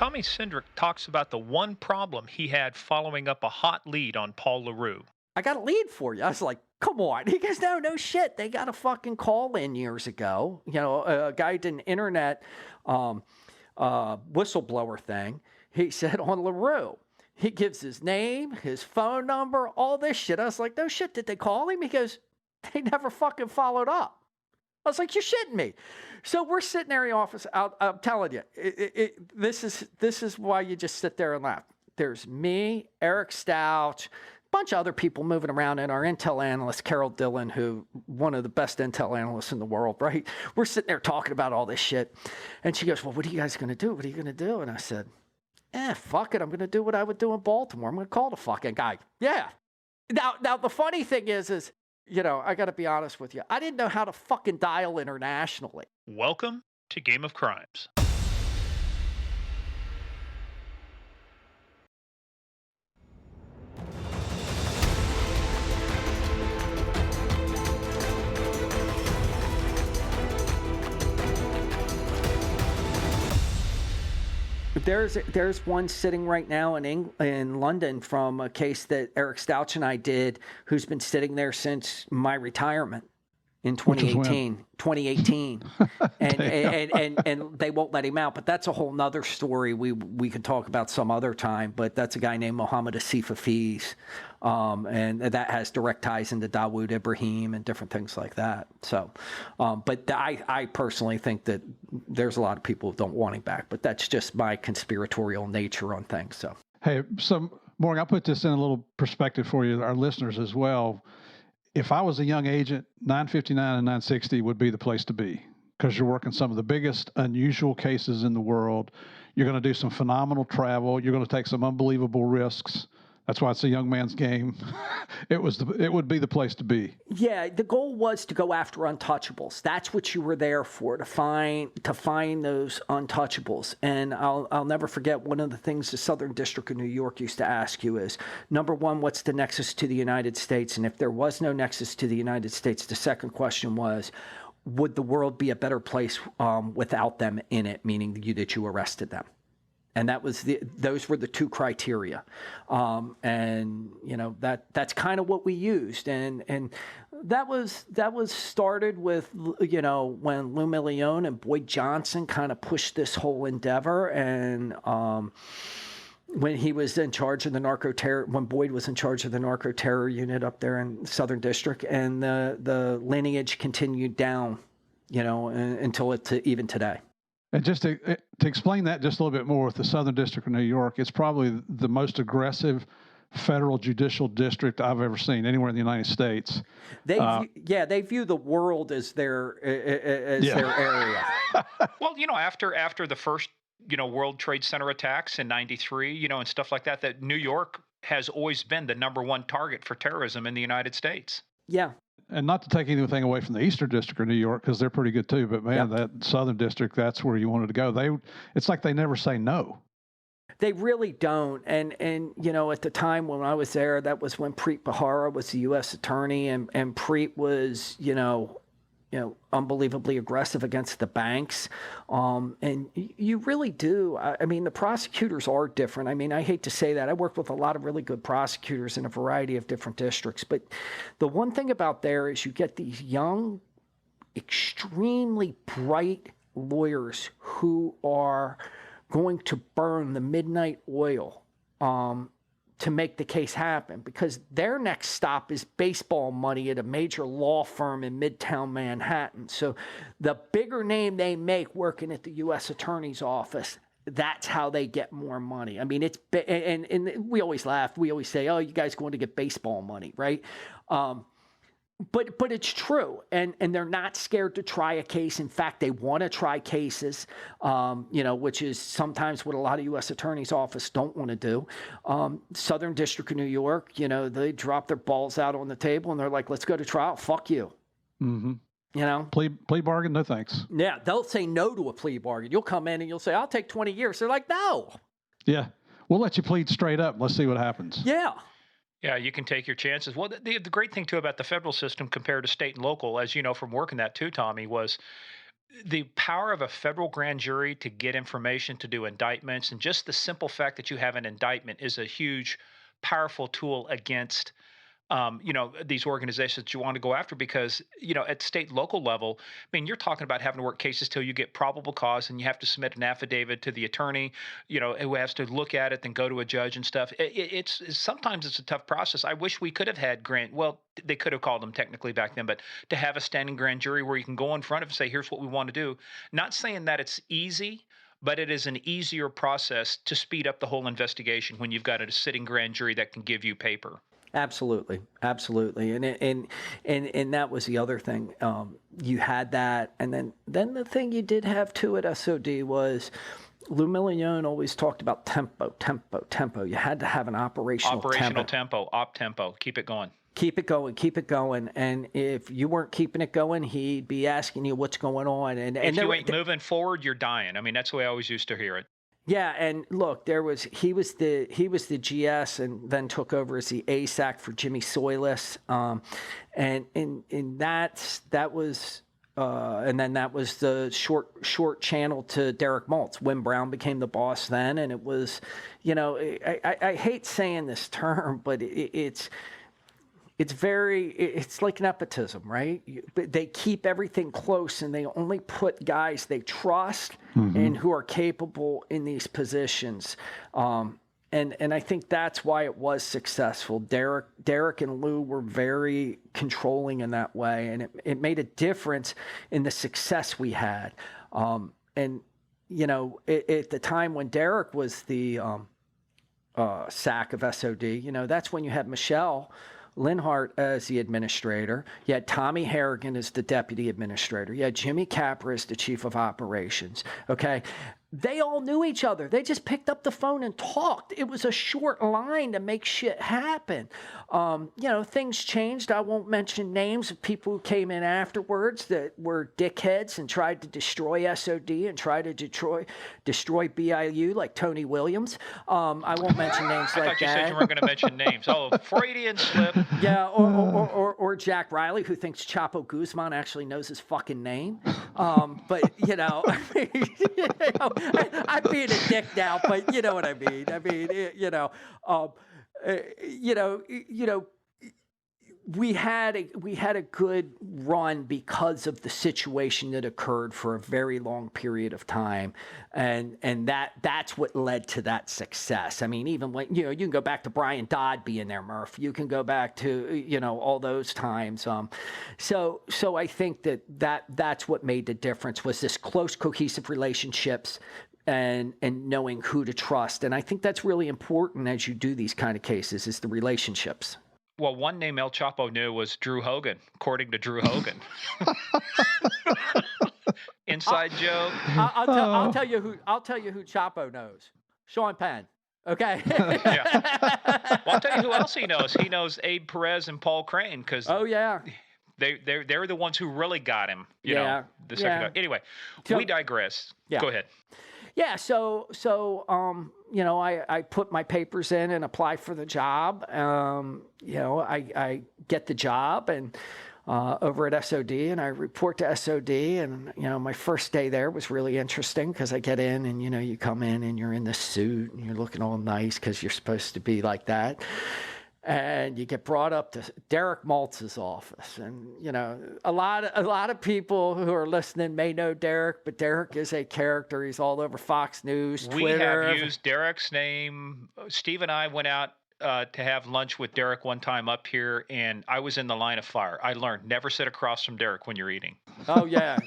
Tommy Cindric talks about the one problem he had following up a hot lead on Paul LeRoux. I got a lead for you. I was like, come on. He goes, no shit. They got a fucking call in years ago. You know, a guy did an internet whistleblower thing. He said on LeRoux, he gives his name, his phone number, all this shit. I was like, no shit. Did they call him? He goes, they never fucking followed up. I was like, you're shitting me. So we're sitting there in the office. I'm telling you, this is why you just sit there and laugh. There's me, Eric Stouch, bunch of other people moving around, and our intel analyst, Carol Dillon, who one of the best intel analysts in the world, right? We're sitting there talking about all this shit. And she goes, well, what are you guys going to do? What are you going to do? And I said, fuck it. I'm going to do what I would do in Baltimore. I'm going to call the fucking guy. Yeah. Now the funny thing is, you know, I got to be honest with you. I didn't know how to fucking dial internationally. Welcome to Game of Crimes. There's one sitting right now in London from a case that Eric Stouch and I did, who's been sitting there since my retirement in 2018. 2018, and they won't let him out. But that's a whole nother story. We could talk about some other time. But that's a guy named Mohammed Asif Hafiz, and that has direct ties into Dawood Ibrahim and different things like that. So, but I personally think that there's a lot of people who don't want him back. But that's just my conspiratorial nature on things. So, hey, Morgan, I'll put this in a little perspective for you, our listeners as well. If I was a young agent, 959 and 960 would be the place to be, because you're working some of the biggest unusual cases in the world. You're going to do some phenomenal travel. You're going to take some unbelievable risks. That's why it's a young man's game. It would be the place to be. Yeah, the goal was to go after untouchables. That's what you were there for, to find those untouchables. And I'll never forget, one of the things the Southern District of New York used to ask you is, number one, what's the nexus to the United States? And if there was no nexus to the United States, the second question was, would the world be a better place without them in it, meaning that you arrested them? And those were the two criteria. And you know, that's kind of what we used. And that was started with, you know, when Lou Milione and Boyd Johnson kind of pushed this whole endeavor. And when he was in charge of when Boyd was in charge of the narco terror unit up there in Southern District, and the lineage continued down, you know, until even today. And just to explain that just a little bit more, with the Southern District of New York, it's probably the most aggressive federal judicial district I've ever seen anywhere in the United States. They view the world as their area. Well, you know, after the first, you know, World Trade Center attacks in '93, you know, and stuff like that, that New York has always been the number one target for terrorism in the United States. Yeah. And not to take anything away from the Eastern District of New York, because they're pretty good too, but man, That Southern District, that's where you wanted to go. It's like they never say no. They really don't. And you know, at the time when I was there, that was when Preet Bharara was the U.S. attorney, and Preet was, you know, unbelievably aggressive against the banks. And you really do. I mean, the prosecutors are different. I mean, I hate to say that. I worked with a lot of really good prosecutors in a variety of different districts. But the one thing about there is you get these young, extremely bright lawyers who are going to burn the midnight oil to make the case happen, because their next stop is baseball money at a major law firm in Midtown Manhattan. So the bigger name they make working at the U.S. Attorney's Office, that's how they get more money. I mean, and we always laugh. We always say, oh, you guys going to get baseball money, right? But it's true, and they're not scared to try a case. In fact, they want to try cases, you know, which is sometimes what a lot of U.S. Attorney's Office don't want to do. Southern District of New York, you know, they drop their balls out on the table and they're like, let's go to trial. Fuck you. Mm-hmm. You know? Plea bargain, no thanks. Yeah, they'll say no to a plea bargain. You'll come in and you'll say, I'll take 20 years. They're like, no. Yeah, we'll let you plead straight up. Let's see what happens. Yeah. Yeah, you can take your chances. Well, the great thing, too, about the federal system compared to state and local, as you know from working that, too, Tommy, was the power of a federal grand jury to get information, to do indictments, and just the simple fact that you have an indictment is a huge, powerful tool against these organizations that you want to go after because, at state, local level, I mean, you're talking about having to work cases till you get probable cause and you have to submit an affidavit to the attorney, who has to look at it, then go to a judge and stuff. It's sometimes it's a tough process. I wish we could have had they could have called them technically back then, but to have a standing grand jury where you can go in front of and say, here's what we want to do. Not saying that it's easy, but it is an easier process to speed up the whole investigation when you've got a sitting grand jury that can give you paper. Absolutely, absolutely, and that was the other thing. You had that, and then the thing you did have too at SOD was Lou Million always talked about tempo. You had to have an operational tempo, op tempo. Keep it going. Keep it going. And if you weren't keeping it going, he'd be asking you what's going on. And if you ain't moving forward, you're dying. I mean, that's the way I always used to hear it. Yeah, and look, he was the GS and then took over as the ASAC for Jimmy Soilis, and that was the short channel to Derek Maltz. Wim Brown became the boss then, and it was, I hate saying this term, but it's like nepotism, right? They keep everything close and they only put guys they trust and who are capable in these positions. And I think that's why it was successful. Derek and Lou were very controlling in that way, and it made a difference in the success we had. At the time when Derek was the SAC of SOD, that's when you had Michelle Linhart as the administrator. You had Tommy Harrigan as the deputy administrator. You had Jimmy Capra as the chief of operations. Okay. They all knew each other. They just picked up the phone and talked. It was a short line to make shit happen. Things changed. I won't mention names of people who came in afterwards that were dickheads and tried to destroy SOD and try to destroy BIU like Tony Williams. I won't mention names like that. I thought you said you weren't going to mention names. Oh, Freudian slip. Yeah, or Jack Riley, who thinks Chapo Guzman actually knows his fucking name. But I'm being a dick now, but you know what I mean. I mean, we had a good run because of the situation that occurred for a very long period of time, and that's what led to that success. I mean, even when you can go back to Brian Dodd being there, Murph. You can go back to all those times. So I think that's what made the difference was this close, cohesive relationships. And knowing who to trust. And I think that's really important as you do these kind of cases is the relationships. Well, one name El Chapo knew was Drew Hogan, according to Drew Hogan. Inside joke. I'll tell you who Chapo knows. Sean Penn. Okay. Yeah. Well, I'll tell you who else he knows. He knows Abe Perez and Paul Crane because they're the ones who really got him. You know. Anyway, we digress. Yeah. Go ahead. Yeah, so I put my papers in and apply for the job. I get the job and over at SOD, and I report to SOD. And my first day there was really interesting because I get in and you come in and you're in this suit and you're looking all nice because you're supposed to be like that. And you get brought up to Derek Maltz's office. And, a lot of people who are listening may know Derek, but Derek is a character. He's all over Fox News, Twitter. We have used Derek's name. Steve and I went out to have lunch with Derek one time up here, and I was in the line of fire. I learned never sit across from Derek when you're eating. Oh, yeah.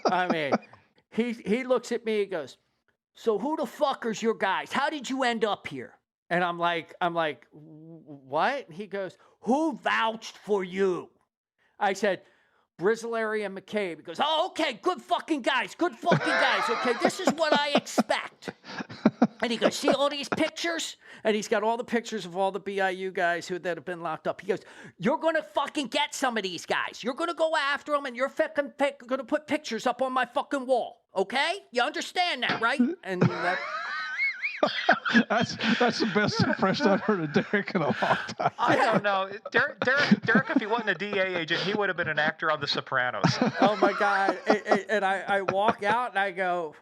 I mean, he looks at me and goes, so who the fuckers your guys? How did you end up here? And I'm like, what? He goes, who vouched for you? I said, Brizzolari and McCabe. He goes, oh, okay, good fucking guys. Okay, this is what I expect. And he goes, see all these pictures? And he's got all the pictures of all the BIU guys that have been locked up. He goes, you're going to fucking get some of these guys. You're going to go after them, and you're fucking going to put pictures up on my fucking wall. Okay? You understand that, right? And that... That's the best impression I've heard of Derek in a long time. I don't know. Derek, if he wasn't a DA agent, he would have been an actor on The Sopranos. Oh my God. And I walk out and I go,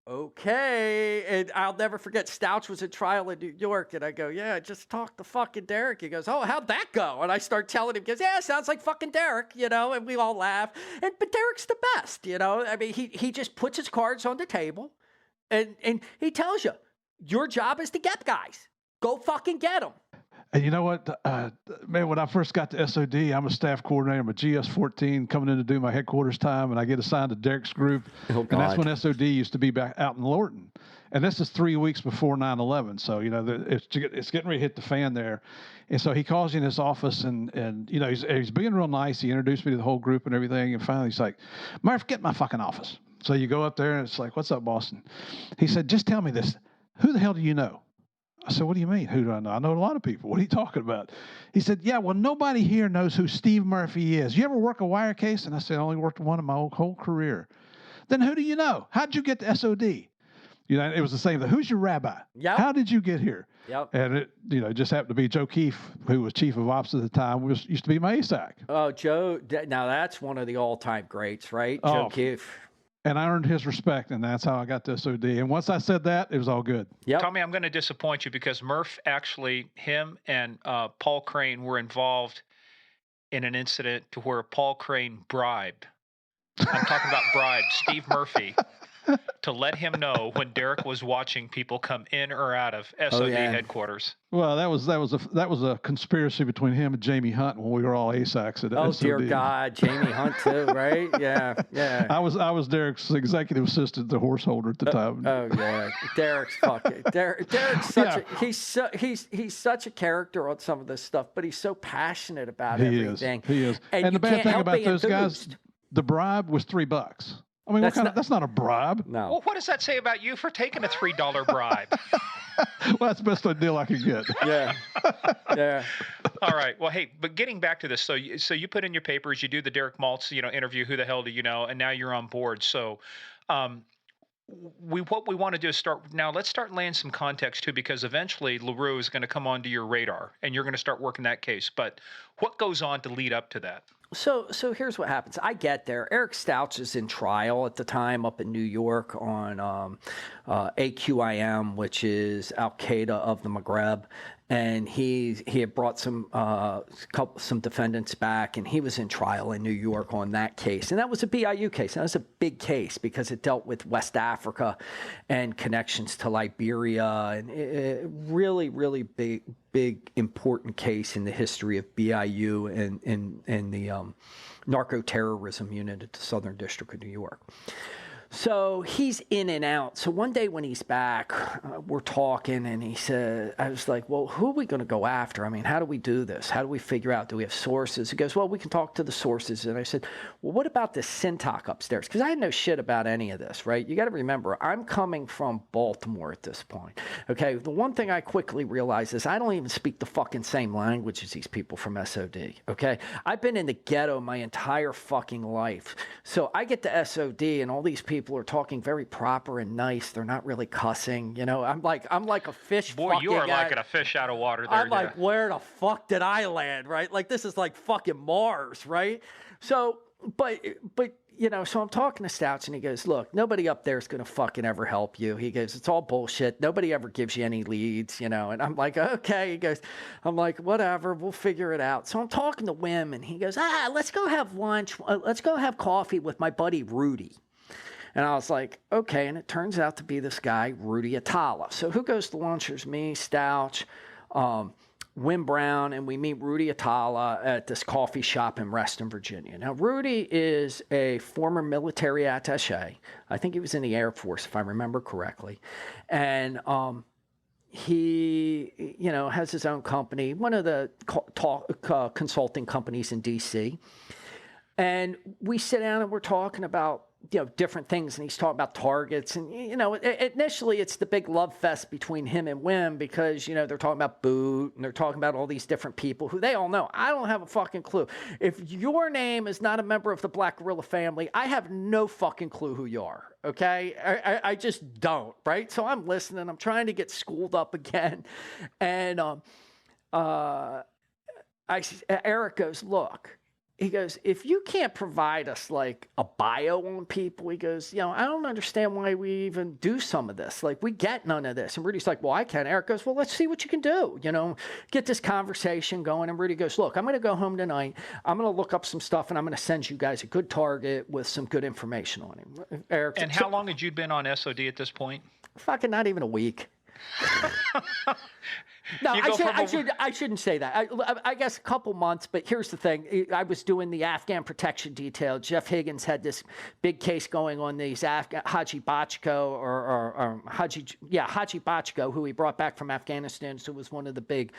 okay. And I'll never forget, Stouch was at trial in New York. And I go, yeah, I just talked to fucking Derek. He goes, oh, how'd that go? And I start telling him, he goes, yeah, sounds like fucking Derek, and we all laugh. But Derek's the best, I mean, he just puts his cards on the table and he tells you, your job is to get guys. Go fucking get them. And you know what, man, when I first got to SOD, I'm a staff coordinator. I'm a GS-14 coming in to do my headquarters time, and I get assigned to Derek's group. Oh, and that's when SOD used to be back out in Lorton. And this is 3 weeks before 9/11. So, it's getting ready to hit the fan there. And so he calls you in his office, and he's being real nice. He introduced me to the whole group and everything. And finally he's like, Murph, get in my fucking office. So you go up there, and it's like, what's up, Boston? He said, just tell me this. Who the hell do you know? I said, what do you mean? Who do I know? I know a lot of people. What are you talking about? He said, yeah, well, nobody here knows who Steve Murphy is. You ever work a wire case? And I said, I only worked one in my whole career. Then who do you know? How'd you get to SOD? It was the same thing. Who's your rabbi? Yep. How did you get here? Yep. And it, just happened to be Joe Keefe, who was chief of ops at the time, used to be my ASAC. Oh, Joe, now that's one of the all-time greats, right? Joe Keefe. And I earned his respect, and that's how I got to SOD. And once I said that, it was all good. Yep. Tommy, I'm going to disappoint you because Murph him and Paul Crane were involved in an incident to where Paul Crane bribed. I'm talking about bribed Steve Murphy to let him know when Derek was watching people come in or out of SOD headquarters. Well, that was a conspiracy between him and Jamie Hunt when we were all ASACs at SOD. Oh dear God, Jamie Hunt too, right? Yeah. I was Derek's executive assistant, the horse holder at the time. Oh yeah, Derek's fucking Derek's such he's such a character on some of this stuff, but he's so passionate about everything. He is. And the bad thing about those guys, the bribe was $3. I mean, that's not a bribe. No. Well, what does that say about you for taking a $3 bribe? Well, that's the best deal I could get. Yeah. Yeah. All right. Well, hey, but getting back to this, so you put in your papers, you do the Derek Maltz, interview, who the hell do you know, and now you're on board. So, what we want to do is let's start laying some context too, because eventually LeRoux is going to come onto your radar, and you're going to start working that case. But what goes on to lead up to that? So here's what happens. I get there. Eric Stouch is in trial at the time up in New York on AQIM, which is Al Qaeda of the Maghreb, and he had brought some defendants back, and he was in trial in New York on that case, and that was a BIU case. And that was a big case because it dealt with West Africa and connections to Liberia, and really, really big important case in the history of BIU and the narco-terrorism unit at the Southern District of New York. So he's in and out. So one day when he's back, we're talking, and he said, I was like, well, who are we going to go after? I mean, how do we do this? How do we figure out, do we have sources? He goes, well, we can talk to the sources. And I said, well, what about this Syntac upstairs? Because I had no shit about any of this, right? You got to remember, I'm coming from Baltimore at this point. Okay, the one thing I quickly realized is I don't even speak the fucking same language as these people from SOD, okay? I've been in the ghetto my entire fucking life. So I get to SOD, and all these people are talking very proper and nice. They're not really cussing. I'm like a fish. Boy, you are like a fish out of water there. I'm like, where the fuck did I land, right? Like, this is like fucking Mars, right? So, but so I'm talking to Stouch, and he goes, look, nobody up there is going to fucking ever help you. He goes, it's all bullshit. Nobody ever gives you any leads, And I'm like, okay. He goes, I'm like, whatever, we'll figure it out. So I'm talking to Wim, and he goes, let's go have lunch. Let's go have coffee with my buddy Rudy. And I was like, okay. And it turns out to be this guy, Rudy Atala. So who goes to lunch? There's me, Stouch, Wim Brown, and we meet Rudy Atala at this coffee shop in Reston, Virginia. Now, Rudy is a former military attaché. I think he was in the Air Force, if I remember correctly. And he, has his own company, one of the consulting companies in D.C., and we sit down and we're talking about different things, and he's talking about targets, and initially it's the big love fest between him and Wim because they're talking about Boot and they're talking about all these different people who they all know. I don't have a fucking clue. If your name is not a member of the Black Gorilla family, I have no fucking clue who you are. Okay, I just don't. Right, so I'm listening. I'm trying to get schooled up again, and Eric goes, look. He goes, if you can't provide us like a bio on people, he goes, I don't understand why we even do some of this. Like, we get none of this. And Rudy's like, well, I can. Eric goes, well, let's see what you can do. Get this conversation going. And Rudy goes, look, I'm going to go home tonight. I'm going to look up some stuff and I'm going to send you guys a good target with some good information on him. Eric. And how long had you been on SOD at this point? Fucking not even a week. No, I shouldn't say that. I guess a couple months, but here's the thing. I was doing the Afghan protection detail. Jeff Higgins had this big case going on these Haji Bachko Haji Bachko, who he brought back from Afghanistan, so was one of the big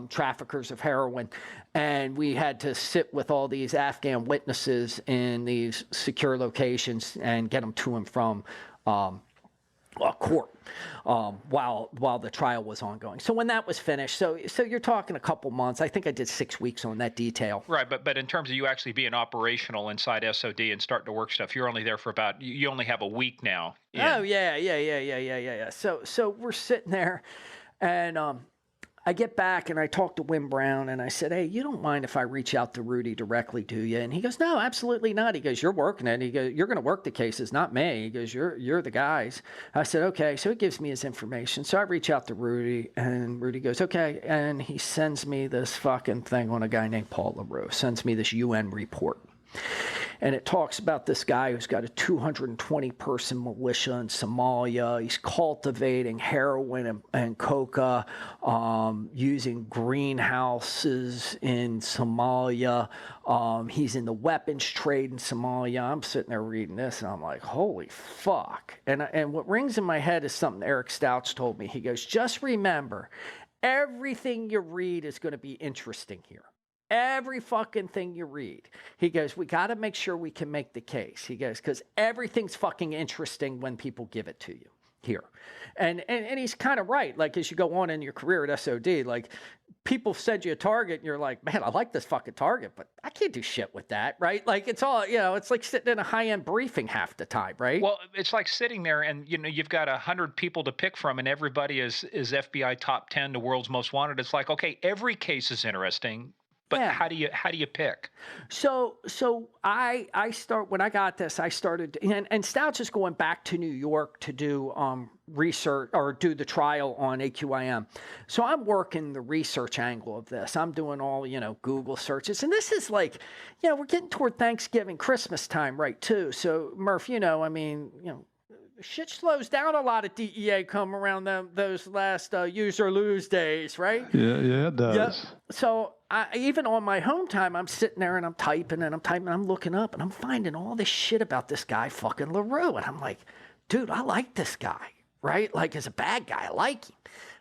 traffickers of heroin. And we had to sit with all these Afghan witnesses in these secure locations and get them to and from court while the trial was ongoing. So when that was finished, so you're talking a couple months. I think I did 6 weeks on that detail. Right, but in terms of you actually being operational inside SOD and starting to work stuff, you're only there for you only have a week now. Yeah. Oh yeah. So we're sitting there, and I get back and I talk to Wim Brown and I said, hey, you don't mind if I reach out to Rudy directly, do you? And he goes, no, absolutely not. He goes, you're working it. He goes, you're going to work the cases, not me. He goes, you're the guys. I said, okay. So he gives me his information. So I reach out to Rudy and Rudy goes, okay. And he sends me this fucking thing on a guy named Paul LeRoux, sends me this UN report. And it talks about this guy who's got a 220-person militia in Somalia. He's cultivating heroin and coca, using greenhouses in Somalia. He's in the weapons trade in Somalia. I'm sitting there reading this, and I'm like, holy fuck. And what rings in my head is something Eric Stouch told me. He goes, just remember, everything you read is going to be interesting here. Every fucking thing you read. He goes, we got to make sure we can make the case. He goes, because everything's fucking interesting when people give it to you here. And he's kind of right. Like, as you go on in your career at SOD, like, people send you a target and you're like, man, I like this fucking target, but I can't do shit with that, right? Like, it's all, it's like sitting in a high-end briefing half the time, right? Well, it's like sitting there and, you've got 100 people to pick from and everybody is FBI top 10, the world's most wanted. It's like, okay, every case is interesting. But yeah. How do you pick? So I start, when I got this, I started, and Stouch is going back to New York to do research or do the trial on AQIM. So I'm working the research angle of this. I'm doing all, Google searches. And this is like, we're getting toward Thanksgiving, Christmas time, right, too. So Murph, shit slows down a lot of DEA come around those last use or lose days, right? Yeah, it does. Yeah. So even on my home time, I'm sitting there and I'm typing and I'm looking up and I'm finding all this shit about this guy fucking LeRoux. And I'm like, dude, I like this guy, right? Like, as a bad guy, I like him.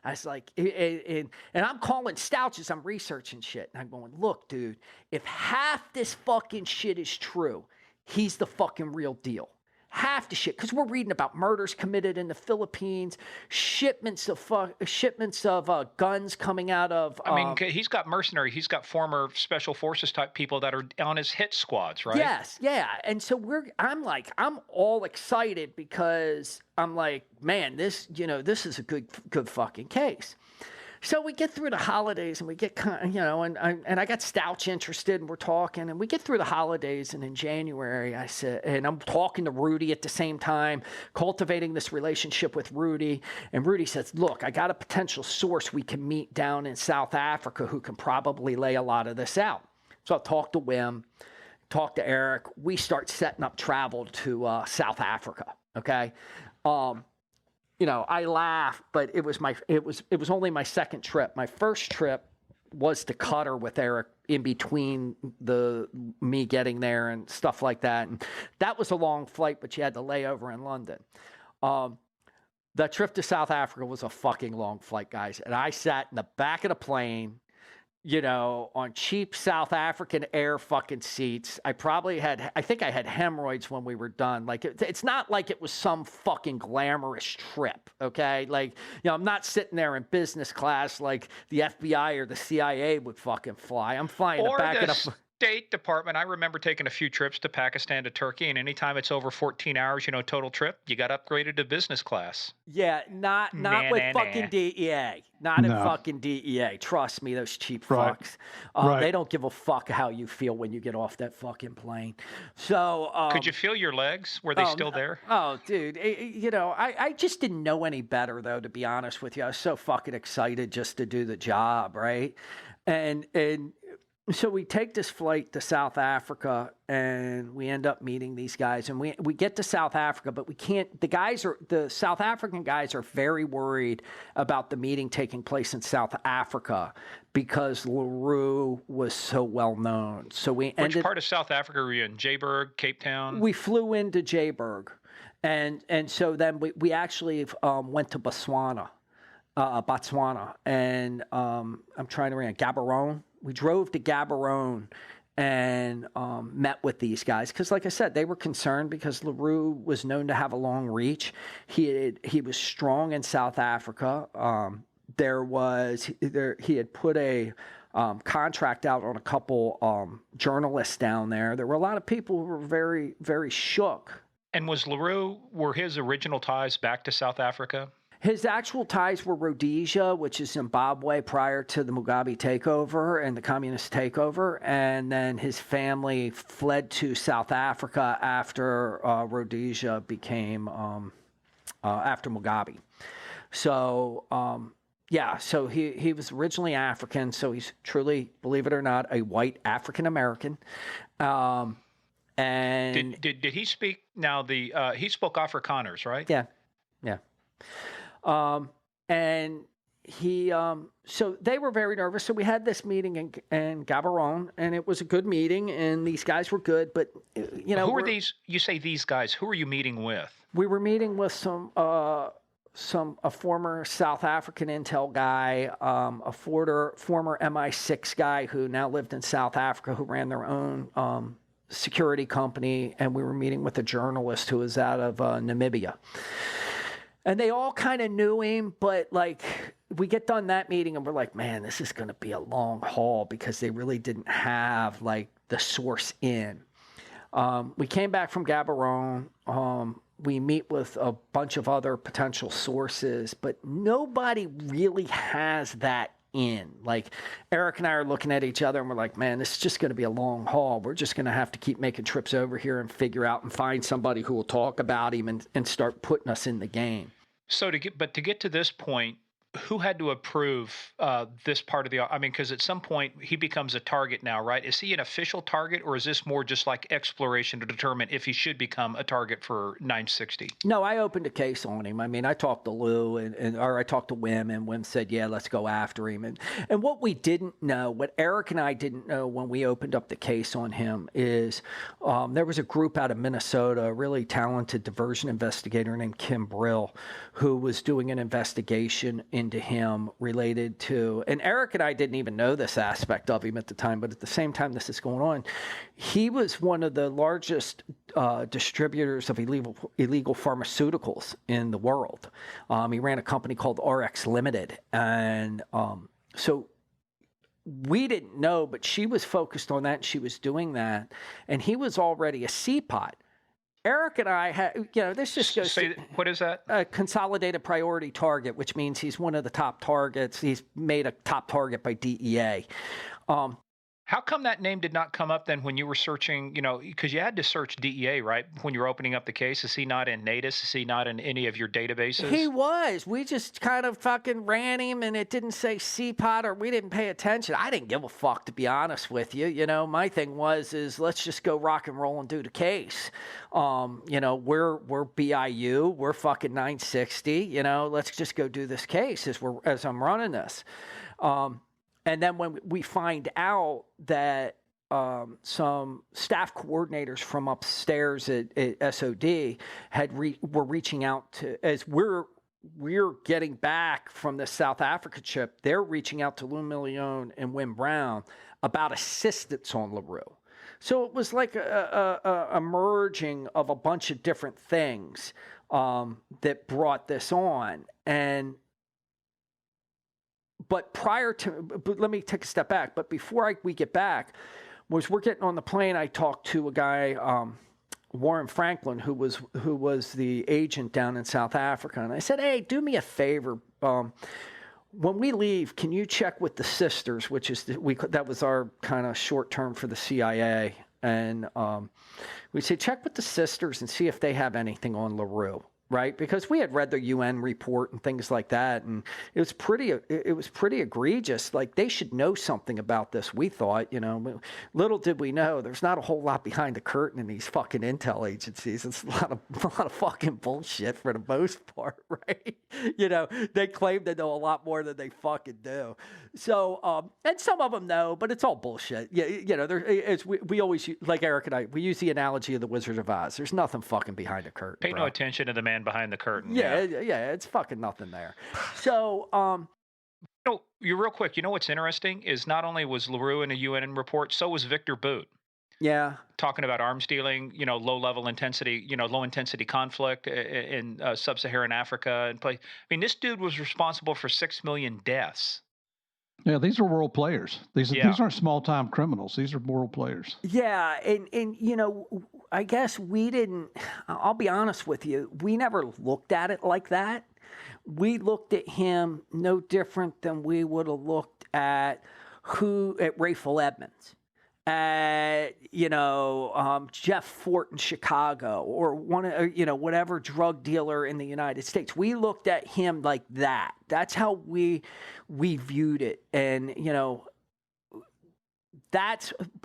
I was like, and I'm calling Stouch as I'm researching shit. And I'm going, look, dude, if half this fucking shit is true, he's the fucking real deal. Half the shit, because we're reading about murders committed in the Philippines, shipments of guns coming out of. He's got mercenaries. He's got former special forces type people that are on his hit squads, right? Yes, yeah. And so I'm all excited because I'm like, man, this is a good fucking case. So we get through the holidays and we get, and I got Stouch interested and we're talking and we get through the holidays, and in January I said, and I'm talking to Rudy at the same time, cultivating this relationship with Rudy. And Rudy says, look, I got a potential source we can meet down in South Africa who can probably lay a lot of this out. So I'll talk to Wim, talk to Eric. We start setting up travel to South Africa. Okay. I laugh, but it was only my second trip. My first trip was to Qatar with Eric in between me getting there and stuff like that. And that was a long flight, but you had to lay over in London. The trip to South Africa was a fucking long flight, guys. And I sat in the back of the plane on cheap South African Air fucking seats. I think I had hemorrhoids when we were done. Like, it's not like it was some fucking glamorous trip, okay? Like, I'm not sitting there in business class like the FBI or the CIA would fucking fly. I'm flying Or back the in a... State Department. I remember taking a few trips to Pakistan to Turkey, and anytime it's over 14 hours, total trip, you got upgraded to business class. Yeah, not Nah, with nah, fucking nah. DEA. Not in No. fucking DEA. Trust me, those cheap Right. fucks. Right. They don't give a fuck how you feel when you get off that fucking plane. So Could you feel your legs? Were they still there? Oh, dude. I just didn't know any better, though, to be honest with you. I was so fucking excited just to do the job, right? And so we take this flight to South Africa, and we end up meeting these guys, and we get to South Africa, but we can't. The South African guys are very worried about the meeting taking place in South Africa because LeRoux was so well known. So Which part of South Africa were you in? Joburg, Cape Town? We flew into Joburg, and so then we actually went to Botswana, and I'm trying to remember, Gaborone. We drove to Gaborone and met with these guys because, like I said, they were concerned because LeRoux was known to have a long reach. He was strong in South Africa. He had put a contract out on a couple journalists down there. There were a lot of people who were very, very shook. And were his original ties back to South Africa? His actual ties were Rhodesia, which is Zimbabwe, prior to the Mugabe takeover and the communist takeover. And then his family fled to South Africa after Rhodesia became, after Mugabe. So, so he was originally African. So he's truly, believe it or not, a white African American. And did he speak now? He spoke Afrikaners, right? Yeah. And he, so they were very nervous. So we had this meeting in Gaborone, and it was a good meeting, and these guys were good. But who are these? You say these guys. Who are you meeting with? We were meeting with a former South African intel guy, a former MI6 guy who now lived in South Africa, who ran their own security company, and we were meeting with a journalist who was out of Namibia. And they all kind of knew him, but like we get done that meeting and we're like, man, this is going to be a long haul because they really didn't have like the source in. We came back from Gaborone. We meet with a bunch of other potential sources, but nobody really has that in. Like Eric and I are looking at each other and we're like, man, this is just going to be a long haul. We're just going to have to keep making trips over here and figure out and find somebody who will talk about him and start putting us in the game. So to get to this point, who had to approve this part of because at some point he becomes a target now, right? Is he an official target, or is this more just like exploration to determine if he should become a target for 960? No, I opened a case on him. I mean, I talked to Lou or I talked to Wim, and Wim said, yeah, let's go after him. And what we didn't know, what Eric and I didn't know when we opened up the case on him is there was a group out of Minnesota, a really talented diversion investigator named Kim Brill, who was doing an investigation into him related to, and Eric and I didn't even know this aspect of him at the time, but at the same time this is going on, he was one of the largest distributors of illegal pharmaceuticals in the world. He ran a company called RX Limited, and so we didn't know, but she was focused on that, and she was doing that, and he was already a CPOT. Eric and I had, this just goes to, what is that? A consolidated priority target, which means he's one of the top targets. He's made a top target by DEA. How come that name did not come up then when you were searching, because you had to search DEA, right? When you were opening up the case, is he not in NATIS? Is he not in any of your databases? He was. We just kind of fucking ran him, and it didn't say CPOT, or we didn't pay attention. I didn't give a fuck, to be honest with you. My thing is let's just go rock and roll and do the case. We're BIU, we're fucking 960. Let's just go do this case as I'm running this. And then when we find out that some staff coordinators from upstairs at SOD were reaching out to, as we're we're getting back from the South Africa trip, they're reaching out to Lou Million and Wim Brown about assistance on LeRoux. So it was like a merging of a bunch of different things that brought this on. But let me take a step back. But before we get back, we're getting on the plane, I talked to a guy, Warren Franklin, who was the agent down in South Africa. And I said, hey, do me a favor. When we leave, can you check with the sisters, which is that was our kind of short term for the CIA. And we say, check with the sisters and see if they have anything on LeRoux. Right, because we had read the UN report and things like that, and it was pretty egregious. Like, they should know something about this. We thought, little did we know, there's not a whole lot behind the curtain in these fucking intel agencies. It's a lot of fucking bullshit for the most part, right? They claim to know a lot more than they fucking do. So, and some of them know, but it's all bullshit. We always, like Eric and I, we use the analogy of the Wizard of Oz. There's nothing fucking behind the curtain. Pay no attention to the man behind the curtain. Yeah, it's fucking nothing there. So, you real quick, what's interesting is not only was LeRoux in a UN report, so was Victor Boot. Yeah. Talking about arms dealing, low intensity conflict in sub-Saharan Africa and place. I mean, this dude was responsible for 6 million deaths. Yeah, these are world players. These aren't small-time criminals. These are world players. Yeah, and I guess we didn't, I'll be honest with you, we never looked at it like that. We looked at him no different than we would have looked at Rayful Edmonds, at Jeff Fort in Chicago, or whatever drug dealer in the United States. We looked at him like that. That's how we viewed it, and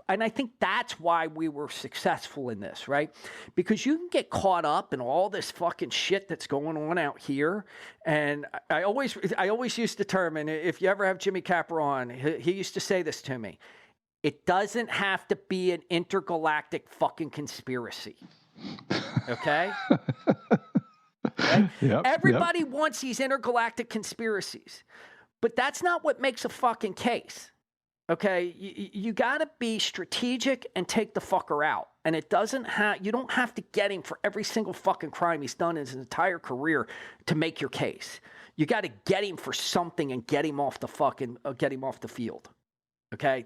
and I think that's why we were successful in this, right? Because you can get caught up in all this fucking shit that's going on out here. And I always use the term, and if you ever have Jimmy Capper on, he used to say this to me: it doesn't have to be an intergalactic fucking conspiracy. Okay? Right? Everybody wants these intergalactic conspiracies, but that's not what makes a fucking case. Okay, you got to be strategic and take the fucker out. And you don't have to get him for every single fucking crime he's done in his entire career to make your case. You got to get him for something and get him off the field. Okay?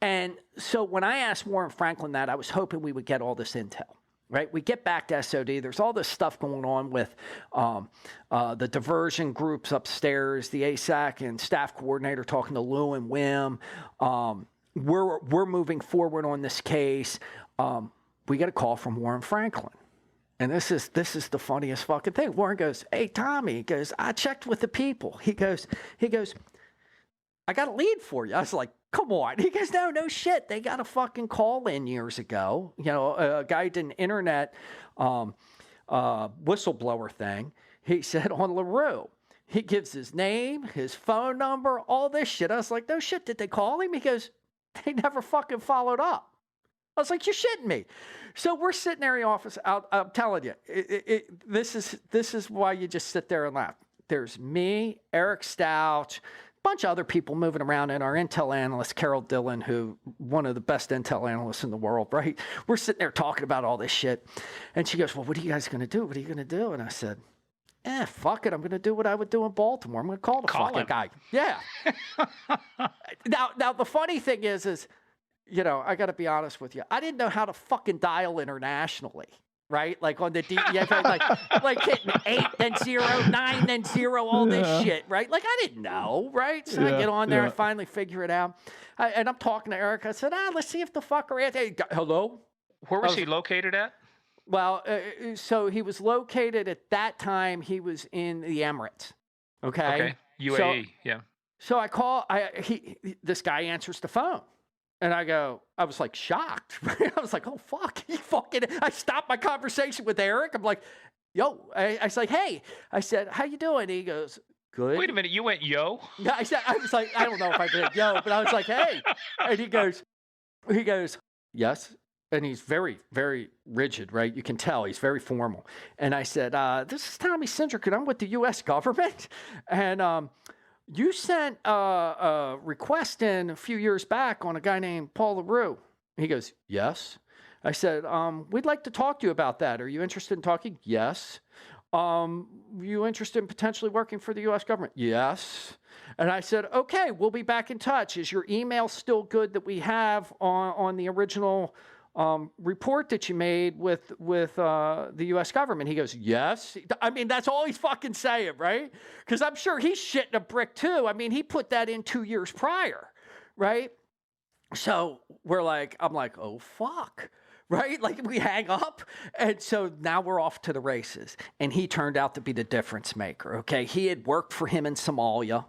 And so when I asked Warren Franklin that, I was hoping we would get all this intel. Right, we get back to SOD. There's all this stuff going on with the diversion groups upstairs, the ASAC and staff coordinator talking to Lou and Wim. We're moving forward on this case. We get a call from Warren Franklin, and this is the funniest fucking thing. Warren goes, "Hey Tommy," he goes, "I checked with the people." He goes, "I got a lead for you." I was like, come on. He goes, no shit. They got a fucking call in years ago. A guy did an internet whistleblower thing. He said on LeRoux. He gives his name, his phone number, all this shit. I was like, no shit. Did they call him? He goes, they never fucking followed up. I was like, you're shitting me. So we're sitting there in the office. I'm telling you, this is why you just sit there and laugh. There's me, Eric Stouch, bunch of other people moving around, and our intel analyst, Carol Dillon, who one of the best intel analysts in the world, right? We're sitting there talking about all this shit. And she goes, well, what are you guys going to do? What are you going to do? And I said, fuck it. I'm going to do what I would do in Baltimore. I'm going to call the fucking guy. Yeah. Now, the funny thing is, I got to be honest with you. I didn't know how to fucking dial internationally. Right? Like on the like hitting 8, then 0, 9, then 0, all this shit, right? Like I didn't know, right? So I get on there and finally figure it out. And I'm talking to Eric. I said, let's see if the fucker answers. Hello? Where was he located at? Well, so he was located at that time, he was in the Emirates. Okay. UAE, yeah. So I call, this guy answers the phone. And I was like shocked. Right? I was like, oh, fuck. I stopped my conversation with Eric. I'm like, yo. I was like, hey. I said, how you doing? And he goes, good. Wait a minute. You went yo? Yeah, I was like, I don't know if I did yo, but I was like, hey. And he goes, yes. and he's very, very rigid, right? You can tell he's very formal. And I said, this is Tommy Cindric, and I'm with the U.S. government. And you sent a request in a few years back on a guy named Paul LeRoux. He goes, yes. I said, we'd like to talk to you about that. Are you interested in talking? Yes. You interested in potentially working for the U.S. government? Yes. And I said, okay, we'll be back in touch. Is your email still good that we have on the original report that you made with the U.S. government? He goes, yes. I mean, that's all he's fucking saying, right? Because I'm sure he's shitting a brick too. I mean, he put that in 2 years prior, right? So I'm like, oh, fuck. Right? Like we hang up. And so now we're off to the races. And he turned out to be the difference maker. Okay. He had worked for him in Somalia.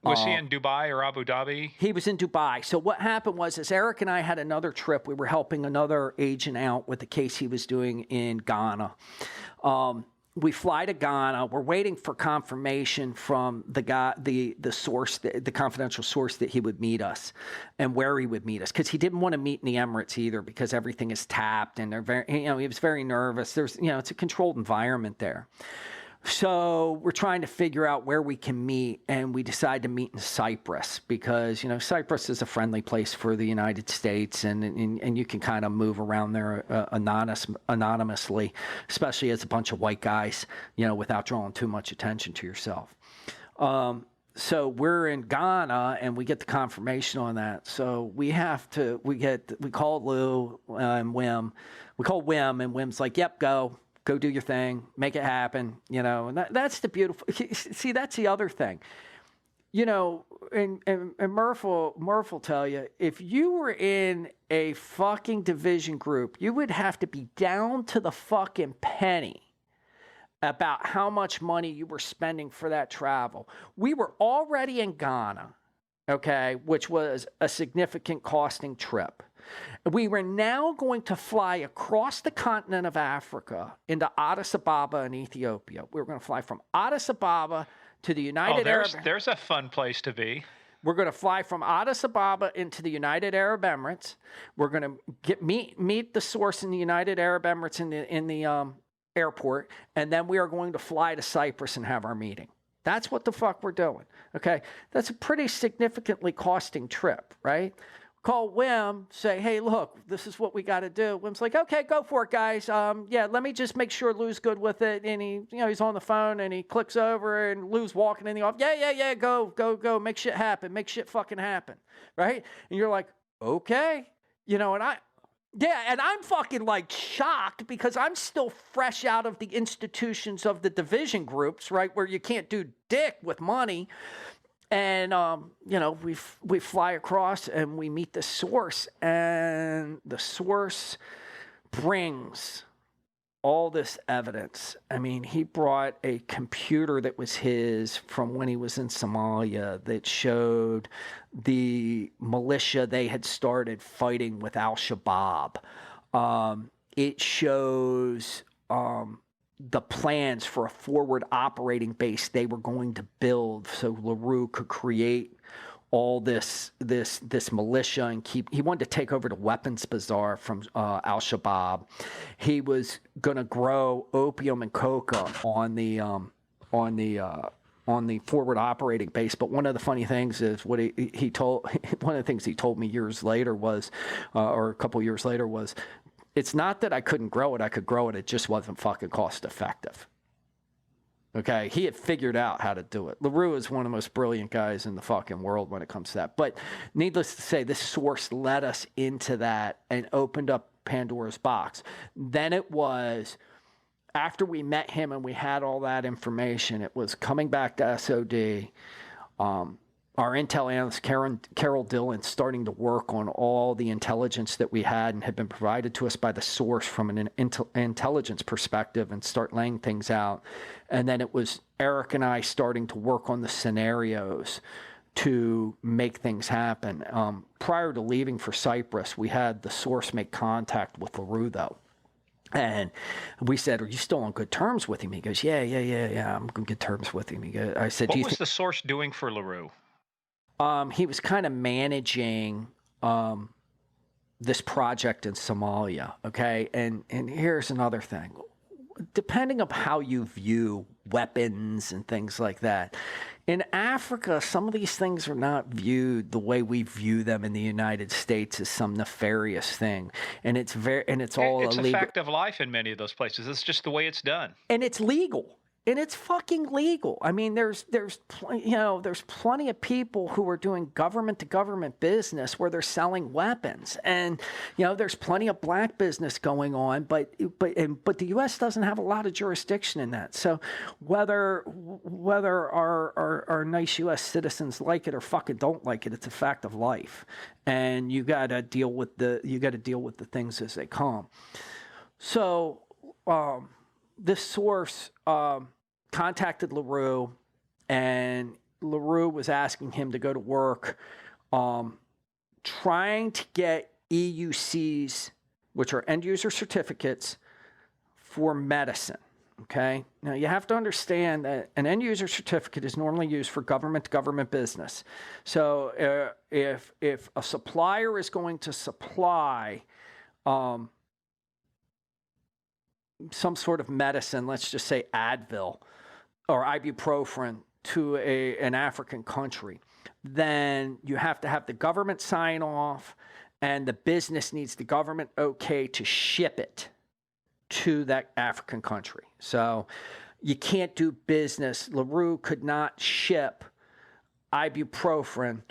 Was he in Dubai or Abu Dhabi? He was in Dubai. So what happened was Eric and I had another trip. We were helping another agent out with the case he was doing in Ghana. We fly to Ghana. We're waiting for confirmation from the guy, the source, the confidential source that he would meet us and where he would meet us. Because he didn't want to meet in the Emirates either because everything is tapped and they're very, he was very nervous. There's, it's a controlled environment there. So we're trying to figure out where we can meet, and we decide to meet in Cyprus because, Cyprus is a friendly place for the United States, and you can kind of move around there anonymously, especially as a bunch of white guys, without drawing too much attention to yourself. So we're in Ghana, and we get the confirmation on that. So we call Lou and Wim. We call Wim, and Wim's like, yep, go do your thing, make it happen, and that's the beautiful, see, that's the other thing, and Murph will tell you, if you were in a fucking division group, you would have to be down to the fucking penny about how much money you were spending for that travel. We were already in Ghana, okay, which was a significant costing trip. We were now going to fly across the continent of Africa into Addis Ababa in Ethiopia. We were going to fly from Addis Ababa to the United Arab. There's a fun place to be. We're going to fly from Addis Ababa into the United Arab Emirates. We're going to meet the source in the United Arab Emirates in the airport, and then we are going to fly to Cyprus and have our meeting. That's what the fuck we're doing. Okay, that's a pretty significantly costing trip, right? Call Wim, say, hey, look, this is what we got to do. Wim's like, okay, go for it, guys. Let me just make sure Lou's good with it. And he's on the phone and he clicks over and Lou's walking in the office. Yeah, go, make shit happen, make shit fucking happen, right? And you're like, okay, and I'm fucking like shocked because I'm still fresh out of the institutions of the division groups, right, where you can't do dick with money. And, we fly across and we meet the source, and the source brings all this evidence. I mean, he brought a computer that was his from when he was in Somalia that showed the militia they had started fighting with Al-Shabaab. It shows the plans for a forward operating base they were going to build so LeRoux could create all this militia and he wanted to take over the weapons bazaar from Al-Shabaab. He was going to grow opium and coca on the forward operating base. But one of the funny things is one of the things he told me years later was, or a couple years later was, it's not that I couldn't grow it. I could grow it. It just wasn't fucking cost effective. Okay. He had figured out how to do it. LeRoux is one of the most brilliant guys in the fucking world when it comes to that. But needless to say, this source led us into that and opened up Pandora's box. Then it was after we met him and we had all that information, it was coming back to SOD. Our intel analyst, Carol Dillon, starting to work on all the intelligence that we had and had been provided to us by the source from an intelligence perspective and start laying things out. And then it was Eric and I starting to work on the scenarios to make things happen. Prior to leaving for Cyprus, we had the source make contact with LeRoux, though. And we said, are you still on good terms with him? He goes, yeah, I'm on good terms with him. I said, what was the source doing for LeRoux? He was kind of managing this project in Somalia, okay? And here's another thing. Depending on how you view weapons and things like that, in Africa, some of these things are not viewed the way we view them in the United States as some nefarious thing. And it's all It's a illegal. fact of life in many of those places. It's just the way it's done. And it's legal. And it's fucking legal. I mean, there's plenty of people who are doing government to government business where they're selling weapons, and there's plenty of black business going on. But the U.S. doesn't have a lot of jurisdiction in that. So whether our nice U.S. citizens like it or fucking don't like it, it's a fact of life, and you got to deal with the things as they come. So. This source contacted LeRoux, and LeRoux was asking him to go to work trying to get EUCs, which are end-user certificates, for medicine. Okay? Now, you have to understand that an end-user certificate is normally used for government-to-government business. So if a supplier is going to supply some sort of medicine, let's just say Advil or ibuprofen, to an African country, then you have to have the government sign off, and the business needs the government okay to ship it to that African country. So you can't do business. LeRoux could not ship ibuprofen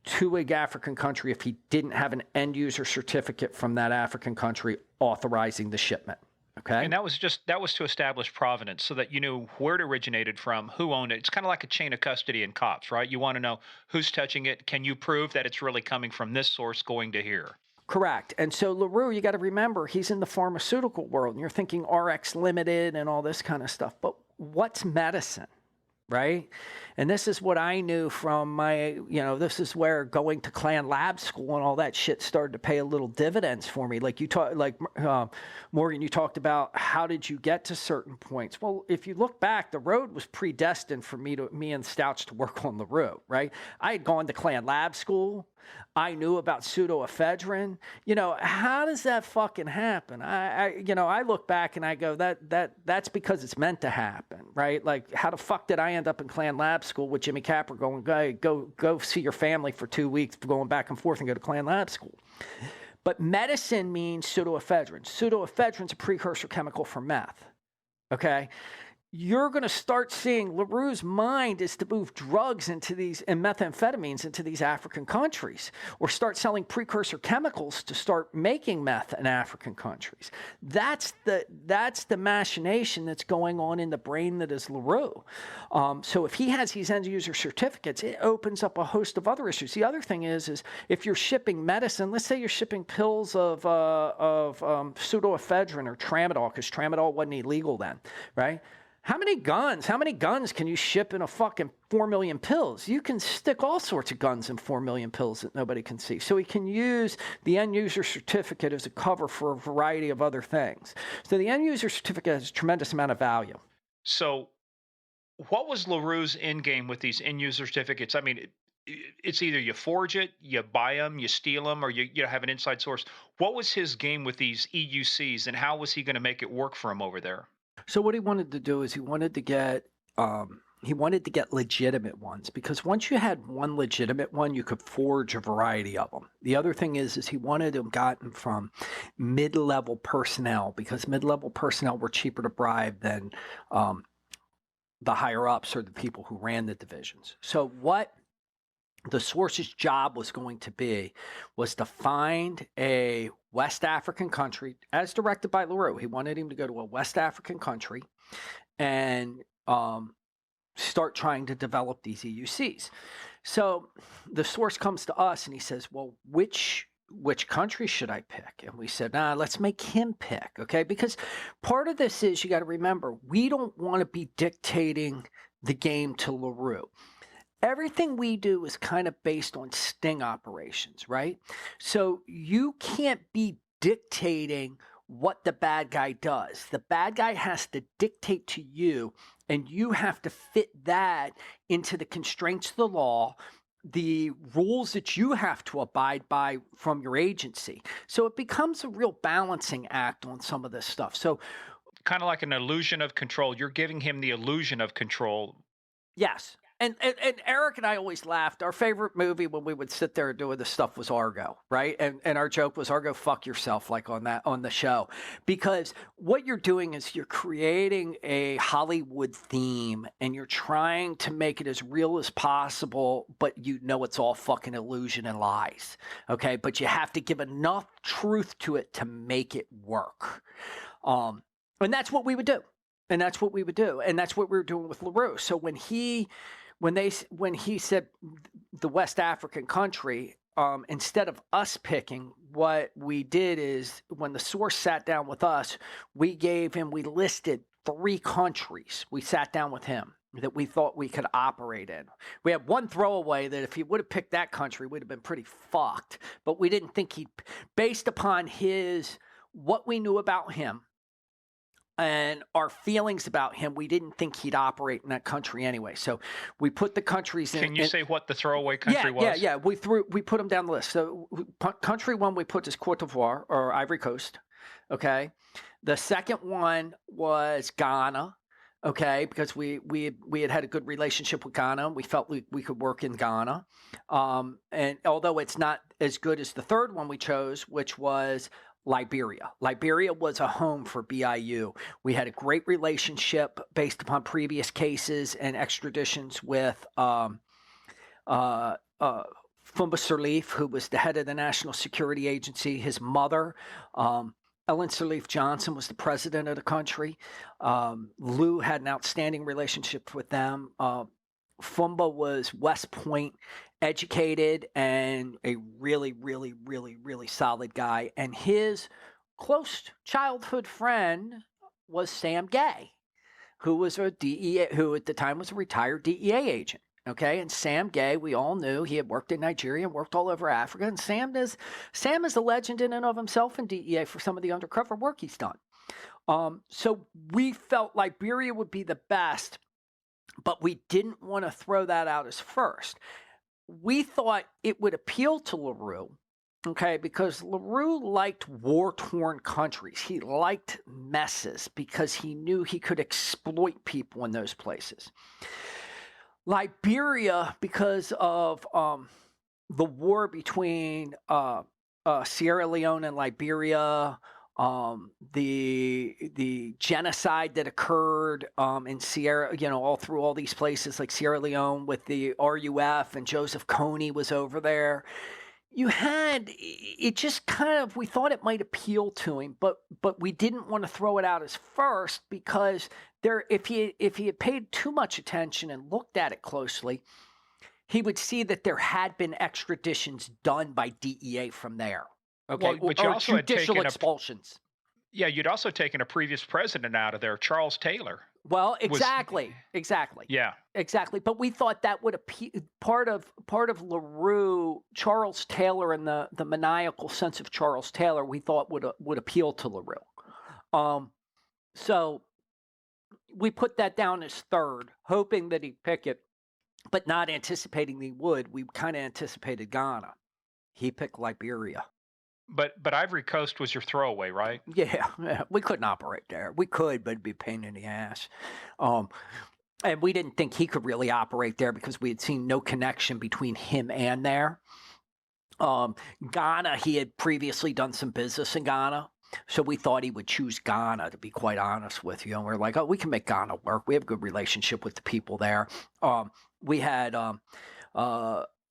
to an African country if he didn't have an end-user certificate from that African country authorizing the shipment. Okay. And that was to establish provenance so that you knew where it originated from, who owned it. It's kind of like a chain of custody in cops, right? You want to know who's touching it. Can you prove that it's really coming from this source going to here? Correct. And so LeRoux, you got to remember, he's in the pharmaceutical world, and you're thinking RX Limited and all this kind of stuff. But what's medicine? Right? And this is what I knew from my, this is where going to Klan Lab School and all that shit started to pay a little dividends for me. Morgan, you talked about how did you get to certain points? Well, if you look back, the road was predestined for me and Stouch to work on LeRoux, right? I had gone to Klan Lab School. I knew about pseudoephedrine. How does that fucking happen? I look back and I go, that's because it's meant to happen, right? Like, how the fuck did I end up in Klan Lab School with Jimmy Capper going, go see your family for 2 weeks, going back and forth and go to Klan Lab School? But medicine means pseudoephedrine. Pseudoephedrine's a precursor chemical for meth, okay? You're going to start seeing LeRoux's mind is to move drugs and methamphetamines into these African countries, or start selling precursor chemicals to start making meth in African countries. That's the machination that's going on in the brain that is LeRoux. So if he has these end user certificates, it opens up a host of other issues. The other thing is if you're shipping medicine, let's say you're shipping pills of pseudoephedrine or tramadol, because tramadol wasn't illegal then, right? How many guns can you ship in a fucking 4 million pills? You can stick all sorts of guns in 4 million pills that nobody can see. So he can use the end user certificate as a cover for a variety of other things. So the end user certificate has a tremendous amount of value. So what was LeRoux's end game with these end user certificates? I mean, it's either you forge it, you buy them, you steal them, or you have an inside source. What was his game with these EUCs, and how was he going to make it work for him over there? So what he wanted to do is he wanted to get legitimate ones, because once you had one legitimate one, you could forge a variety of them. The other thing is he wanted them gotten from mid-level personnel, because mid-level personnel were cheaper to bribe than the higher-ups or the people who ran the divisions. So what the source's job was going to be was to find a West African country, as directed by LeRoux. He wanted him to go to a West African country and start trying to develop these EUCs. So the source comes to us and he says, well, which country should I pick? And we said, let's make him pick, okay? Because part of this is, you got to remember, we don't want to be dictating the game to LeRoux. Everything we do is kind of based on sting operations, right? So you can't be dictating what the bad guy does. The bad guy has to dictate to you, and you have to fit that into the constraints of the law, the rules that you have to abide by from your agency. So it becomes a real balancing act on some of this stuff. So Kind of like an illusion of control. You're giving him the illusion of control. yes. And Eric and I always laughed. Our favorite movie when we would sit there doing this stuff was Argo, right? And our joke was Argo, fuck yourself, like on the show. Because what you're doing is you're creating a Hollywood theme and you're trying to make it as real as possible, but you know it's all fucking illusion and lies. Okay. But you have to give enough truth to it to make it work. And that's what we would do. And that's what we would do. And that's what we were doing with LeRoux. So when he said the West African country, instead of us picking, what we did is when the source sat down with us, we listed 3 countries. We sat down with him that we thought we could operate in. We had one throwaway that if he would have picked that country, we'd have been pretty fucked. But we didn't think based upon what we knew about him, and our feelings about him, we didn't think he'd operate in that country anyway. So we put the countries in. Can you say what the throwaway country was? Yeah. We put them down the list. So country one we put is Cote d'Ivoire or Ivory Coast. Okay. The second one was Ghana. Okay, because we had a good relationship with Ghana. We felt we could work in Ghana. And although it's not as good as the third one we chose, which was Liberia. Liberia was a home for BIU. We had a great relationship based upon previous cases and extraditions with Fumba Sirleaf, who was the head of the National Security Agency. His mother, Ellen Sirleaf Johnson, was the president of the country. Lou had an outstanding relationship with them. Fumba was West Point educated and a really, really, really, really solid guy. And his close childhood friend was Sam Gay, who was who at the time was a retired DEA agent. Okay. And Sam Gay, we all knew he had worked in Nigeria and worked all over Africa. And Sam is a legend in and of himself in DEA for some of the undercover work he's done. So we felt Liberia would be the best, but we didn't want to throw that out as first. We thought it would appeal to LeRoux, okay, because LeRoux liked war-torn countries. He liked messes because he knew he could exploit people in those places. Liberia, because of the war between Sierra Leone and Liberia, the genocide that occurred in Sierra, all through all these places like Sierra Leone with the RUF, and Joseph Kony was over there. It just kind of, we thought it might appeal to him, but we didn't want to throw it out as first because if he had paid too much attention and looked at it closely, he would see that there had been extraditions done by DEA from there. Okay, well, but you also judicial expulsions. You'd also taken a previous president out of there, Charles Taylor. Well, exactly. Yeah, exactly. But we thought that would appeal. Part of LeRoux, Charles Taylor, and the maniacal sense of Charles Taylor, we thought would appeal to LeRoux. So we put that down as third, hoping that he'd pick it, but not anticipating he would. We kind of anticipated Ghana. He picked Liberia. But Ivory Coast was your throwaway, right? Yeah, we couldn't operate there. We could, but it'd be a pain in the ass. And we didn't think he could really operate there because we had seen no connection between him and there. Ghana, he had previously done some business in Ghana, so we thought he would choose Ghana, to be quite honest with you. And we're like, oh, we can make Ghana work. We have a good relationship with the people there. We had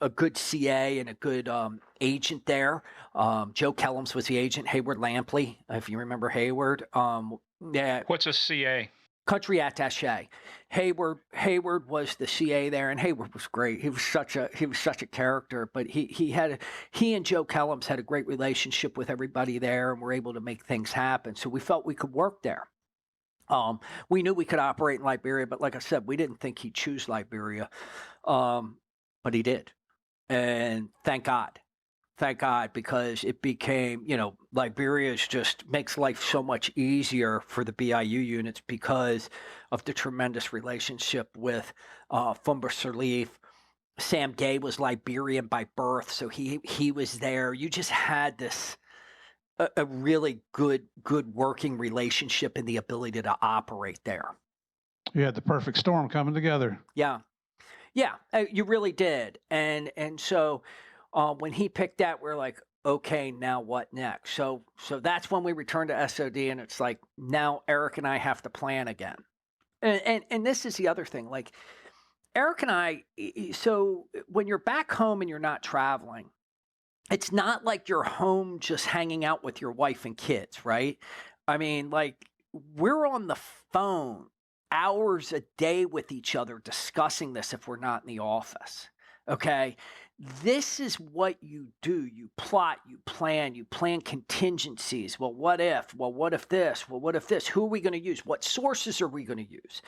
a good CA and a good agent there. Joe Kellums was the agent. Hayward Lampley, if you remember Hayward. Yeah. What's a CA? Country attaché. Hayward was the CA there, and Hayward was great. He was such a character. But he and Joe Kellums had a great relationship with everybody there, and were able to make things happen. So we felt we could work there. We knew we could operate in Liberia, but like I said, we didn't think he'd choose Liberia, but he did. And thank God, because it became, Liberia just makes life so much easier for the BIU units because of the tremendous relationship with Fumba Sirleaf Sam Gay was Liberian by birth, so he was there. You just had this a really good working relationship and the ability to operate there. You had the perfect storm coming together. Yeah, you really did. And so when he picked that, we're like, okay, now what next? So that's when we returned to SOD, and it's like, now Eric and I have to plan again. And this is the other thing, like Eric and I, so when you're back home and you're not traveling, it's not like you're home just hanging out with your wife and kids, right? I mean, like, we're on the phone hours a day with each other discussing this if we're not in the office. Okay. This is what you do. You plot, you plan contingencies. Well, what if? Well, what if this? Well, what if this? Who are we going to use? What sources are we going to use?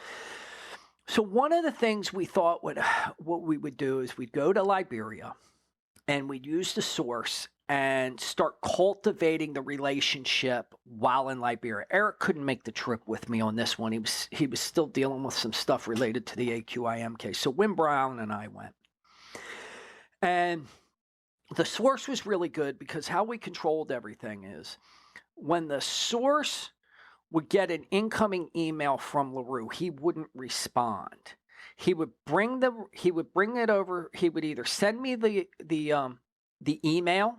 So one of the things we thought what we would do is we'd go to Liberia and we'd use the source and start cultivating the relationship while in Liberia. Eric couldn't make the trip with me on this one. He was still dealing with some stuff related to the AQIM case. So Wim Brown and I went. And the source was really good because how we controlled everything is when the source would get an incoming email from LeRoux, he wouldn't respond. He would bring it over. He would either send me the email,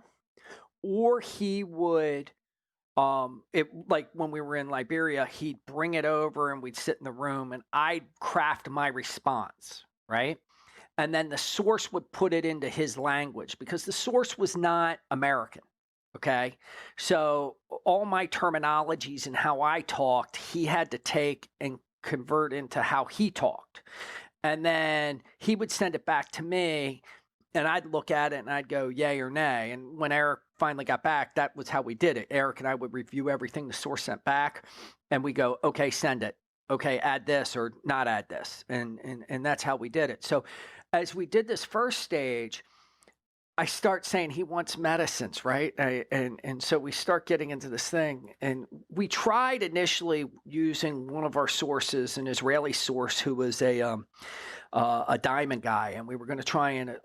or he would like when we were in Liberia, he'd bring it over and we'd sit in the room and I'd craft my response, right? And then the source would put it into his language because the source was not American. Okay. So all my terminologies and how I talked, he had to take and convert into how he talked. And then he would send it back to me and I'd look at it and I'd go yay or nay. And when Eric finally got back, that was how we did it. Eric and I would review everything the source sent back and we go, okay, send it. Okay, add this or not add this. And that's how we did it. So as we did this first stage, I start saying he wants medicines, right? And so we start getting into this thing. And we tried initially using one of our sources, an Israeli source who was a diamond guy. And we were going to try and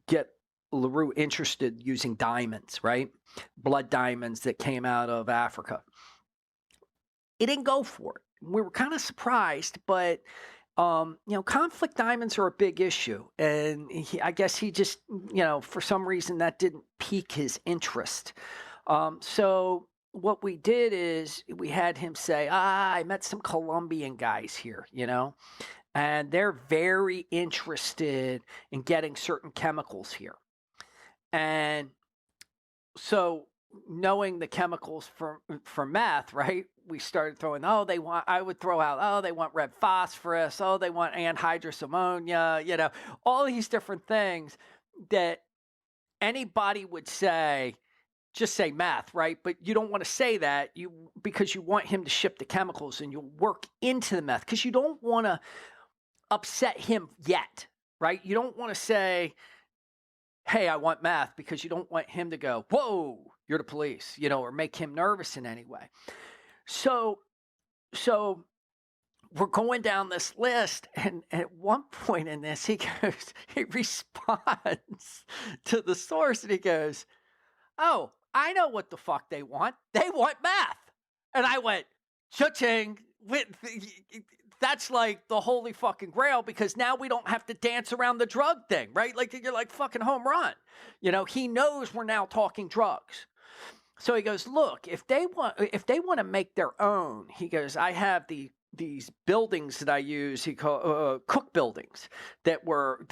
get LeRoux interested using diamonds, right? Blood diamonds that came out of Africa. It didn't go for it. We were kind of surprised, but conflict diamonds are a big issue. And I guess he just, for some reason that didn't pique his interest. So what we did is we had him say, I met some Colombian guys here, and they're very interested in getting certain chemicals here. And so knowing the chemicals for meth, right? We started throwing, I would throw out, they want red phosphorus. They want anhydrous ammonia, all these different things that anybody would say, just say meth, right? But you don't want to say that because you want him to ship the chemicals and you'll work into the meth because you don't want to upset him yet, right? You don't want to say, hey, I want meth because you don't want him to go, whoa, you're the police, or make him nervous in any way. So we're going down this list, and at one point in this, he responds to the source, and he goes, oh, I know what the fuck they want. They want meth. And I went, cha-ching. That's like the holy fucking grail because now we don't have to dance around the drug thing, right? Like you're like fucking home run. He knows we're now talking drugs. So he goes, look, if they want to make their own, he goes, I have these buildings that I use, he called cook buildings that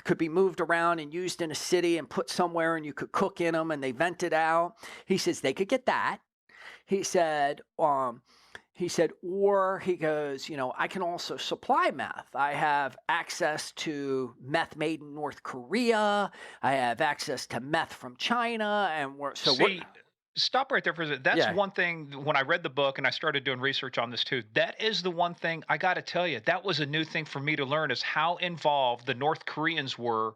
could be moved around and used in a city and put somewhere and you could cook in them and they vent it out. He says they could get that. He said, or he goes, I can also supply meth. I have access to meth made in North Korea. I have access to meth from China. And stop right there for a second. That's one thing when I read the book and I started doing research on this too. That is the one thing I got to tell you. That was a new thing for me to learn is how involved the North Koreans were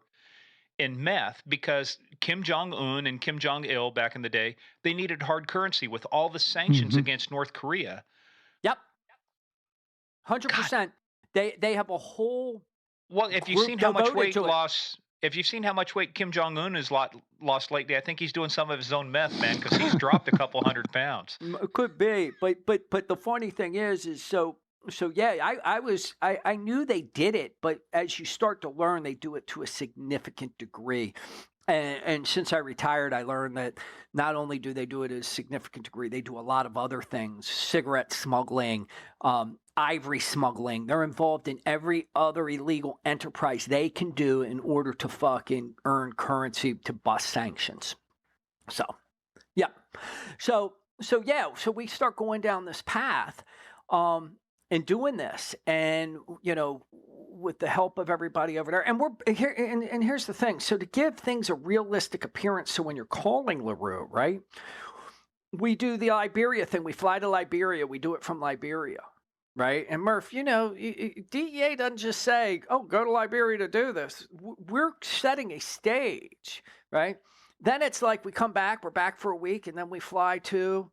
in meth because Kim Jong-un and Kim Jong-il back in the day, they needed hard currency with all the sanctions against North Korea. Yep. 100%. They have a whole Well, if you've group seen how much devoted weight to it. loss, if you've seen how much weight Kim Jong Un has lost lately, I think he's doing some of his own meth, man, because he's dropped a couple 100 pounds. It could be, but the funny thing is so yeah, I knew they did it, but as you start to learn, they do it to a significant degree. And since I retired, I learned that not only do they do it at a significant degree, they do a lot of other things: cigarette smuggling, ivory smuggling. They're involved in every other illegal enterprise they can do in order to fucking earn currency to bust sanctions. So, yeah. So we start going down this path, and doing this, and with the help of everybody over there, and we're here. And here's the thing: so to give things a realistic appearance, so when you're calling LeRoux, right, we do the Liberia thing. We fly to Liberia. We do it from Liberia. Right. And Murph, DEA doesn't just say, oh, go to Liberia to do this. We're setting a stage. Right. Then it's like we come back, we're back for a week, and then we fly to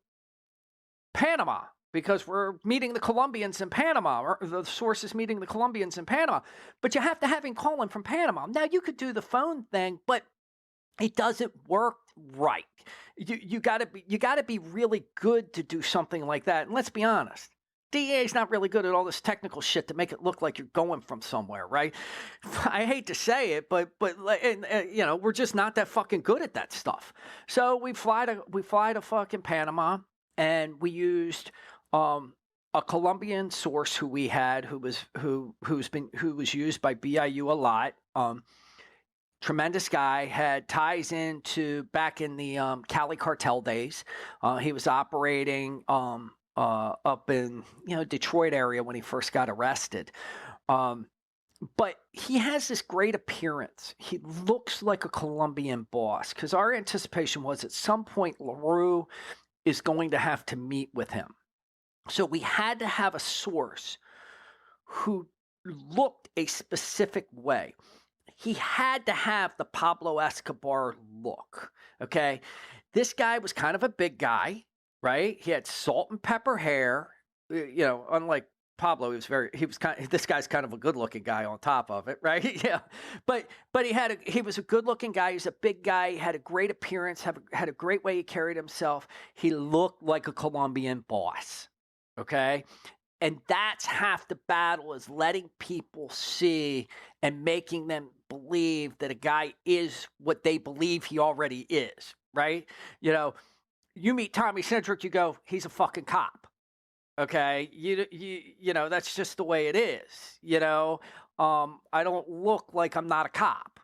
Panama because we're meeting the Colombians in Panama, or the source is meeting the Colombians in Panama. But you have to have him call in from Panama. Now, you could do the phone thing, but it doesn't work right. You got to be really good to do something like that. And let's be honest. DEA is not really good at all this technical shit to make it look like you're going from somewhere, right? I hate to say it, but we're just not that fucking good at that stuff. So we fly to fucking Panama, and we used a Colombian source who we had who was used by BIU a lot. Tremendous guy, had ties into back in the Cali cartel days. He was operating up in Detroit area when he first got arrested. But he has this great appearance. He looks like a Colombian boss, because our anticipation was at some point LeRoux is going to have to meet with him. So we had to have a source who looked a specific way. He had to have the Pablo Escobar look, okay? This guy was kind of a big guy. Right, he had salt and pepper hair. Unlike Pablo, this guy's kind of a good-looking guy on top of it, right? Yeah, but he was a good-looking guy. He's a big guy. He had a great appearance. Had a great way he carried himself. He looked like a Colombian boss. Okay, and that's half the battle, is letting people see and making them believe that a guy is what they believe he already is. Right, You meet Tommy Cindric, you go, he's a fucking cop. Okay, that's just the way it is. I don't look like I'm not a cop.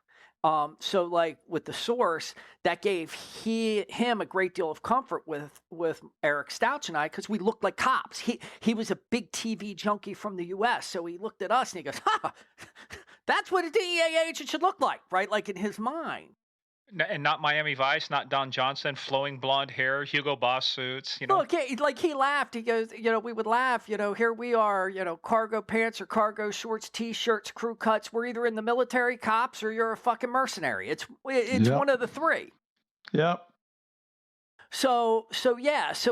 So like with the source, that gave him a great deal of comfort with Eric Stouch and I, because we looked like cops. He was a big TV junkie from the U.S., so he looked at us and he goes, that's what a DEA agent should look like, right? Like in his mind. And not Miami Vice, not Don Johnson, flowing blonde hair, Hugo Boss suits. Look, like he laughed. He goes, we would laugh. Here we are, cargo pants or cargo shorts, T-shirts, crew cuts. We're either in the military, cops, or you're a fucking mercenary. It's Yep. one of the three. Yep. So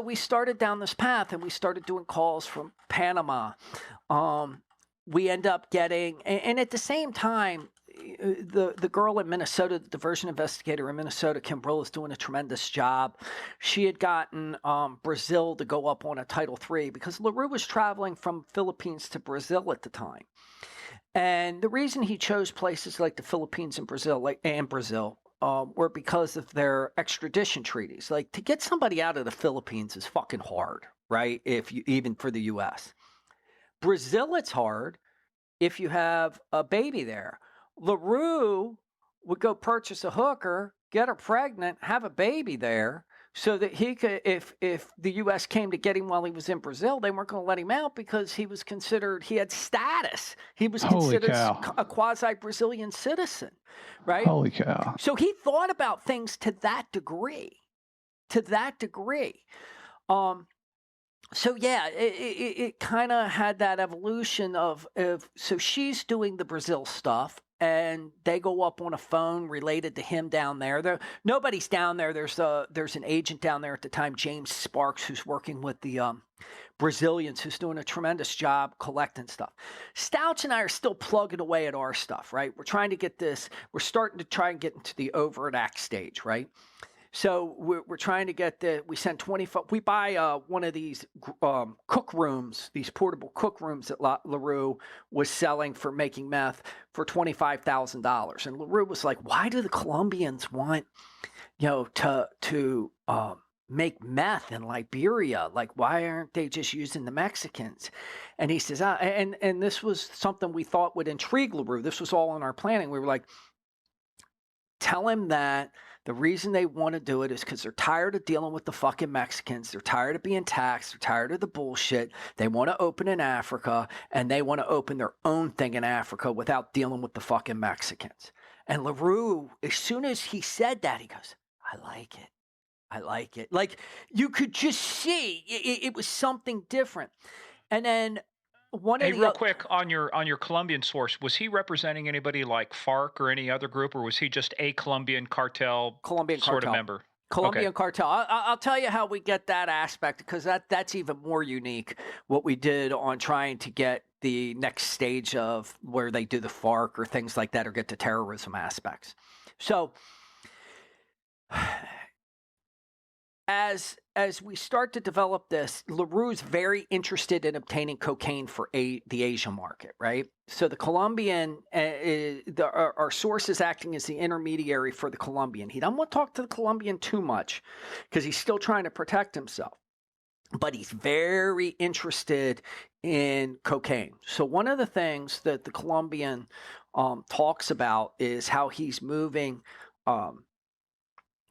we started down this path, and we started doing calls from Panama. We end up getting, and at the same time, the girl in Minnesota, the diversion investigator in Minnesota, Kim Brill, is doing a tremendous job. She had gotten Brazil to go up on a Title III, because LeRoux was traveling from Philippines to Brazil at the time. And the reason he chose places like the Philippines and Brazil, were because of their extradition treaties. Like, to get somebody out of the Philippines is fucking hard, right? Even for the U.S. Brazil, it's hard if you have a baby there. LeRoux would go purchase a hooker, get her pregnant, have a baby there, so that he could, if the U.S. came to get him while he was in Brazil, they weren't going to let him out, because he had status. He was considered a quasi-Brazilian citizen, right? Holy cow. So he thought about things to that degree. So yeah, it kind of had that evolution of so she's doing the Brazil stuff, and they go up on a phone related to him down there. Nobody's down there. There's an agent down there at the time, James Sparks, who's working with the Brazilians, who's doing a tremendous job collecting stuff. Stouch and I are still plugging away at our stuff, right? We're trying to get this. We're starting to try and get into the overt act stage, right? So we're trying to get we send 25, we buy one of these cook rooms, these portable cook rooms that LeRoux was selling for making meth for $25,000. And LeRoux was like, why do the Colombians want, to make meth in Liberia? Like, why aren't they just using the Mexicans? And he says, and this was something we thought would intrigue LeRoux. This was all in our planning. We were like, tell him that the reason they want to do it is because they're tired of dealing with the fucking Mexicans. They're tired of being taxed. They're tired of the bullshit. They want to open in Africa, and they want to open their own thing in Africa without dealing with the fucking Mexicans. And LeRoux, as soon as he said that, he goes, I like it. I like it. Like, you could just see it was something different. And then real quick on your Colombian source, was he representing anybody like FARC or any other group, or was he just a Colombian cartel sort of member? Colombian cartel. I'll tell you how we get that aspect, because that's even more unique, what we did on trying to get the next stage of where they do the FARC or things like that, or get the terrorism aspects. So as we start to develop this, LeRoux's very interested in obtaining cocaine for the Asian market, right? So the Colombian, our source is acting as the intermediary for the Colombian. He doesn't want to talk to the Colombian too much because he's still trying to protect himself. But he's very interested in cocaine. So one of the things that the Colombian talks about is how he's moving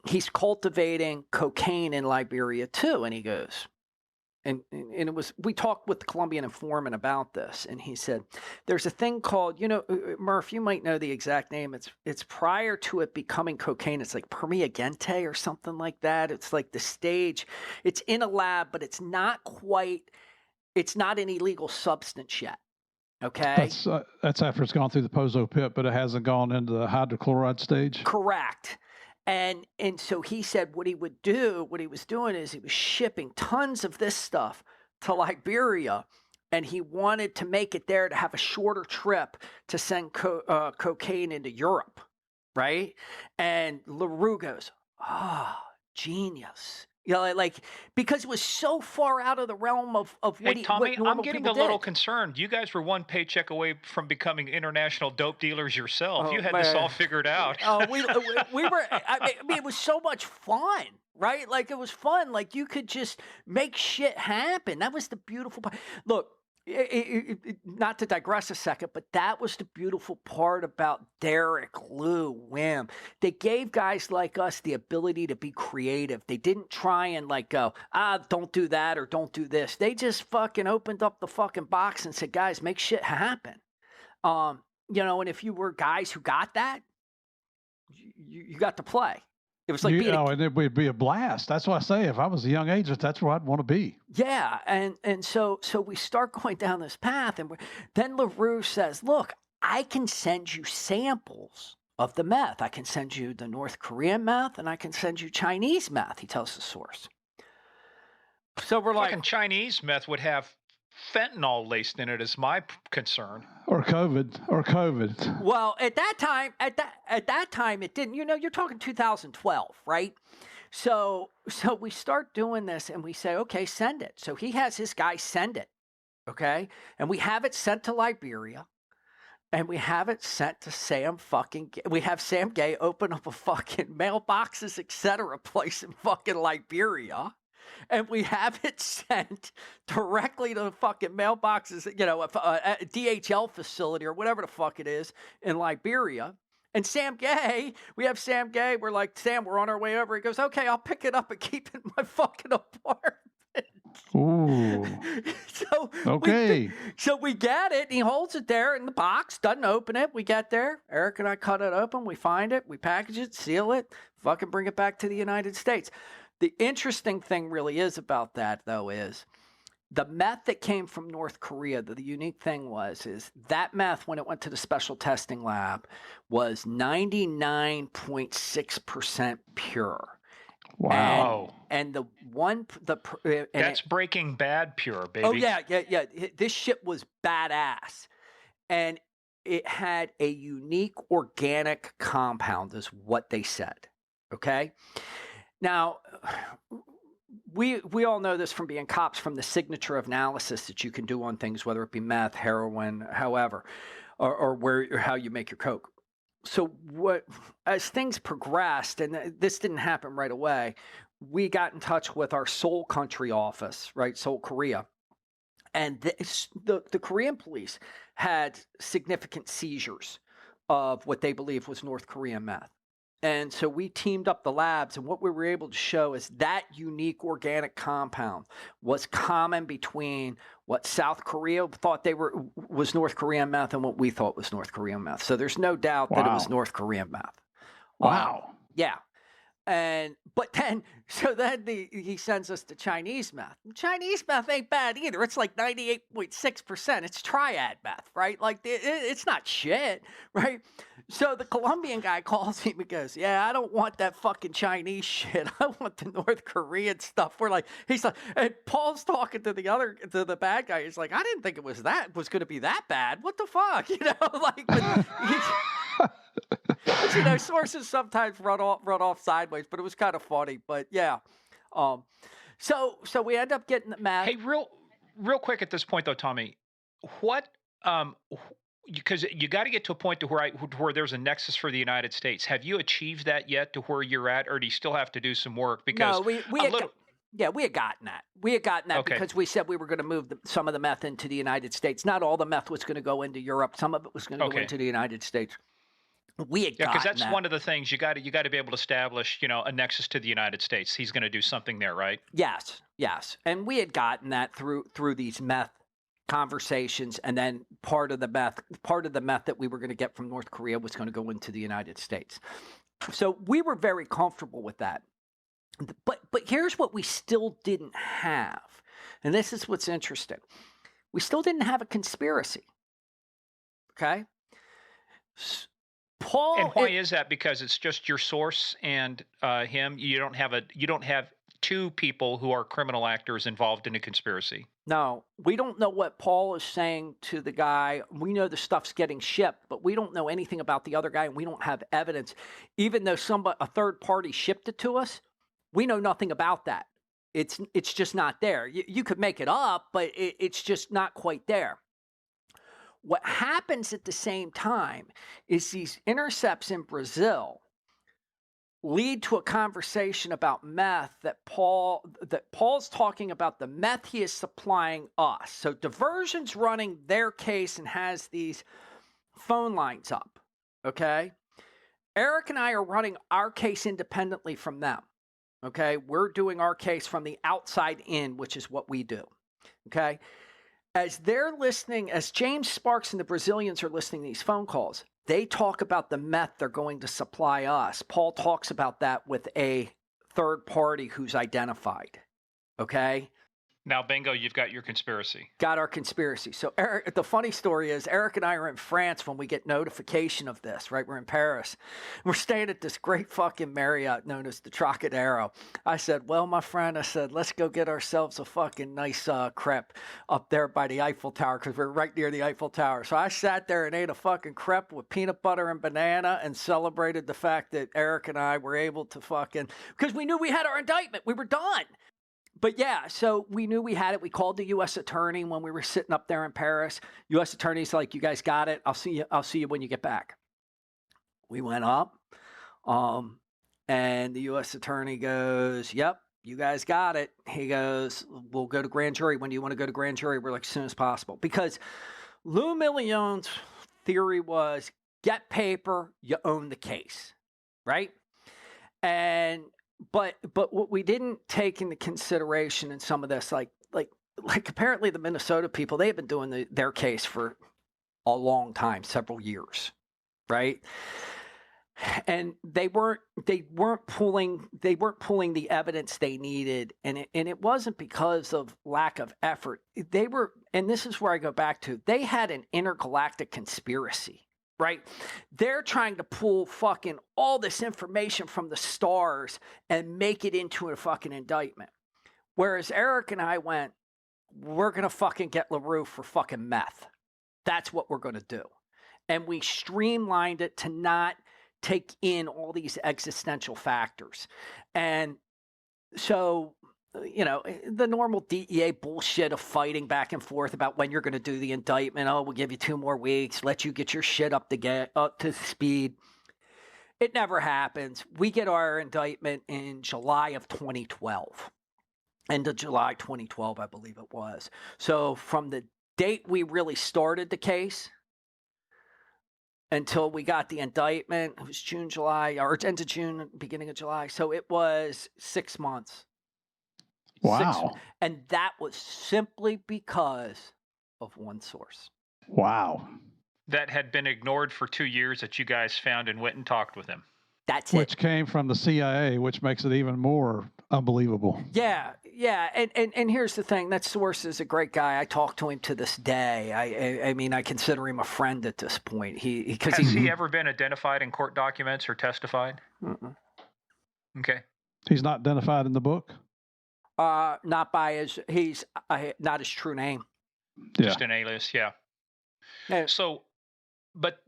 he's cultivating cocaine in Liberia too. And he goes, and it was, we talked with the Colombian informant about this, and he said, there's a thing called, Murph, you might know the exact name. It's prior to it becoming cocaine. It's like permeagente or something like that. It's like the stage, it's in a lab, but it's not an illegal substance yet. Okay. That's after it's gone through the Pozo pit, but it hasn't gone into the hydrochloride stage. Correct. And so he said what he was doing is he was shipping tons of this stuff to Liberia, and he wanted to make it there to have a shorter trip to send cocaine into Europe, right? And LeRoux goes, genius. Because it was so far out of the realm of what Tommy, what I'm getting a little did. concerned. You guys were one paycheck away from becoming international dope dealers yourself. You had this all figured out. We were. I mean, it was so much fun, right? Like, it was fun. Like, you could just make shit happen. That was the beautiful part. Look. Not to digress a second, but that was the beautiful part about Derek, Lou, Wim. They gave guys like us the ability to be creative. They didn't try and go, don't do that or don't do this. They just fucking opened up the fucking box and said, guys, make shit happen. And if you were guys who got that, you got to play. It was like and it would be a blast. That's what I say. If I was a young agent, that's where I'd want to be. Yeah, and so we start going down this path, and then LeRoux says, "Look, I can send you samples of the meth. I can send you the North Korean meth, and I can send you Chinese meth." He tells the source. So we're like, fucking Chinese meth would have fentanyl laced in it, is my concern. Or COVID. Well, at that time, it didn't. You're talking 2012, right? So we start doing this, and we say, okay, send it. So he has his guy send it, okay, and we have it sent to Liberia, and we have it sent to Sam fucking. We have Sam Gay open up a fucking mailboxes, etc. place in fucking Liberia. And we have it sent directly to the fucking mailboxes, a DHL facility or whatever the fuck it is in Liberia. And Sam Gay, we have Sam Gay. We're like, Sam, we're on our way over. He goes, okay, I'll pick it up and keep it in my fucking apartment. Ooh. So we get it, and he holds it there in the box, doesn't open it. We get there. Eric and I cut it open. We find it. We package it, seal it, fucking bring it back to the United States. The interesting thing really is about that, though, is The meth that came from North Korea, the unique thing is that meth, when it went to the special testing lab, was 99.6% pure. Wow. And That's Breaking Bad pure, baby. Oh yeah. This shit was badass, and it had a unique organic compound, is what they said. Okay, now we all know this from being cops, from the signature of analysis that you can do on things, whether it be meth, heroin, however, or how you make your coke. So as things progressed, and this didn't happen right away, we got in touch with our Seoul country office, right? Seoul, Korea. And the Korean police had significant seizures of what they believed was North Korean meth. And so we teamed up the labs, and what we were able to show is that unique organic compound was common between what South Korea thought was North Korean meth and what we thought was North Korean meth. So there's no doubt that it was North Korean meth. Wow. Yeah. But then he sends us to Chinese meth. Chinese meth ain't bad either. It's like 98.6%. It's triad meth, right? Like it's not shit, right? So the Colombian guy calls me and goes, "Yeah, I don't want that fucking Chinese shit. I want the North Korean stuff." He's like, and Paul's talking to the bad guy. He's like, "I didn't think it was going to be that bad. What the fuck?" But sources sometimes run off sideways, but it was kind of funny. But yeah, so we end up getting the meth. Hey, real quick at this point though, Tommy, what because you got to get to a point to where there's a nexus for the United States. Have you achieved that yet, to where you're at, or do you still have to do some work? Because no, we had gotten that. We had gotten that Okay. because we said we were going to move some of the meth into the United States. Not all the meth was going to go into Europe. Some of it was going to go into the United States. We had gotten because that's that. one of the things you got to be able to establish, a nexus to the United States. He's going to do something there, right? Yes, and we had gotten that through these meth conversations, and then part of the meth that we were going to get from North Korea was going to go into the United States. So we were very comfortable with that. But here's what we still didn't have, and this is what's interesting. We still didn't have a conspiracy. Okay. Paul, and why is that? Because it's just your source and him. You don't have two people who are criminal actors involved in a conspiracy. No, we don't know what Paul is saying to the guy. We know the stuff's getting shipped, but we don't know anything about the other guy, and we don't have evidence. Even though a third party shipped it to us, we know nothing about that. It's just not there. You could make it up, but it's just not quite there. What happens at the same time is these intercepts in Brazil lead to a conversation about meth that Paul's talking about the meth he is supplying us. So Diversion's running their case and has these phone lines up, okay? Eric and I are running our case independently from them, okay? We're doing our case from the outside in, which is what we do, okay? As they're listening, as James Sparks and the Brazilians are listening to these phone calls, they talk about the meth they're going to supply us. Paul talks about that with a third party who's identified. Okay? Now, bingo, you've got your conspiracy. Got our conspiracy. So Eric, the funny story is Eric and I are in France when we get notification of this, right? We're in Paris. We're staying at this great fucking Marriott known as the Trocadero. I said, well, my friend, let's go get ourselves a fucking nice crepe up there by the Eiffel Tower, because we're right near the Eiffel Tower. So I sat there and ate a fucking crepe with peanut butter and banana and celebrated the fact that Eric and I were able to because we knew we had our indictment. We were done. But yeah, so we knew we had it. We called the U.S. attorney when we were sitting up there in Paris. U.S. attorney's like, "You guys got it. I'll see you when you get back." We went up, and the U.S. attorney goes, "Yep, you guys got it." He goes, "We'll go to grand jury. When do you want to go to grand jury?" We're like, "As soon as possible." Because Lou Million's theory was, get paper, you own the case, right? But what we didn't take into consideration in some of this, like apparently the Minnesota people, they've been doing their case for a long time, several years, right? and they weren't pulling the evidence they needed, and it wasn't because of lack of effort. They were, and this is where I go back to, they had an intergalactic conspiracy, right? They're trying to pull fucking all this information from the stars and make it into a fucking indictment. Whereas Eric and I went, we're going to fucking get LeRoux for fucking meth. That's what we're going to do. And we streamlined it to not take in all these existential factors. And so, you know, the normal DEA bullshit of fighting back and forth about when you're going to do the indictment. Oh, we'll give you 2 more weeks, let you get your shit up to speed. It never happens. We get our indictment in July of 2012. End of July 2012, I believe it was. So from the date we really started the case until we got the indictment, it was June, July, or end of June, beginning of July. So it was 6 months. Wow. And that was simply because of one source. Wow. That had been ignored for 2 years that you guys found and went and talked with him. That's it. Which came from the CIA, which makes it even more unbelievable. Yeah. And here's the thing. That source is a great guy. I talk to him to this day. I mean, I consider him a friend at this point. Has he ever been identified in court documents or testified? Mm-mm. Okay. He's not identified in the book? Not by he's not his true name. Just an alias, yeah. Yeah. So, but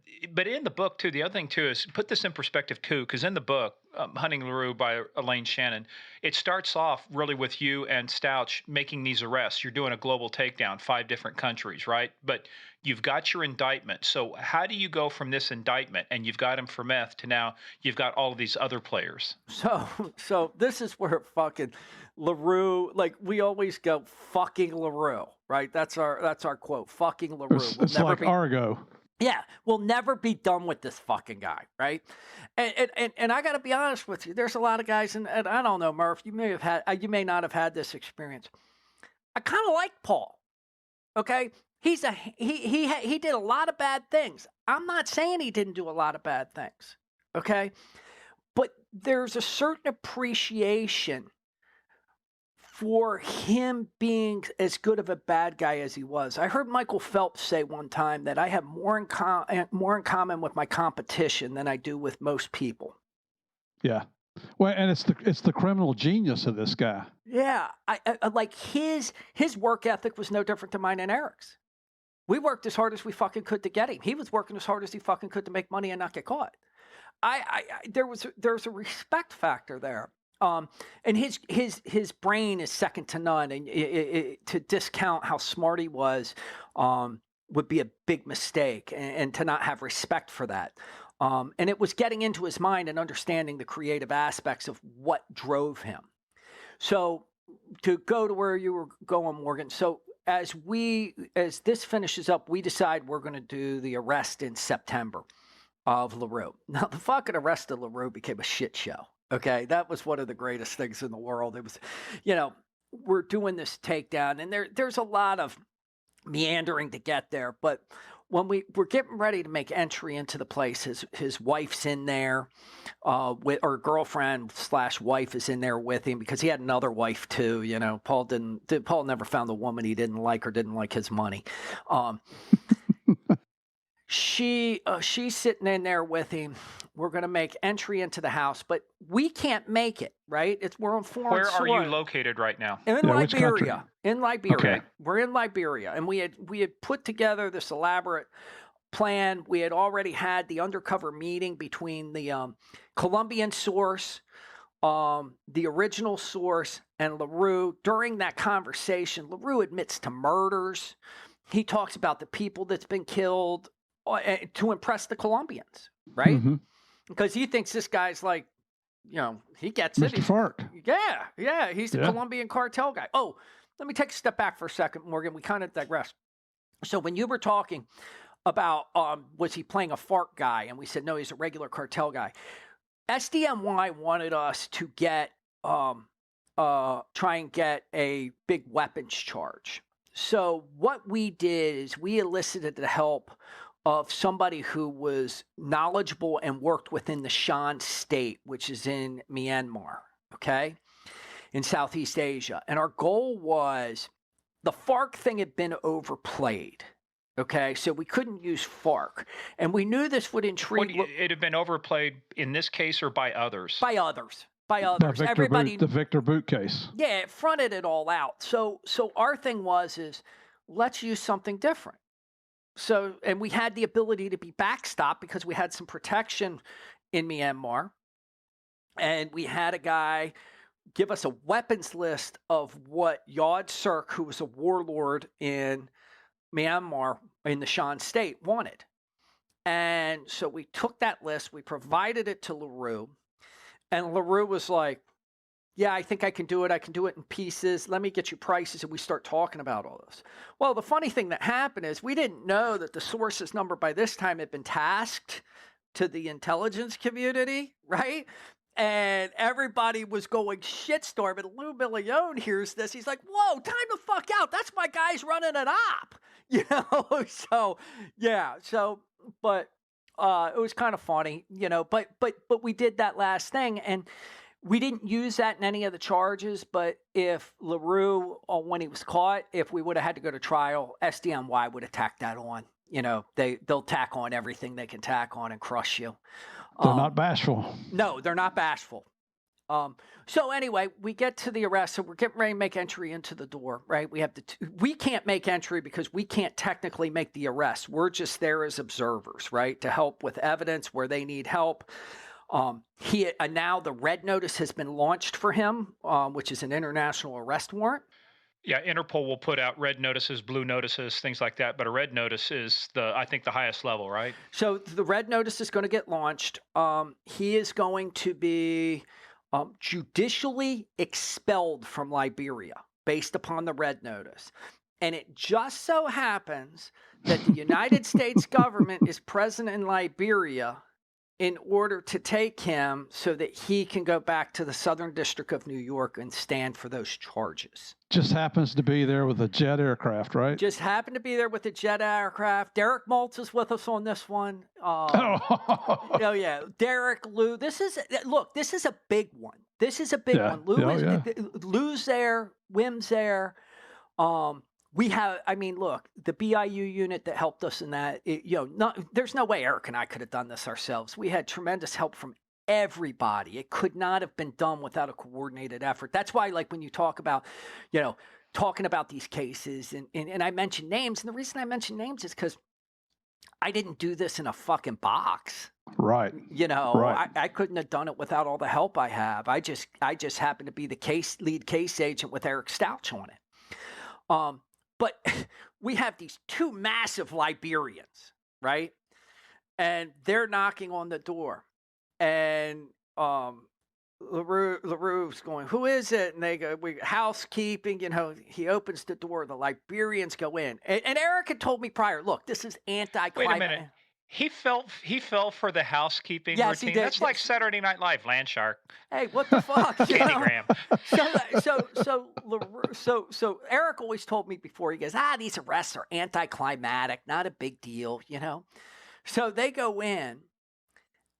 in the book too, the other thing too is put this in perspective too, because in the book, Hunting LeRoux by Elaine Shannon, it starts off really with you and Stouch making these arrests. You're doing a global takedown, 5 different countries, right? But you've got your indictment. So how do you go from this indictment, and you've got him for meth, to now you've got all of these other players? So this is where fucking LeRoux, like we always go, fucking LeRoux, right? That's our quote, fucking LeRoux. It's like Argo. Yeah, we'll never be done with this fucking guy, right? And I got to be honest with you. There's a lot of guys, and I don't know, Murph. You may not have had this experience. I kind of like Paul. Okay, he did a lot of bad things. I'm not saying he didn't do a lot of bad things. Okay, but there's a certain appreciation for him being as good of a bad guy as he was. I heard Michael Phelps say one time that I have more in common with my competition than I do with most people. Yeah. Well, and it's the criminal genius of this guy. Yeah. I like his work ethic was no different than mine and Eric's. We worked as hard as we fucking could to get him. He was working as hard as he fucking could to make money and not get caught. There's a respect factor there. And his brain is second to none, and to discount how smart he was would be a big mistake, and to not have respect for that. And it was getting into his mind and understanding the creative aspects of what drove him. So to go to where you were going, Morgan. So as this finishes up, we decide we're going to do the arrest in September of LeRoux. Now, the fucking arrest of LeRoux became a shit show. Okay, that was one of the greatest things in the world. It was, we're doing this takedown, and there's a lot of meandering to get there. But when we're getting ready to make entry into the place, his wife's in there, or girlfriend / wife is in there with him, because he had another wife too. Paul never found the woman he didn't like or didn't like his money. She's sitting in there with him. We're going to make entry into the house, but we can't make it, right? We're on foreign soil. Where are you located right now? In Liberia. In Liberia. Okay. We're in Liberia, and we had put together this elaborate plan. We had already had the undercover meeting between the Colombian source, the original source, and LeRoux. During that conversation, LeRoux admits to murders. He talks about the people that's been killed to impress the Colombians, right? Mm-hmm. Because he thinks this guy's like, he gets it. Mr. Fark. Yeah. He's the Colombian cartel guy. Oh, let me take a step back for a second, Morgan. We kind of digress. So when you were talking about, was he playing a FARC guy? And we said, no, he's a regular cartel guy. SDNY wanted us to try and get a big weapons charge. So what we did is we elicited the help of somebody who was knowledgeable and worked within the Shan state, which is in Myanmar, okay, in Southeast Asia. And our goal was the FARC thing had been overplayed. Okay, so we couldn't use FARC. And we knew this would intrigue. It had been overplayed in this case or by others? By others. By others. The Victor Boot case. Yeah, it fronted it all out. So our thing is let's use something different. So, and we had the ability to be backstopped because we had some protection in Myanmar. And we had a guy give us a weapons list of what Yod Sirk, who was a warlord in Myanmar in the Shan state, wanted. And so we took that list, we provided it to LeRoux, and LeRoux was like, yeah, I think I can do it. I can do it in pieces. Let me get you prices. And we start talking about all this. Well, the funny thing that happened is we didn't know that the sources number by this time had been tasked to the intelligence community, right? And everybody was going shitstorm. And Lou Millione hears this. He's like, whoa, time the fuck out. That's my guys running an op. You know? So, yeah. So, but it was kind of funny, you know, but we did that last thing. And we didn't use that in any of the charges, but if LeRoux, when he was caught, if we would have had to go to trial, SDNY would have tacked that on. You know, they'll tack on everything they can tack on and crush you. They're not bashful. No, they're not bashful. So anyway, we get to the arrest, so we're getting ready to make entry into the door, right? We can't make entry because we can't technically make the arrest. We're just there as observers, right? To help with evidence where they need help. Now the red notice has been launched for him, which is an international arrest warrant. Yeah, Interpol will put out red notices, blue notices, things like that. But a red notice is I think the highest level, right? So the red notice is going to get launched. He is going to be judicially expelled from Liberia based upon the red notice. And it just so happens that the United States government is present in Liberia in order to take him so that he can go back to the Southern District of New York and stand for those charges. Just happens to be there with a jet aircraft, right? Just happened to be there with a jet aircraft. Derek Maltz is with us on this one. Oh, yeah. Derek, Lou. This is a big one. This is a big one. Lou's there. Wim's there. The BIU unit that helped us in that, there's no way Eric and I could have done this ourselves. We had tremendous help from everybody. It could not have been done without a coordinated effort. That's why, like, when you talk about, talking about these cases and I mention names, and the reason I mention names is because I didn't do this in a fucking box. Right. Right. I couldn't have done it without all the help I have. I just happened to be the lead case agent with Eric Stouch on it. But we have these two massive Liberians, right? And they're knocking on the door. And LeRoux's going, who is it? And they go, housekeeping. He opens the door. The Liberians go in. And Eric had told me prior, look, this is anti-climate. Wait a minute. He fell for the housekeeping routine. He did. That's like Saturday Night Live, Land Shark. Hey, what the fuck? Candygram. So Eric always told me before, he goes, these arrests are anticlimactic, not a big deal, So they go in,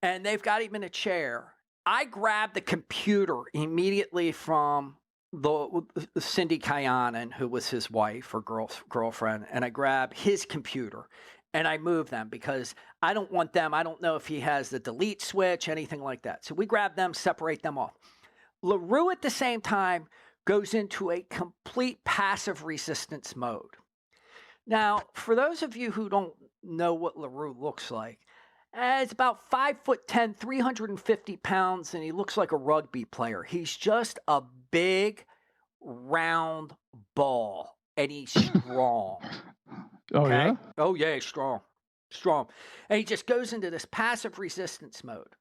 and they've got him in a chair. I grab the computer immediately from the Cindy Kyanan, who was his wife or girlfriend, and I grab his computer. And I move them because I don't want them. I don't know if he has the delete switch, anything like that. So we grab them, separate them off. LeRoux at the same time goes into a complete passive resistance mode. Now, for those of you who don't know what LeRoux looks like, it's about 5'10", 350 pounds, and he looks like a rugby player. He's just a big, round ball, and he's strong. Oh, okay? Yeah? Oh, yeah, he's strong. And he just goes into this passive resistance mode.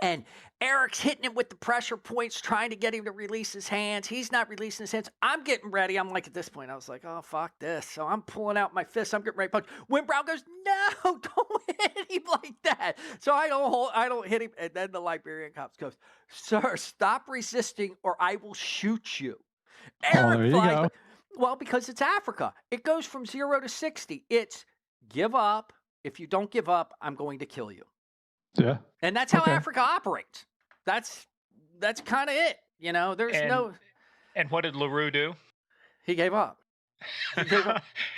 And Eric's hitting him with the pressure points, trying to get him to release his hands. He's not releasing his hands. I'm getting ready. I'm like, at this point, I was like, oh, fuck this. So I'm pulling out my fist. I'm getting ready to punch. Wim Brown goes, no, don't hit him like that. So I don't hit him. And then the Liberian cops goes, sir, stop resisting or I will shoot you. Eric there you go. Well, because it's Africa. It goes from 0 to 60. It's give up, if you don't give up, I'm going to kill you. Yeah. And that's how Africa operates. That's kind of it. You know, And what did LeRoux do? He gave up.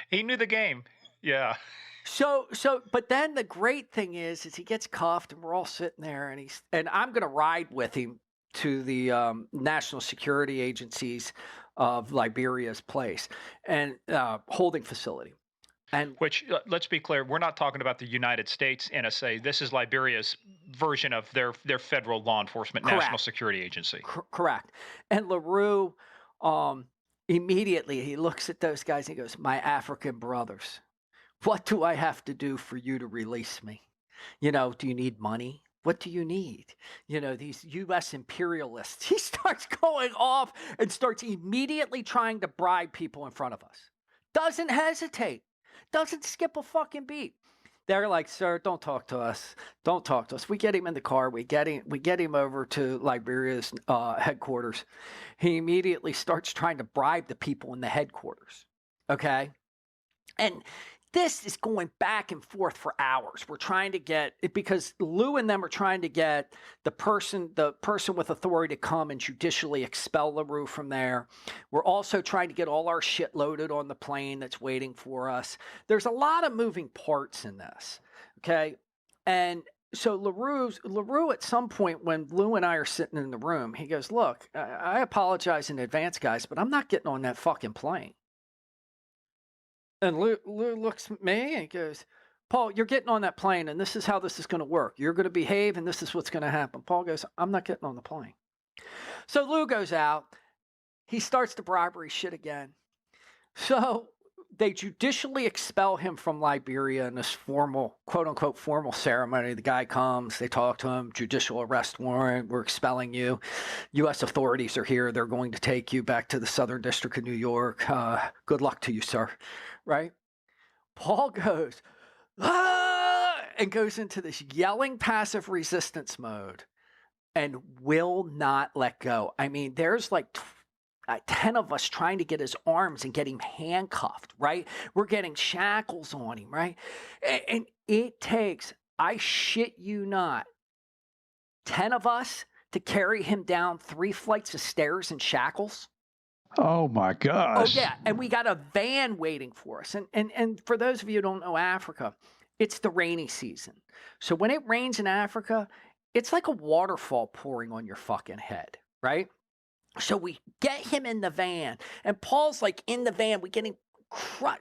He knew the game. Yeah. So, but then the great thing is he gets cuffed, and we're all sitting there, and I'm going to ride with him to the national security agencies of Liberia's place and holding facility. And which, let's be clear, we're not talking about the United States NSA. This is Liberia's version of their federal law enforcement national security agency. Correct. And LeRoux, immediately he looks at those guys and he goes, "My African brothers, what do I have to do for you to release me? You know, do you need money? What do you need? You know, these U.S. imperialists." He starts going off and starts immediately trying to bribe people in front of us. Doesn't hesitate. Doesn't skip a fucking beat. They're like, "Sir, don't talk to us. Don't talk to us." We get him in the car. We get him over to Liberia's headquarters. He immediately starts trying to bribe the people in the headquarters. Okay? And this is going back and forth for hours. We're trying to get it because Lou and them are trying to get the person with authority to come and judicially expel LeRoux from there. We're also trying to get all our shit loaded on the plane that's waiting for us. There's a lot of moving parts in this. Okay. And so LeRoux at some point when Lou and I are sitting in the room, he goes, "Look, I apologize in advance, guys, but I'm not getting on that fucking plane." And Lou looks at me and he goes, "Paul, you're getting on that plane, and this is how this is going to work. You're going to behave, and this is what's going to happen." Paul goes, "I'm not getting on the plane." So Lou goes out. He starts the bribery shit again. So they judicially expel him from Liberia in this formal, quote-unquote, formal ceremony. The guy comes. They talk to him. "Judicial arrest warrant. We're expelling you. U.S. authorities are here. They're going to take you back to the Southern District of New York. Good luck to you, sir." Right? Paul goes, "Ah!" and goes into this yelling passive resistance mode and will not let go. I mean, there's like 10 of us trying to get his arms and get him handcuffed, right? We're getting shackles on him, right? And it takes, I shit you not, 10 of us to carry him down 3 flights of stairs in shackles. Oh my gosh. Oh yeah, and we got a van waiting for us. And for those of you who don't know Africa, it's the rainy season. So when it rains in Africa, it's like a waterfall pouring on your fucking head, right? So we get him in the van, and Paul's like in the van. We get him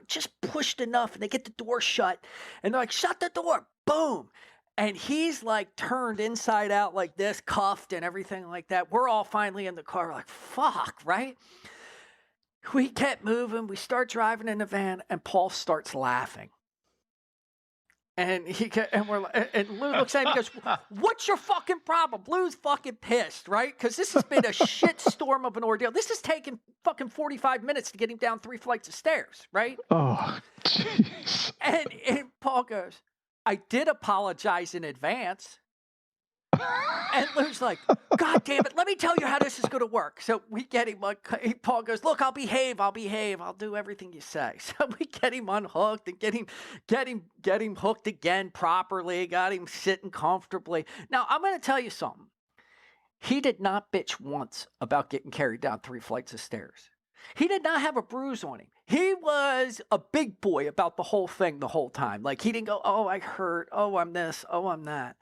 just pushed enough, and they get the door shut, and they're like, "Shut the door." Boom. And he's like turned inside out like this, cuffed and everything like that. We're all finally in the car like, fuck, right? We get moving. We start driving in the van, and Paul starts laughing. And and Lou looks at him and goes, "What's your fucking problem?" Lou's fucking pissed, right? Because this has been a shit storm of an ordeal. This has taken fucking 45 minutes to get him down 3 flights of stairs, right? Oh, jeez. And Paul goes, "I did apologize in advance." And Lou's like, "God damn it, let me tell you how this is going to work." So we get him, Paul goes, "Look, I'll behave. I'll do everything you say." So we get him unhooked and get him hooked again properly, got him sitting comfortably. Now, I'm going to tell you something. He did not bitch once about getting carried down 3 flights of stairs. He did not have a bruise on him. He was a big boy about the whole thing the whole time. Like, he didn't go, "Oh, I hurt. Oh, I'm this. Oh, I'm that."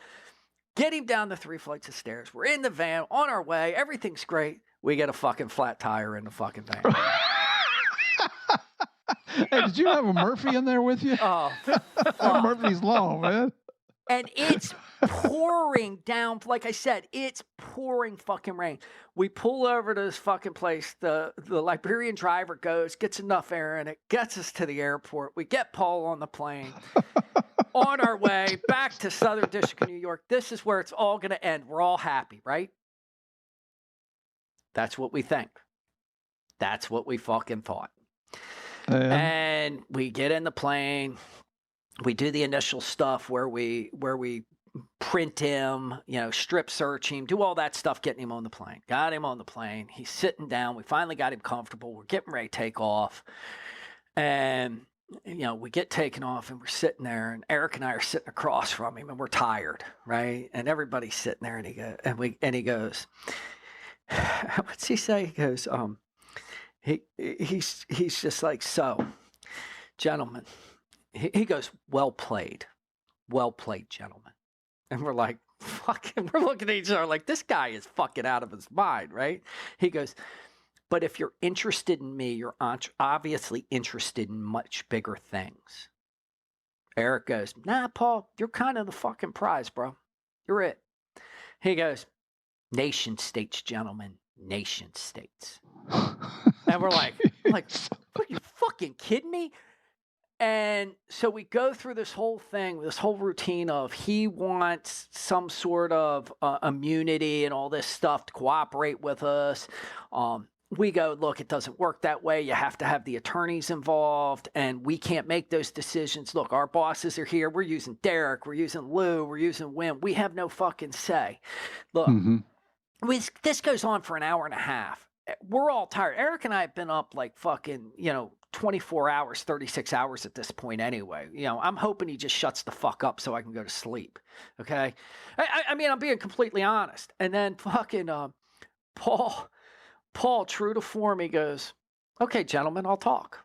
Get him down the 3 flights of stairs. We're in the van, on our way. Everything's great. We get a fucking flat tire in the fucking van. Hey, did you have a Murphy in there with you? Oh, Murphy's Law, man. And it's pouring down. Like I said, it's pouring fucking rain. We pull over to this fucking place. The Liberian driver goes, gets enough air in it, gets us to the airport. We get Paul on the plane. On our way back to Southern District of New York. This is where it's all going to end. We're all happy, right? That's what we think. That's what we fucking thought. And we get in the plane. We do the initial stuff where we print him, strip search him, do all that stuff, getting him on the plane. Got him on the plane. He's sitting down. We finally got him comfortable. We're getting ready to take off. And we get taken off and we're sitting there, and Eric and I are sitting across from him, and we're tired, right? And everybody's sitting there, and he goes, what's he say? He goes, he's just like, so, gentlemen, he goes, well played, gentlemen. And we're like, fucking, we're looking at each other like, this guy is fucking out of his mind, right? He goes, but if you're interested in me, you're obviously interested in much bigger things. Eric goes, nah, Paul, you're kind of the fucking prize, bro. You're it. He goes, nation states, gentlemen, nation states. And we're like, are you fucking kidding me? And so we go through this whole thing, this whole routine of he wants some sort of immunity and all this stuff to cooperate with us. We go, look, it doesn't work that way. You have to have the attorneys involved, and we can't make those decisions. Look, our bosses are here. We're using Derek. We're using Lou. We're using Wim. We have no fucking say. Look, this goes on for an hour and a half. We're all tired. Eric and I have been up like fucking, 24 hours, 36 hours at this point anyway. I'm hoping he just shuts the fuck up so I can go to sleep. Okay? I mean, I'm being completely honest. And then fucking Paul, true to form, he goes, okay, gentlemen, I'll talk.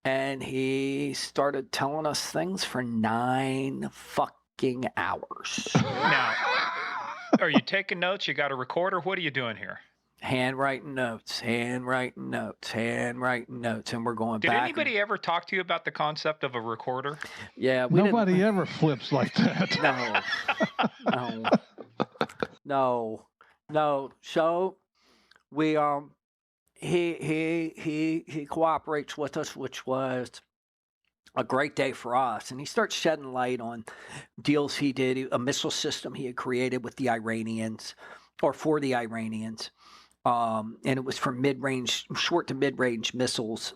And he started telling us things for 9 fucking hours. Now, are you taking notes? You got a recorder? What are you doing here? Handwriting notes, and we're going Did back. Did anybody ever talk to you about the concept of a recorder? Yeah. Nobody ever flips like that. No. So we he cooperates with us, which was a great day for us, and he starts shedding light on deals he did, a missile system he had created with the Iranians, or for the Iranians, and it was for short to mid-range missiles.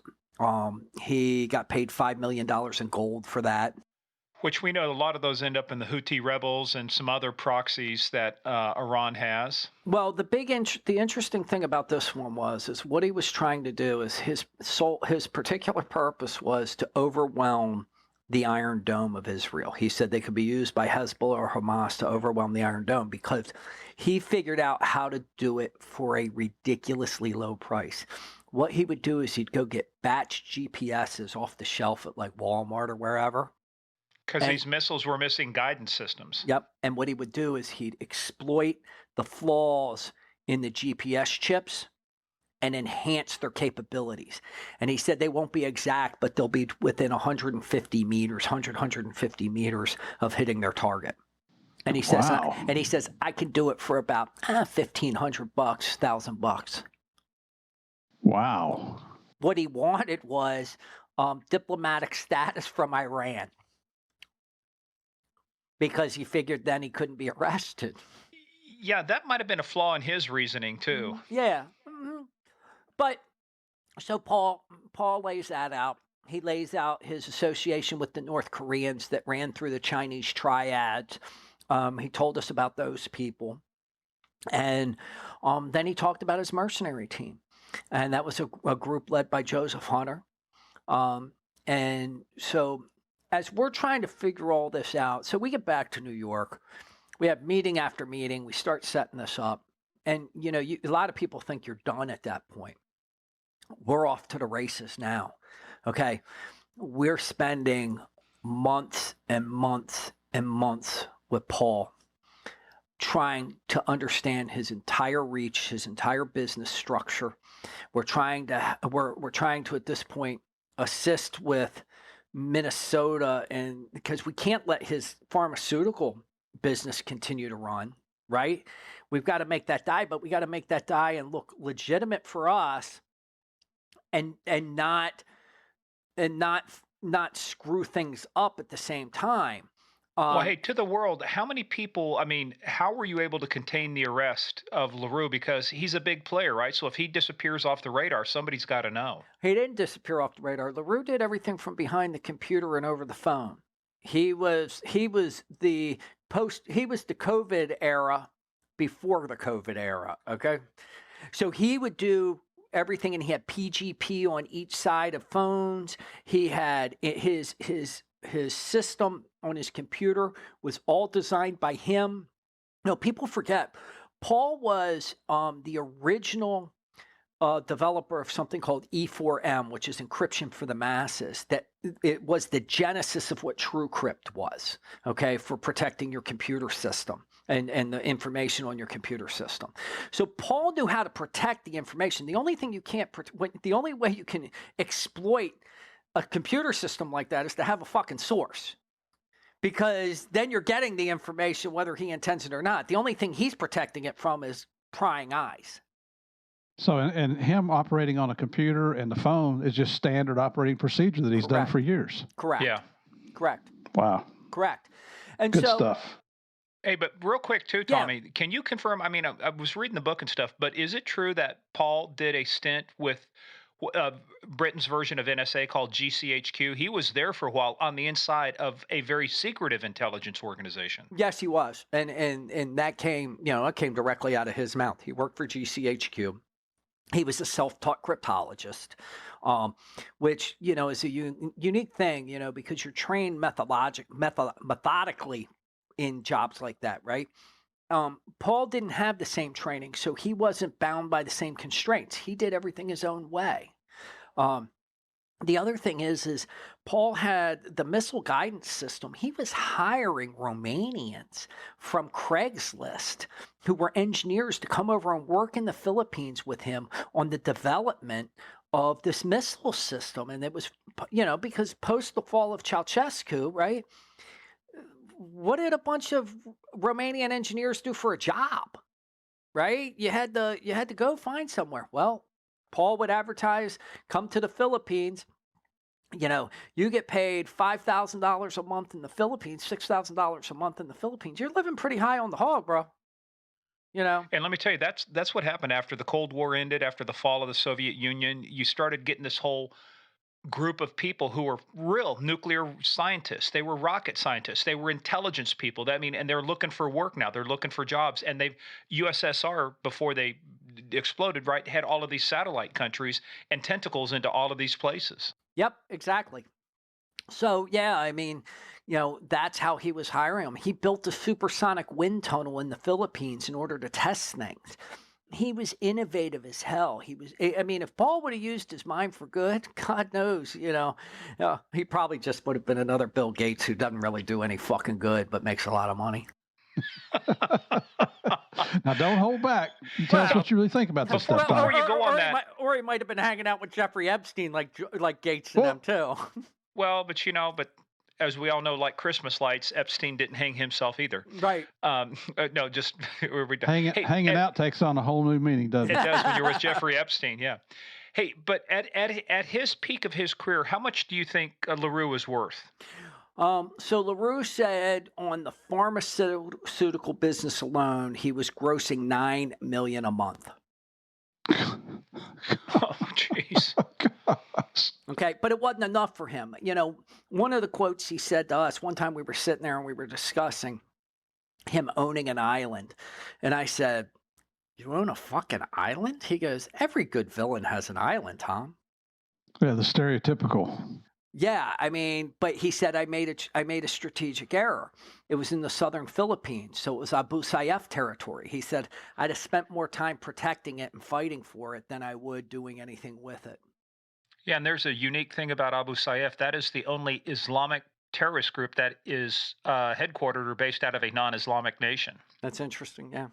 He got paid $5 million in gold for that. Which we know a lot of those end up in the Houthi rebels and some other proxies that Iran has. Well, the interesting thing about this one is what he was trying to do is his particular purpose was to overwhelm the Iron Dome of Israel. He said they could be used by Hezbollah or Hamas to overwhelm the Iron Dome because he figured out how to do it for a ridiculously low price. What he would do is he'd go get batch GPSs off the shelf at like Walmart or wherever. Because these missiles were missing guidance systems. Yep. And what he would do is he'd exploit the flaws in the GPS chips and enhance their capabilities. And he said they won't be exact, but they'll be within 150 meters of hitting their target. And he says, wow. I can do it for about $1,500, $1,000. Wow. What he wanted was diplomatic status from Iran, because he figured then he couldn't be arrested. Yeah, that might have been a flaw in his reasoning too. Yeah. But so Paul lays that out. He lays out his association with the North Koreans that ran through the Chinese triads. He told us about those people. And then he talked about his mercenary team. And that was a group led by Joseph Hunter. And so as we're trying to figure all this out, so we get back to New York. We have meeting after meeting. We start setting this up. And, a lot of people think you're done at that point. We're off to the races now. Okay. We're spending months and months and months with Paul, trying to understand his entire reach, his entire business structure. We're trying to at this point assist with Minnesota, and because we can't let his pharmaceutical business continue to run, right? We've got to make that die, but we got to make that die and look legitimate for us, and not screw things up at the same time. Well, hey, to the world, how many people, how were you able to contain the arrest of LeRoux? Because he's a big player, right? So if he disappears off the radar, somebody's got to know. He didn't disappear off the radar. LeRoux did everything from behind the computer and over the phone. He was the COVID era before the COVID era, okay? So he would do everything, and he had PGP on each side of phones. He had his system on his computer was all designed by him. No, people forget Paul was the original developer of something called E4M, which is encryption for the masses. That it was the genesis of what TrueCrypt was, okay, for protecting your computer system and the information on your computer system. So Paul knew how to protect the information. The only thing you can't, the only way you can exploit a computer system like that is to have a fucking source. Because then you're getting the information whether he intends it or not. The only thing he's protecting it from is prying eyes. So, and him operating on a computer and the phone is just standard operating procedure that he's done for years. Correct. Yeah. Correct. Wow. Correct. And good stuff. Hey, but real quick too, Tommy, can you confirm? I mean, I was reading the book and stuff, but is it true that Paul did a stint with Britain's version of NSA called GCHQ? He was there for a while on the inside of a very secretive intelligence organization. Yes, he was, and that came, it came directly out of his mouth. He worked for GCHQ. He was a self-taught cryptologist, which, is a unique thing, because you're trained methodically in jobs like that, right? Paul didn't have the same training, so he wasn't bound by the same constraints. He did everything his own way. The other thing is Paul had the missile guidance system. He was hiring Romanians from Craigslist who were engineers to come over and work in the Philippines with him on the development of this missile system. And it was, because post the fall of Ceausescu, right? What did a bunch of Romanian engineers do for a job, right? You had to go find somewhere. Well, Paul would advertise, come to the Philippines. You get paid $5,000 a month in the Philippines, $6,000 a month in the Philippines. You're living pretty high on the hog, bro. And let me tell you, that's what happened after the Cold War ended, after the fall of the Soviet Union. You started getting this whole group of people who were real nuclear scientists. They were rocket scientists. They were intelligence people. And they're looking for work now. They're looking for jobs. And USSR, before they exploded, right, had all of these satellite countries and tentacles into all of these places. Yep, exactly. So, that's how he was hiring them. He built a supersonic wind tunnel in the Philippines in order to test things. He was innovative as hell. If Paul would have used his mind for good, God knows, he probably just would have been another Bill Gates who doesn't really do any fucking good, but makes a lot of money. Now, don't hold back. Tell us what you really think about this stuff. Before you go on that. Or he might have been hanging out with Jeffrey Epstein like Gates and them too. Well, but as we all know, like Christmas lights, Epstein didn't hang himself either. Right. No, just hanging out takes on a whole new meaning, doesn't it? It does when you're with Jeffrey Epstein, yeah. Hey, but at his peak of his career, how much do you think LeRoux was worth? So LeRoux said on the pharmaceutical business alone, he was grossing $9 million a month. Oh, jeez. Okay, but it wasn't enough for him. One of the quotes he said to us, one time we were sitting there and we were discussing him owning an island. And I said, "You own a fucking island?" He goes, "Every good villain has an island, Tom." Yeah, the stereotypical. Yeah, but he said, I made a strategic error. It was in the southern Philippines, so it was Abu Sayyaf territory. He said, I'd have spent more time protecting it and fighting for it than I would doing anything with it. Yeah, and there's a unique thing about Abu Sayyaf. That is the only Islamic terrorist group that is headquartered or based out of a non-Islamic nation. That's interesting, yeah.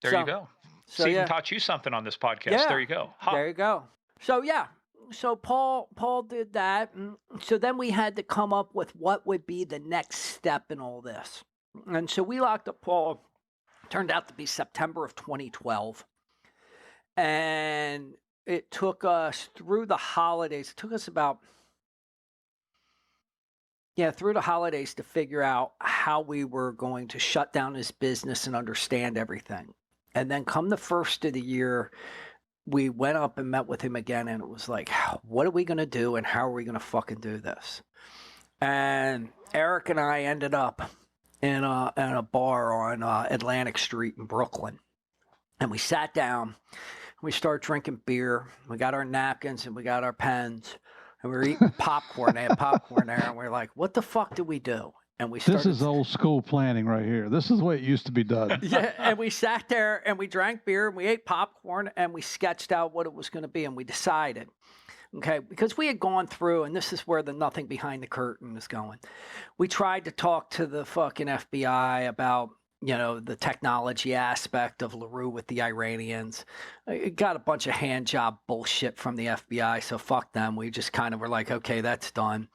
There you go. Stephen taught you something on this podcast. Yeah, there you go. There you go. So, yeah. So Paul did that. So then we had to come up with what would be the next step in all this. And so we locked up Paul. Turned out to be September of 2012. And it took us through the holidays. It took us about, through the holidays to figure out how we were going to shut down his business and understand everything. And then come the first of the year, we went up and met with him again, and it was like, what are we going to do, and how are we going to fucking do this? And Eric and I ended up in a bar on Atlantic Street in Brooklyn. And we sat down. We start drinking beer. We got our napkins and we got our pens. And we were eating popcorn. They had popcorn there. And we are like, what the fuck did we do? And we started. This is old school planning right here. This is the way it used to be done. Yeah, and we sat there and we drank beer and we ate popcorn and we sketched out what it was going to be and we decided, okay, because we had gone through, and this is where the nothing behind the curtain is going. We tried to talk to the fucking FBI about, you know, the technology aspect of LeRoux with the Iranians. It got a bunch of hand job bullshit from the FBI, so fuck them. We just kind of were like, okay, that's done.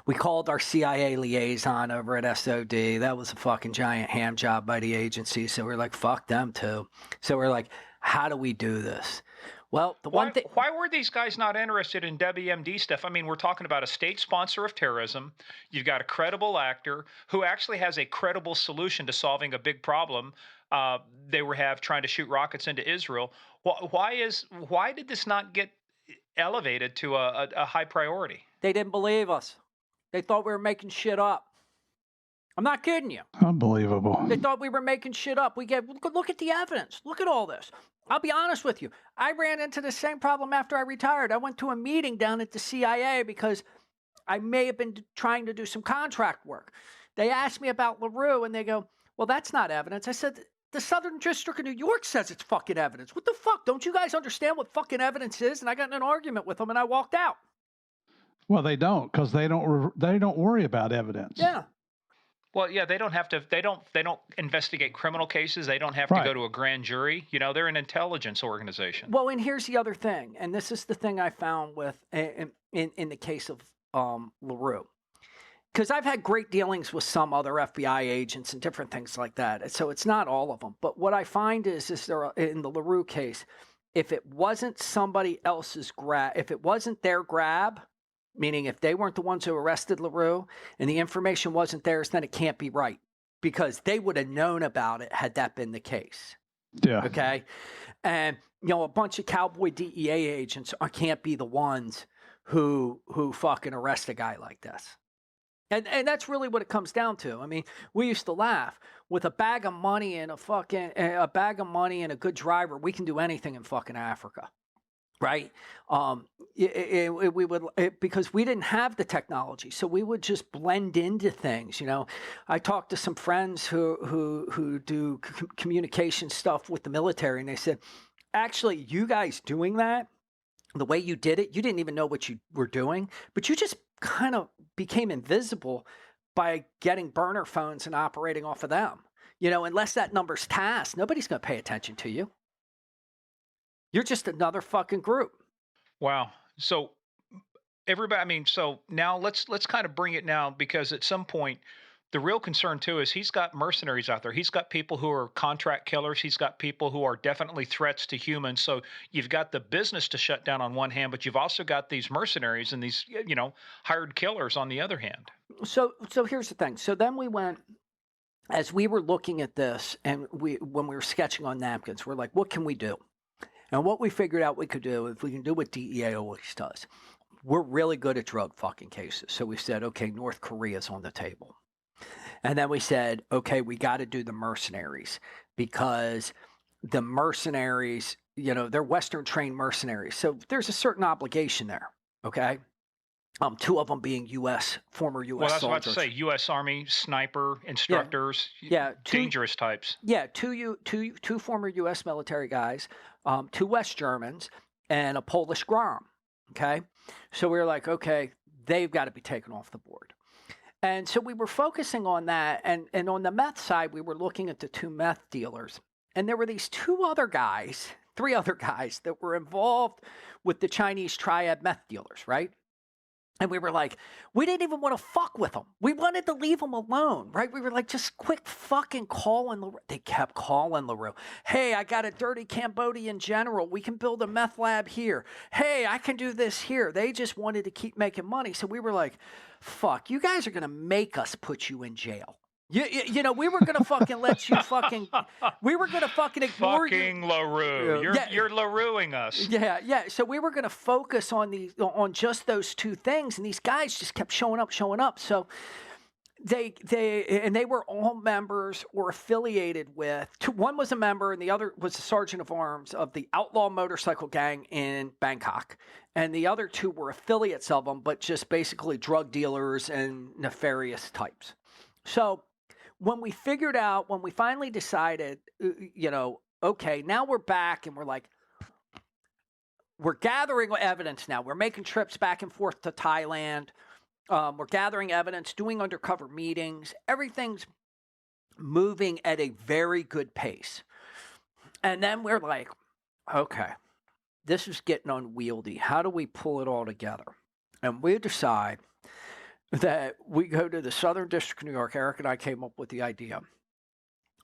We called our CIA liaison over at SOD. That was a fucking giant ham job by the agency. So we're like, fuck them too. So we're like, how do we do this? Well, why were these guys not interested in WMD stuff? I mean, we're talking about a state sponsor of terrorism. You've got a credible actor who actually has a credible solution to solving a big problem they were trying to shoot rockets into Israel. Why did this not get elevated to a high priority? They didn't believe us. They thought we were making shit up. I'm not kidding you. Unbelievable. They thought we were making shit up. Look at the evidence. Look at all this. I'll be honest with you. I ran into the same problem after I retired. I went to a meeting down at the CIA because I may have been trying to do some contract work. They asked me about LeRoux and they go, well, that's not evidence. I said, the Southern District of New York says it's fucking evidence. What the fuck? Don't you guys understand what fucking evidence is? And I got in an argument with them and I walked out. Well, they don't, because they don't worry about evidence. Yeah. Well, yeah, they don't have to. They don't investigate criminal cases. They don't have to go to a grand jury. You know, they're an intelligence organization. Well, and here's the other thing, and this is the thing I found with in the case of LeRoux, because I've had great dealings with some other FBI agents and different things like that. So it's not all of them, but what I find is there in the LeRoux case, if it wasn't somebody else's grab, if it wasn't their grab. Meaning if they weren't the ones who arrested LeRoux and the information wasn't theirs, then it can't be right because they would have known about it had that been the case. Yeah. Okay. And, you know, a bunch of cowboy DEA agents can't be the ones who fucking arrest a guy like this. And that's really what it comes down to. I mean, we used to laugh with a bag of money and a good driver. We can do anything in fucking Africa. Right. We would because we didn't have the technology. So we would just blend into things. You know, I talked to some friends who do communication stuff with the military. And they said, actually, you guys doing that, the way you did it, you didn't even know what you were doing, but you just kind of became invisible by getting burner phones and operating off of them. You know, unless that number's tasked, nobody's going to pay attention to you. You're just another fucking group. Wow. So everybody, I mean, so now let's kind of bring it now because at some point, the real concern too is he's got mercenaries out there. He's got people who are contract killers. He's got people who are definitely threats to humans. So you've got the business to shut down on one hand, but you've also got these mercenaries and these, you know, hired killers on the other hand. So here's the thing. So then we went, as we were looking at this and when we were sketching on napkins, we're like, what can we do? And what we figured out we could do, if we can do what DEA always does, we're really good at drug fucking cases. So we said, okay, North Korea's on the table. And then we said, okay, we got to do the mercenaries because the mercenaries, you know, they're Western trained mercenaries. So there's a certain obligation there. Okay. Two of them being former U.S. soldiers. Well, I was about to say U.S. Army sniper instructors, dangerous types. Yeah, two former U.S. military guys, 2 West Germans, and a Polish Grom. Okay, so we were like, okay, they've got to be taken off the board. And so we were focusing on that, and on the meth side, we were looking at the 2 meth dealers, and there were these 3 other guys that were involved with the Chinese triad meth dealers, right? And we were like, we didn't even want to fuck with them. We wanted to leave them alone, right? We were like, just quick fucking calling LeRoux. They kept calling LeRoux. Hey, I got a dirty Cambodian general. We can build a meth lab here. Hey, I can do this here. They just wanted to keep making money. So we were like, fuck, you guys are going to make us put you in jail. You know, we were going to fucking let you fucking, we were going to fucking ignore fucking LeRoux. You're LeRouxing us. Yeah. So we were going to focus on just those 2 things. And these guys just kept showing up. So They were all members or affiliated with. One was a member, and the other was a sergeant of arms of the outlaw motorcycle gang in Bangkok, and the other two were affiliates of them, but just basically drug dealers and nefarious types. So when we finally decided, okay, now we're back, and we're like, we're gathering evidence now. We're making trips back and forth to Thailand. We're gathering evidence, doing undercover meetings. Everything's moving at a very good pace. And then we're like, okay, this is getting unwieldy. How do we pull it all together? And we decide that we go to the Southern District of New York. Eric and I came up with the idea.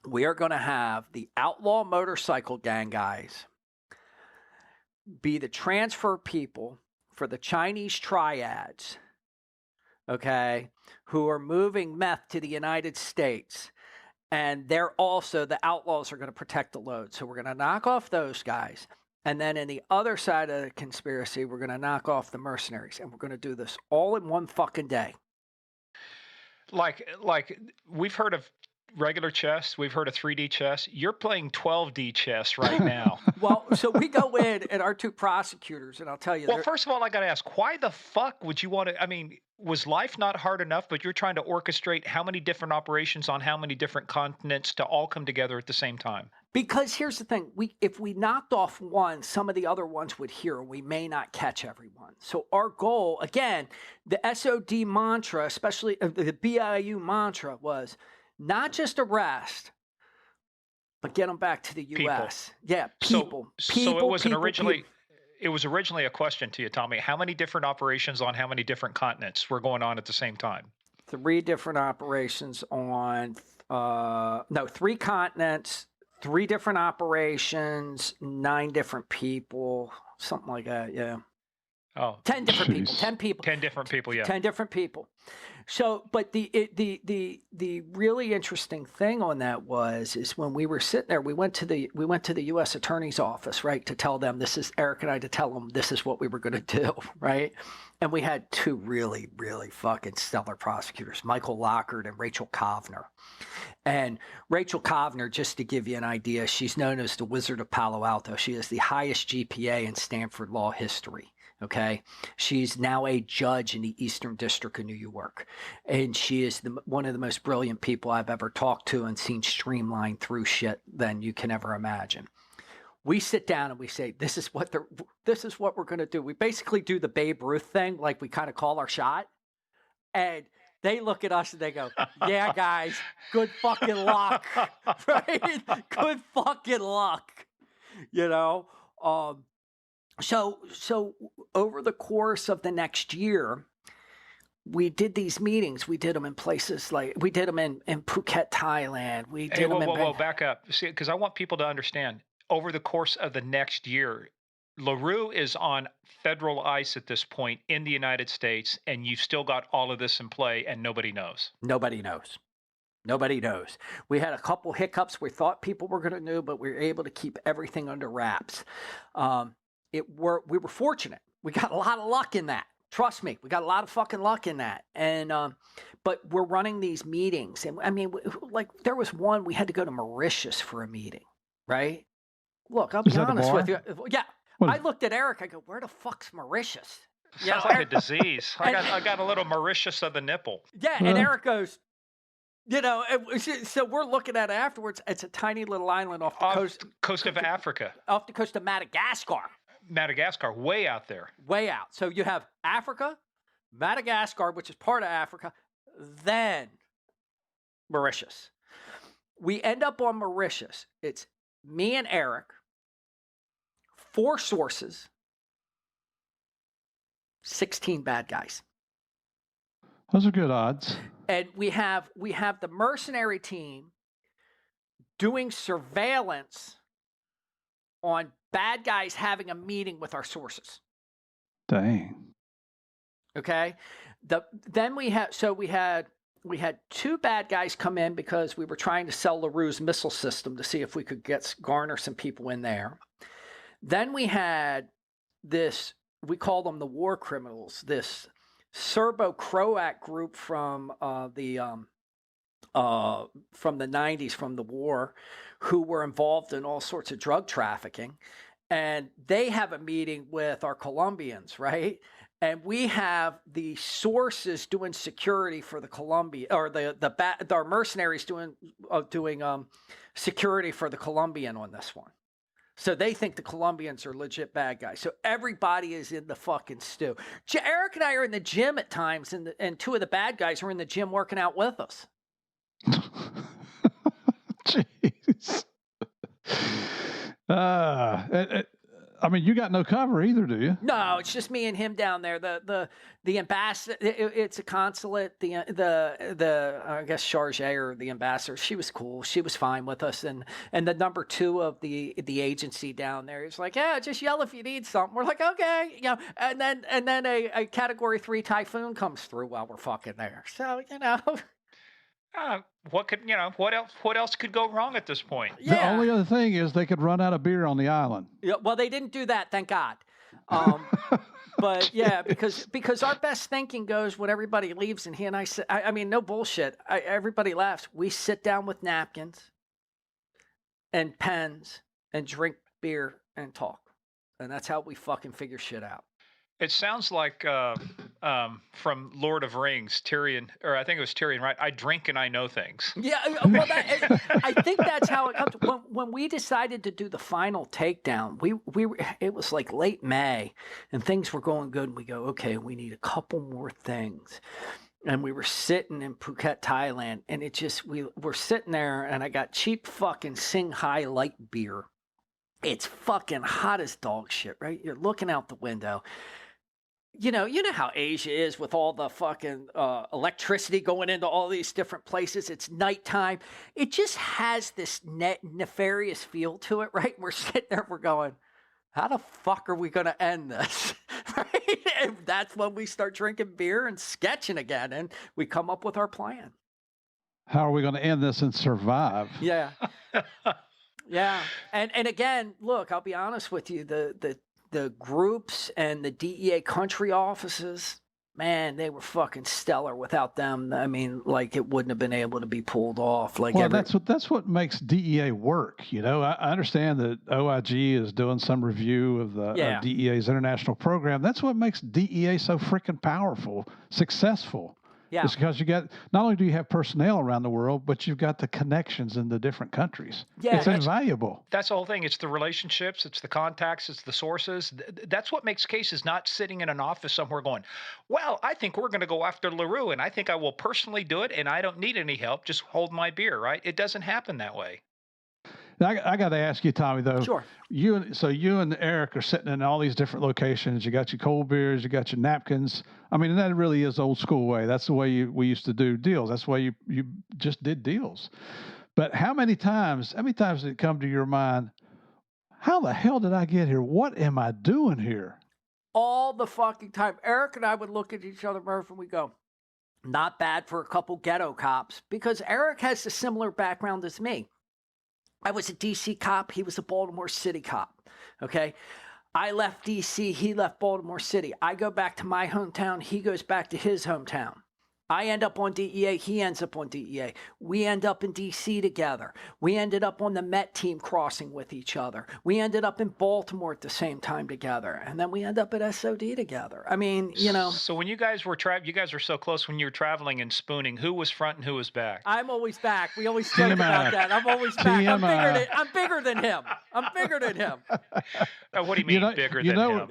We are going to have the outlaw motorcycle gang guys be the transfer people for the Chinese triads, okay, who are moving meth to the United States. And they're also, the outlaws are going to protect the load. So we're going to knock off those guys. And then in the other side of the conspiracy, we're going to knock off the mercenaries. And we're going to do this all in one fucking day. Like we've heard of regular chess. We've heard of 3D chess. You're playing 12D chess right now. Well, so we go in and our two prosecutors, and I'll tell you. Well, first of all, I got to ask, why the fuck would you want to? I mean, was life not hard enough, but you're trying to orchestrate how many different operations on how many different continents to all come together at the same time? Because here's the thing. If we knocked off one, some of the other ones would hear. We may not catch everyone. So our goal, again, the SOD mantra, especially the BIU mantra, was not just arrest, but get them back to the U.S. People. Yeah, people. So it wasn't originally. It was originally a question to you, Tommy. How many different operations on how many different continents were going on at the same time? 3 different operations on 3 continents, 3 different operations, 9 different people, something like that. Yeah. Oh, 10 different people. 10 people. 10 different people. Yeah. 10 different people. So, but the really interesting thing on that is when we were sitting there, we went to the U.S. Attorney's office, right, to tell them Eric and I to tell them this is what we were going to do, right? And we had 2 really, really fucking stellar prosecutors, Michael Lockhart and Rachel Kovner. And Rachel Kovner, just to give you an idea, she's known as the Wizard of Palo Alto. She has the highest GPA in Stanford law history. Okay, she's now a judge in the Eastern District of New York, and she is one of the most brilliant people I've ever talked to and seen streamline through shit than you can ever imagine. We sit down and we say, this is what we're going to do. We basically do the Babe Ruth thing, like we kind of call our shot, and they look at us and they go, yeah, guys, good fucking luck, right? Good fucking luck, you know? So over the course of the next year, we did these meetings. We did them in places we did them in Phuket, Thailand. We did them in Whoa, back up. See, because I want people to understand, over the course of the next year, LeRoux is on federal ice at this point in the United States, and you've still got all of this in play, and nobody knows. Nobody knows. Nobody knows. We had a couple hiccups. We thought people were going to know, but we were able to keep everything under wraps. We were fortunate. We got a lot of luck in that. Trust me, we got a lot of fucking luck in that. And but we're running these meetings, and I mean, like there was one we had to go to Mauritius for a meeting, right? Look, I'll be honest with you. Yeah, I looked at Eric. I go, "Where the fuck's Mauritius?" Sounds like a disease. I got a little Mauritius of the nipple. Yeah, and Eric goes, you know, so we're looking at it afterwards. It's a tiny little island off the coast of Africa, off the coast of Madagascar. Madagascar, way out there. Way out. So you have Africa, Madagascar, which is part of Africa, then Mauritius. We end up on Mauritius. It's me and Eric, 4 sources, 16 bad guys. Those are good odds. And we have the mercenary team doing surveillance on bad guys having a meeting with our sources. Dang. Okay. Then we had 2 bad guys come in because we were trying to sell LeRoux's missile system to see if we could garner some people in there. Then we had this, we call them the war criminals, this Serbo-Croat group from the 90s, from the war, who were involved in all sorts of drug trafficking. And they have a meeting with our Colombians, right? And we have the sources doing security for the Colombia, or our mercenaries doing security for the Colombian on this one. So they think the Colombians are legit bad guys. So everybody is in the fucking stew. Eric and I are in the gym at times, and two of the bad guys are in the gym working out with us. Jeez. I mean, you got no cover either, do you? No, it's just me and him down there. The ambassador, it's a consulate. The I guess Charge, or the ambassador, she was cool. She was fine with us. And the number 2 of the agency down there is like, yeah, just yell if you need something. We're like, okay, you know. And then a Category 3 typhoon comes through while we're fucking there. So you know. What else could go wrong at this point? Yeah. The only other thing is they could run out of beer on the island. Yeah, well, they didn't do that, thank God. But yeah, because our best thinking goes when everybody leaves, and he and I sit. I mean, no bullshit. Everybody laughs. We sit down with napkins and pens and drink beer and talk, and that's how we fucking figure shit out. It sounds like from Lord of Rings, Tyrion, or I think it was Tyrion, right? I drink and I know things. Yeah, well, I think that's how it comes. When we decided to do the final takedown, it was like late May, and things were going good. And we go, okay, we need a couple more things. And we were sitting in Phuket, Thailand, and we were sitting there, and I got cheap fucking Singhai light beer. It's fucking hot as dog shit, right? You're looking out the window. You know how Asia is with all the fucking electricity going into all these different places. It's nighttime. It just has this nefarious feel to it, right? We're sitting there, we're going, how the fuck are we going to end this? Right? And that's when we start drinking beer and sketching again, and we come up with our plan. How are we going to end this and survive? Yeah. Yeah. And again, look, I'll be honest with you, the groups and the DEA country offices, man, they were fucking stellar. Without them, I mean, like, it wouldn't have been able to be pulled off. Like, well, that's what makes DEA work. You know, I understand that OIG is doing some review of the of DEA's international program. That's what makes DEA so freaking powerful, successful. Yeah. It's because not only do you have personnel around the world, but you've got the connections in the different countries. Yeah, it's invaluable. That's the whole thing. It's the relationships, it's the contacts, it's the sources. That's what makes cases, not sitting in an office somewhere going, well, I think we're going to go after LeRoux, and I think I will personally do it, and I don't need any help. Just hold my beer, right? It doesn't happen that way. Now, I got to ask you, Tommy, though. Sure. You and Eric are sitting in all these different locations. You got your cold beers, you got your napkins. I mean, that really is old school way. That's the way we used to do deals. That's the way you just did deals. But how many times did it come to your mind, how the hell did I get here? What am I doing here? All the fucking time. Eric and I would look at each other, Murph, and we go, not bad for a couple ghetto cops, because Eric has a similar background as me. I was a DC cop. He was a Baltimore City cop. Okay. I left DC. He left Baltimore City. I go back to my hometown. He goes back to his hometown. I end up on DEA. He ends up on DEA. We end up in DC together. We ended up on the Met team crossing with each other. We ended up in Baltimore at the same time together. And then we end up at SOD together. I mean, you know. So when you guys were you guys were so close when you were traveling and spooning, who was front and who was back? I'm always back. We always joke about that. I'm always back. I'm bigger than him. I'm bigger than him. What do you mean bigger than him?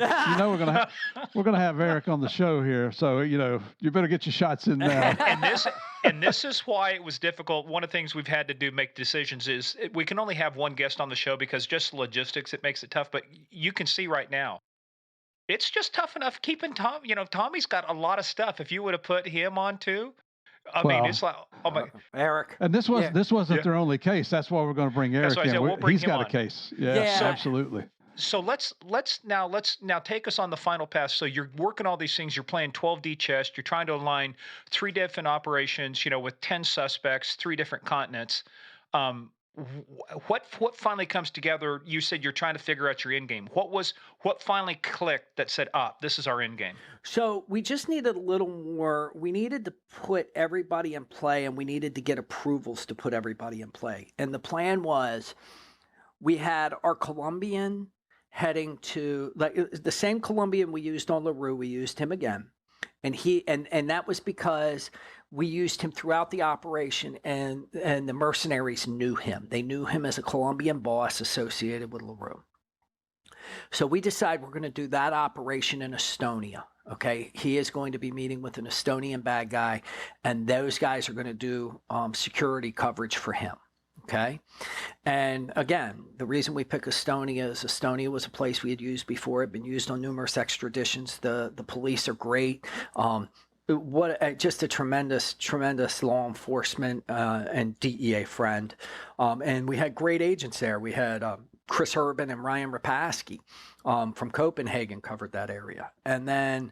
We're gonna have Eric on the show here. So, you better get your shots in. And this is why it was difficult. One of the things we've had to do, make decisions, is we can only have one guest on the show because just logistics, it makes it tough. But you can see right now, it's just tough enough keeping Tom. Tommy's got a lot of stuff. If you would have put him on too, I mean, it's like, oh my, Eric. And this wasn't their only case. That's why we're going to bring Eric in. He's got a case. Yes, absolutely. So let's now take us on the final pass. So you're working all these things. You're playing 12D chess. You're trying to align 3 different operations, with 10 suspects, 3 different continents. What finally comes together? You said you're trying to figure out your end game. What finally clicked that said, "Ah, this is our end game"? So we just needed a little more. We needed to put everybody in play, and we needed to get approvals to put everybody in play. And the plan was, we had our Colombian heading to, like, the same Colombian we used on LeRoux. We used him again, and that was because we used him throughout the operation, and the mercenaries knew him. They knew him as a Colombian boss associated with LeRoux. So we decided we're going to do that operation in Estonia. Okay, he is going to be meeting with an Estonian bad guy, and those guys are going to do security coverage for him. Okay, and again, the reason we pick Estonia is Estonia was a place we had used before. It had been used on numerous extraditions. The police are great. Just a tremendous law enforcement and DEA friend, and we had great agents there. We had Chris Urban and Ryan Rapaski from Copenhagen covered that area, and then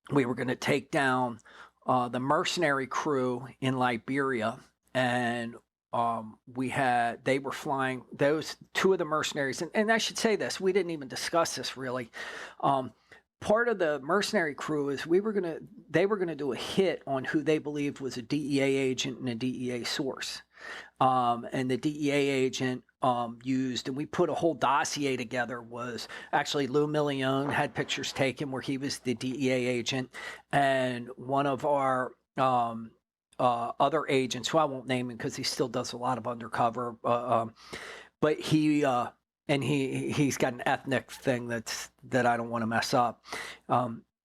we were going to take down the mercenary crew in Liberia, and they were flying those two of the mercenaries, and I should say this, we didn't even discuss this really. Part of the mercenary crew is they were gonna do a hit on who they believed was a DEA agent and a DEA source, and the DEA agent used, and we put a whole dossier together, was actually Lou Million had pictures taken where he was the DEA agent, and one of our other agents, who I won't name him because he still does a lot of undercover, but he's got an ethnic thing that I don't want to mess up.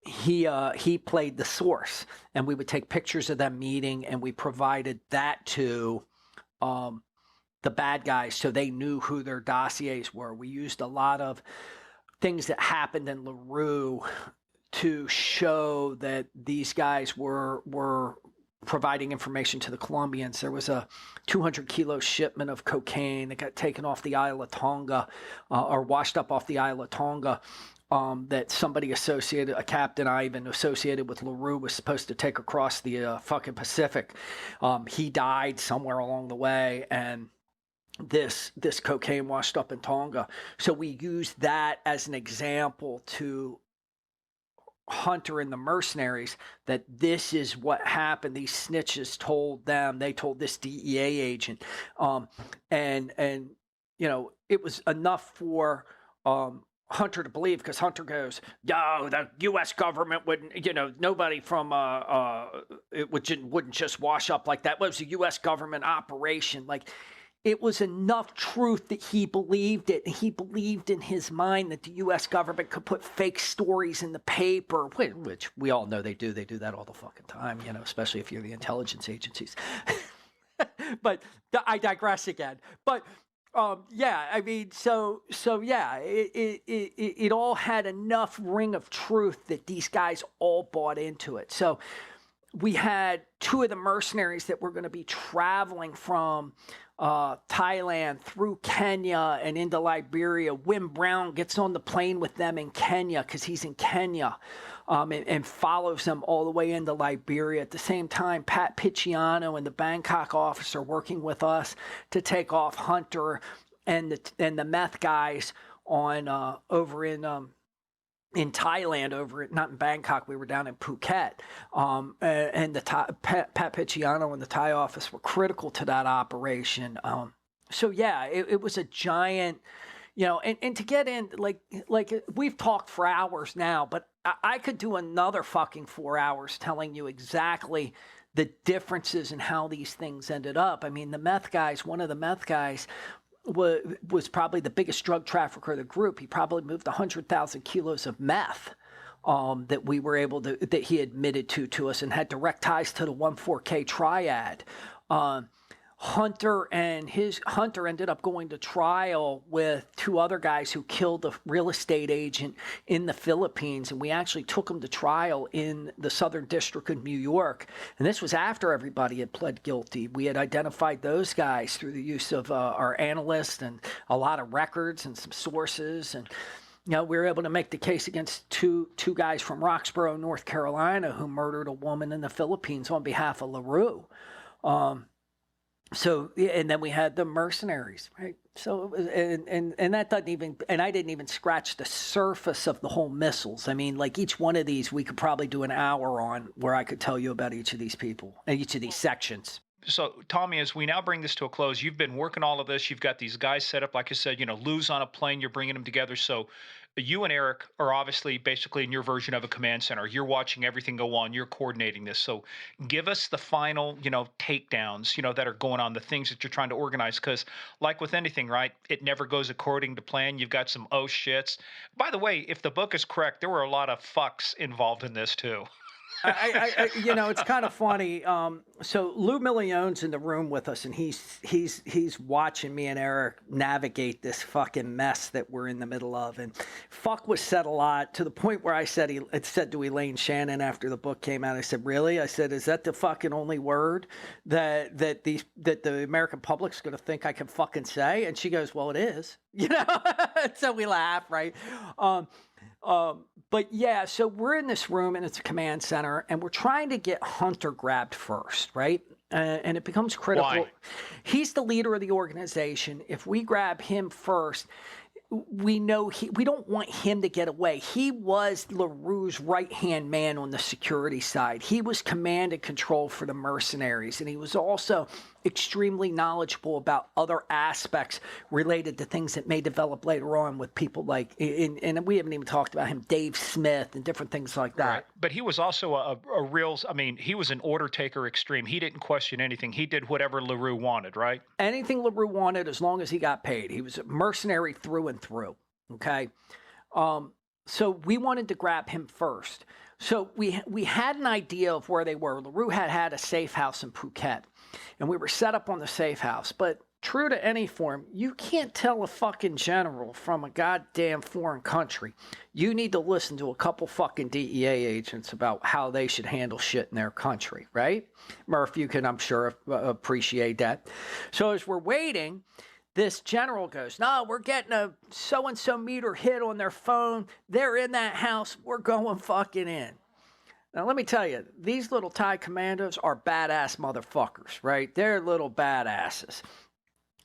He played the source, and we would take pictures of them meeting, and we provided that to the bad guys so they knew who their dossiers were. We used a lot of things that happened in LeRoux to show that these guys were providing information to the Colombians. There was a 200-kilo shipment of cocaine that got taken off the Isle of Tonga, or washed up off the Isle of Tonga, that somebody associated, a Captain Ivan associated with LeRoux, was supposed to take across the fucking Pacific. He died somewhere along the way, and this cocaine washed up in Tonga. So we used that as an example to Hunter and the mercenaries that this is what happened. These snitches told them, they told this DEA agent, and it was enough for Hunter to believe, because Hunter goes, "Yo, the U.S. government wouldn't, nobody from it wouldn't just wash up like that. It was a U.S. government operation." Like, it was enough truth that he believed it. He believed in his mind that the U.S. government could put fake stories in the paper, which we all know they do. They do that all the fucking time, especially if you're the intelligence agencies. But I digress again. But yeah, I mean, so yeah, it all had enough ring of truth that these guys all bought into it. So we had two of the mercenaries that were going to be traveling from Thailand through Kenya and into Liberia. Wim Brown gets on the plane with them in Kenya because he's in Kenya, and follows them all the way into Liberia. At the same time, Pat Picciano and the Bangkok office are working with us to take off Hunter and the meth guys on over in Thailand, not in Bangkok. We were down in Phuket, and Pat Picciano and the Thai office were critical to that operation. So yeah, it was a giant, and to get in, like we've talked for hours now, but I could do another fucking 4 hours telling you exactly the differences in how these things ended up. I mean, one of the meth guys was probably the biggest drug trafficker of the group. He probably moved 100,000 kilos of meth that we were able to, that he admitted to us, and had direct ties to the 1,4K triad. Hunter ended up going to trial with two other guys who killed a real estate agent in the Philippines, and we actually took them to trial in the Southern District of New York. And this was after everybody had pled guilty. We had identified those guys through the use of our analysts and a lot of records and some sources, and we were able to make the case against two guys from Roxborough, North Carolina, who murdered a woman in the Philippines on behalf of LeRoux. So, and then we had the mercenaries, right? So, and that doesn't even, and I didn't even scratch the surface of the whole missiles. I mean, like each one of these, we could probably do an hour on where I could tell you about each of these people and each of these sections. So, Tommy, as we now bring this to a close, you've been working all of this. You've got these guys set up, like I said, Lou's on a plane. You're bringing them together. So, you and Eric are obviously basically in your version of a command center. You're watching everything go on. You're coordinating this. So, give us the final, takedowns, that are going on, the things that you're trying to organize. Because, like with anything, right, it never goes according to plan. You've got some oh shits. By the way, if the book is correct, there were a lot of fucks involved in this too. It's kind of funny. So Lou Millione's in the room with us, and he's watching me and Eric navigate this fucking mess that we're in the middle of. And fuck was said a lot, to the point where I said it said to Elaine Shannon after the book came out. I said, "Really?" I said, "Is that the fucking only word that the American public's going to think I can fucking say?" And she goes, "Well, it is." So we laugh, right? But yeah, so we're in this room and it's a command center, and we're trying to get Hunter grabbed first, right? And it becomes critical. Why? He's the leader of the organization. If we grab him first, we know we don't want him to get away. He was LeRoux's right-hand man on the security side. He was command and control for the mercenaries, and he was also extremely knowledgeable about other aspects related to things that may develop later on with people like, and we haven't even talked about him, Dave Smith, and different things like that. Right. But he was also a real, he was an order taker extreme. He didn't question anything. He did whatever LeRoux wanted, right? Anything LeRoux wanted, as long as he got paid. He was a mercenary through and through, okay? So we wanted to grab him first. So we had an idea of where they were. LeRoux had a safe house in Phuket, and we were set up on the safe house. But true to any form, you can't tell a fucking general from a goddamn foreign country. You need to listen to a couple fucking DEA agents about how they should handle shit in their country, right? Murph, you can, I'm sure, appreciate that. So as we're waiting, this general goes, "No, we're getting a so-and-so meter hit on their phone. They're in that house. We're going fucking in." Now, let me tell you, these little Thai commandos are badass motherfuckers, right? They're little badasses.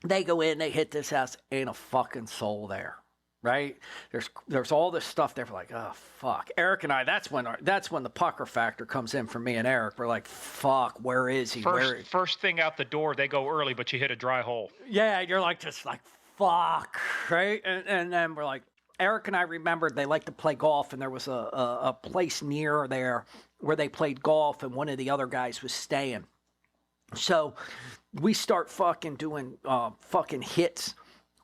They go in, they hit this house, ain't a fucking soul there, right? There's all this stuff there. We're like, oh, fuck. Eric and I, that's when the pucker factor comes in for me and Eric. We're like, fuck, where is he? First thing out the door, they go early, but you hit a dry hole. Yeah, you're like, just like, fuck, right? And then we're like, Eric and I remembered they like to play golf, and there was a place near there where they played golf, and one of the other guys was staying. So we start fucking doing fucking hits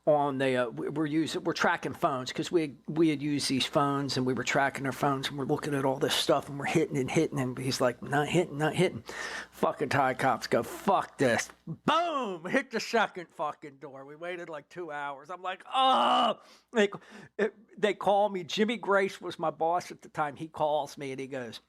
on the we're tracking phones, because we had used these phones, and we were tracking their phones, and we're looking at all this stuff, and we're hitting, and he's like, not hitting. Fucking Thai cops go, fuck this. Boom! Hit the second fucking door. We waited like 2 hours. I'm like, oh! They call me. Jimmy Grace was my boss at the time. He calls me and he goes,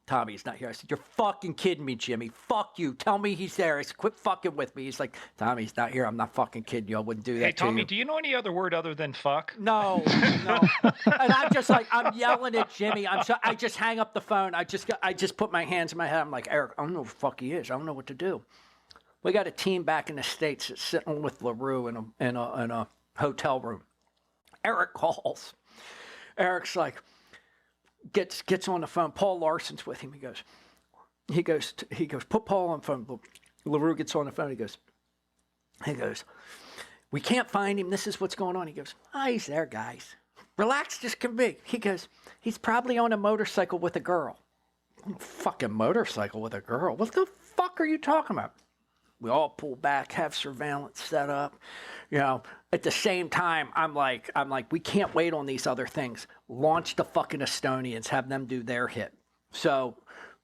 "Tommy, he's not here." I said, "You're fucking kidding me, Jimmy. Fuck you. Tell me he's there." I said, "Quit fucking with me." He's like, "Tommy, he's not here. I'm not fucking kidding you. I wouldn't do that Hey, to you." Tommy, do you know any other word other than fuck? No. And I'm just like, I'm yelling at Jimmy. I just hang up the phone. I just put my hands in my head. I'm like, "Eric, I don't know who the fuck he is. I don't know what to do." We got a team back in the States that's sitting with LeRoux in a hotel room. Eric calls. Eric's like, gets on the phone. Paul Larson's with him. He goes, put Paul on the phone. LeRoux gets on the phone. He goes, "We can't find him. This is what's going on." He goes, "Oh, he's there, guys. Relax, just can be." He goes, "He's probably on a motorcycle with a girl." Fucking motorcycle with a girl? What the fuck are you talking about? We all pull back, have surveillance set up. At the same time, I'm like, we can't wait on these other things. Launch the fucking Estonians, have them do their hit. So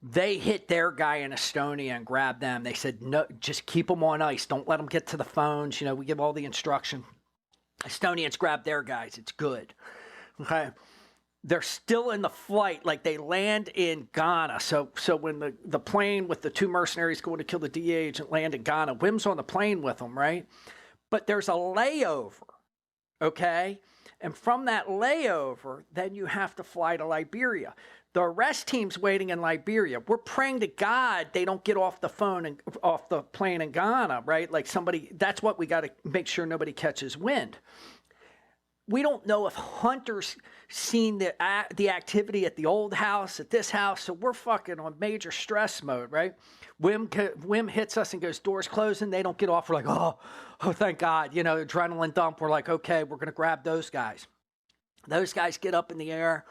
they hit their guy in Estonia and grabbed them. They said, "No, just keep them on ice. Don't let them get to the phones." We give all the instruction. Estonians grab their guys. It's good. Okay. They're still in the flight, like they land in Ghana. So when the plane with the two mercenaries going to kill the DEA agent land in Ghana, Wim's on the plane with them, right? But there's a layover, okay? And from that layover, then you have to fly to Liberia. The arrest team's waiting in Liberia. We're praying to God they don't get off the phone and off the plane in Ghana, right? Like somebody, that's what we got to make sure nobody catches wind. We don't know if Hunter's seen the activity at the old house, at this house, so we're fucking on major stress mode, right? Wim hits us and goes, doors closing, they don't get off. We're like, oh, thank God. You know, adrenaline dump. We're like, okay, we're going to grab those guys. Those guys get up in the air.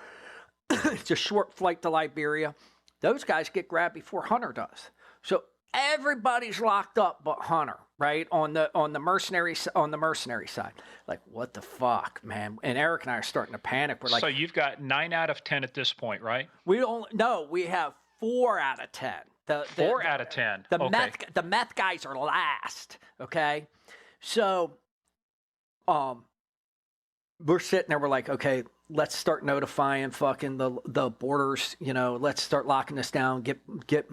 It's a short flight to Liberia. Those guys get grabbed before Hunter does. So everybody's locked up but Hunter, right? On the mercenary side. Like, what the fuck, man? And Eric and I are starting to panic. We're like, so you've got 9 out of 10 at this point, right? We have 4 out of 10. 4 out of 10. The meth guys are last. Okay, so we're sitting there. We're like, okay, let's start notifying fucking the borders. You know, let's start locking this down. Get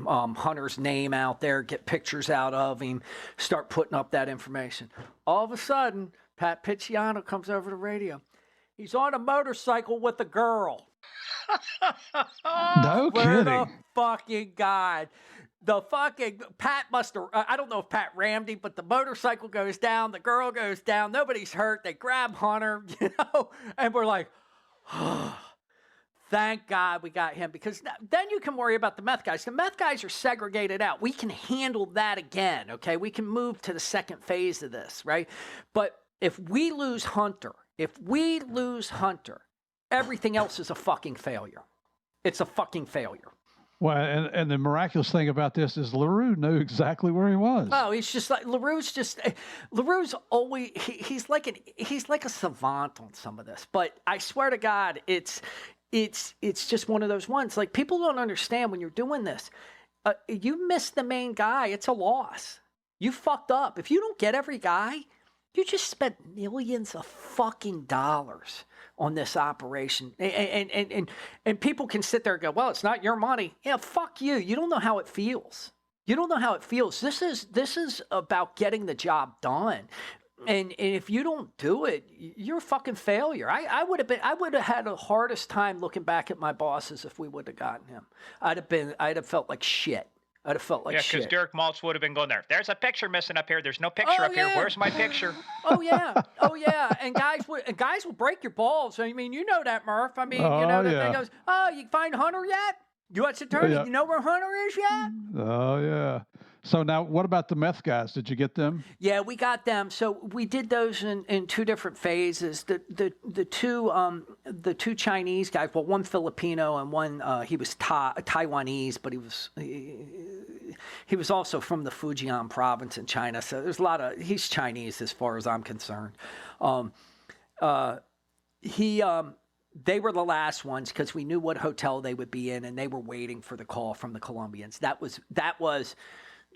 Hunter's name out there. Get pictures out of him. Start putting up that information. All of a sudden, Pat Picciano comes over the radio. He's on a motorcycle with a girl. No Where kidding. the fucking God. The fucking Pat must have, I don't know if Pat rammed him, but the motorcycle goes down, the girl goes down, nobody's hurt. They grab Hunter, you know, and we're like, oh, thank God we got him, because then you can worry about the meth guys. The meth guys are segregated out. We can handle that again, okay? We can move to the second phase of this, right? But if we lose Hunter, everything else is a fucking failure. It's a fucking failure. Well, and the miraculous thing about this is LeRoux knew exactly where he was. Oh, he's just like LeRoux's always he's like a savant on some of this. But I swear to God, it's just one of those ones. Like, people don't understand when you're doing this. You miss the main guy, it's a loss. You fucked up. If you don't get every guy, you just spent millions of fucking dollars on this operation. And people can sit there and go, well, it's not your money. Yeah, fuck you. You don't know how it feels. This is about getting the job done. And if you don't do it, you're a fucking failure. I would have had the hardest time looking back at my bosses if we would have gotten him. I'd have felt like shit. I'd have felt like shit. Yeah, because Derek Maltz would have been going there. There's a picture missing up here. There's no picture up here. Where's my picture? Oh yeah. And guys will break your balls. I mean, you know that, Murph. I mean, the thing goes, oh, you find Hunter yet? U.S. Attorney, you know where Hunter is yet? Oh yeah. So now, what about the meth guys? Did you get them? Yeah, we got them. So we did those in 2 different phases. The two Chinese guys, well, one Filipino and one he was Taiwanese, but he was also from the Fujian province in China. So there's a lot of, he's Chinese as far as I'm concerned. They were the last ones because we knew what hotel they would be in, and they were waiting for the call from the Colombians. That was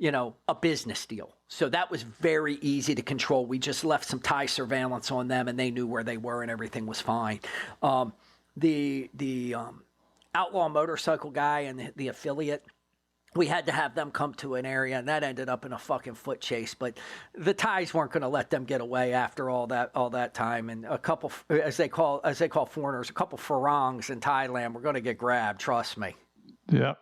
a business deal. So that was very easy to control. We just left some Thai surveillance on them, and they knew where they were, and everything was fine. The outlaw motorcycle guy and the affiliate, we had to have them come to an area, and that ended up in a fucking foot chase. But the Thais weren't going to let them get away after all that time. And a couple, as they call foreigners, a couple Farangs in Thailand were going to get grabbed. Trust me. Yeah.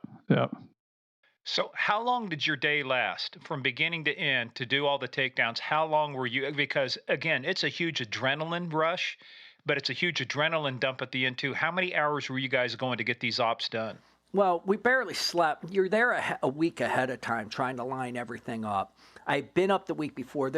So how long did your day last from beginning to end to do all the takedowns? How long were you? Because again, it's a huge adrenaline rush, but it's a huge adrenaline dump at the end too. How many hours were you guys going to get these ops done? Well, we barely slept. You're there a week ahead of time trying to line everything up. I'd been up the week before.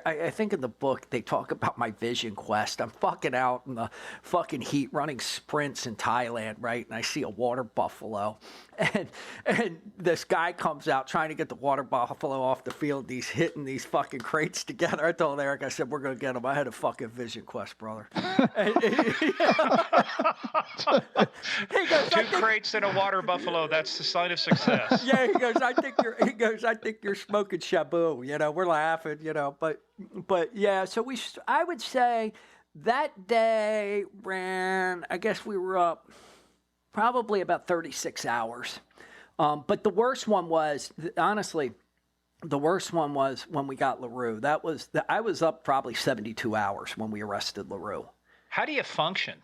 I think in the book they talk about my vision quest. I'm fucking out in the fucking heat running sprints in Thailand, right? And I see a water buffalo. And this guy comes out trying to get the water buffalo off the field. He's hitting these fucking crates together. I told Eric, I said, we're going to get him. I had a fucking vision quest, brother. He goes, 2 crates and a water buffalo. That's the sign of success. Yeah, he goes, I think you're smoking shabu. We're laughing, but yeah, so I would say that day ran, I guess we were up probably about 36 hours. But the worst one was, honestly, when we got LeRoux. I was up probably 72 hours when we arrested LeRoux. How do you function?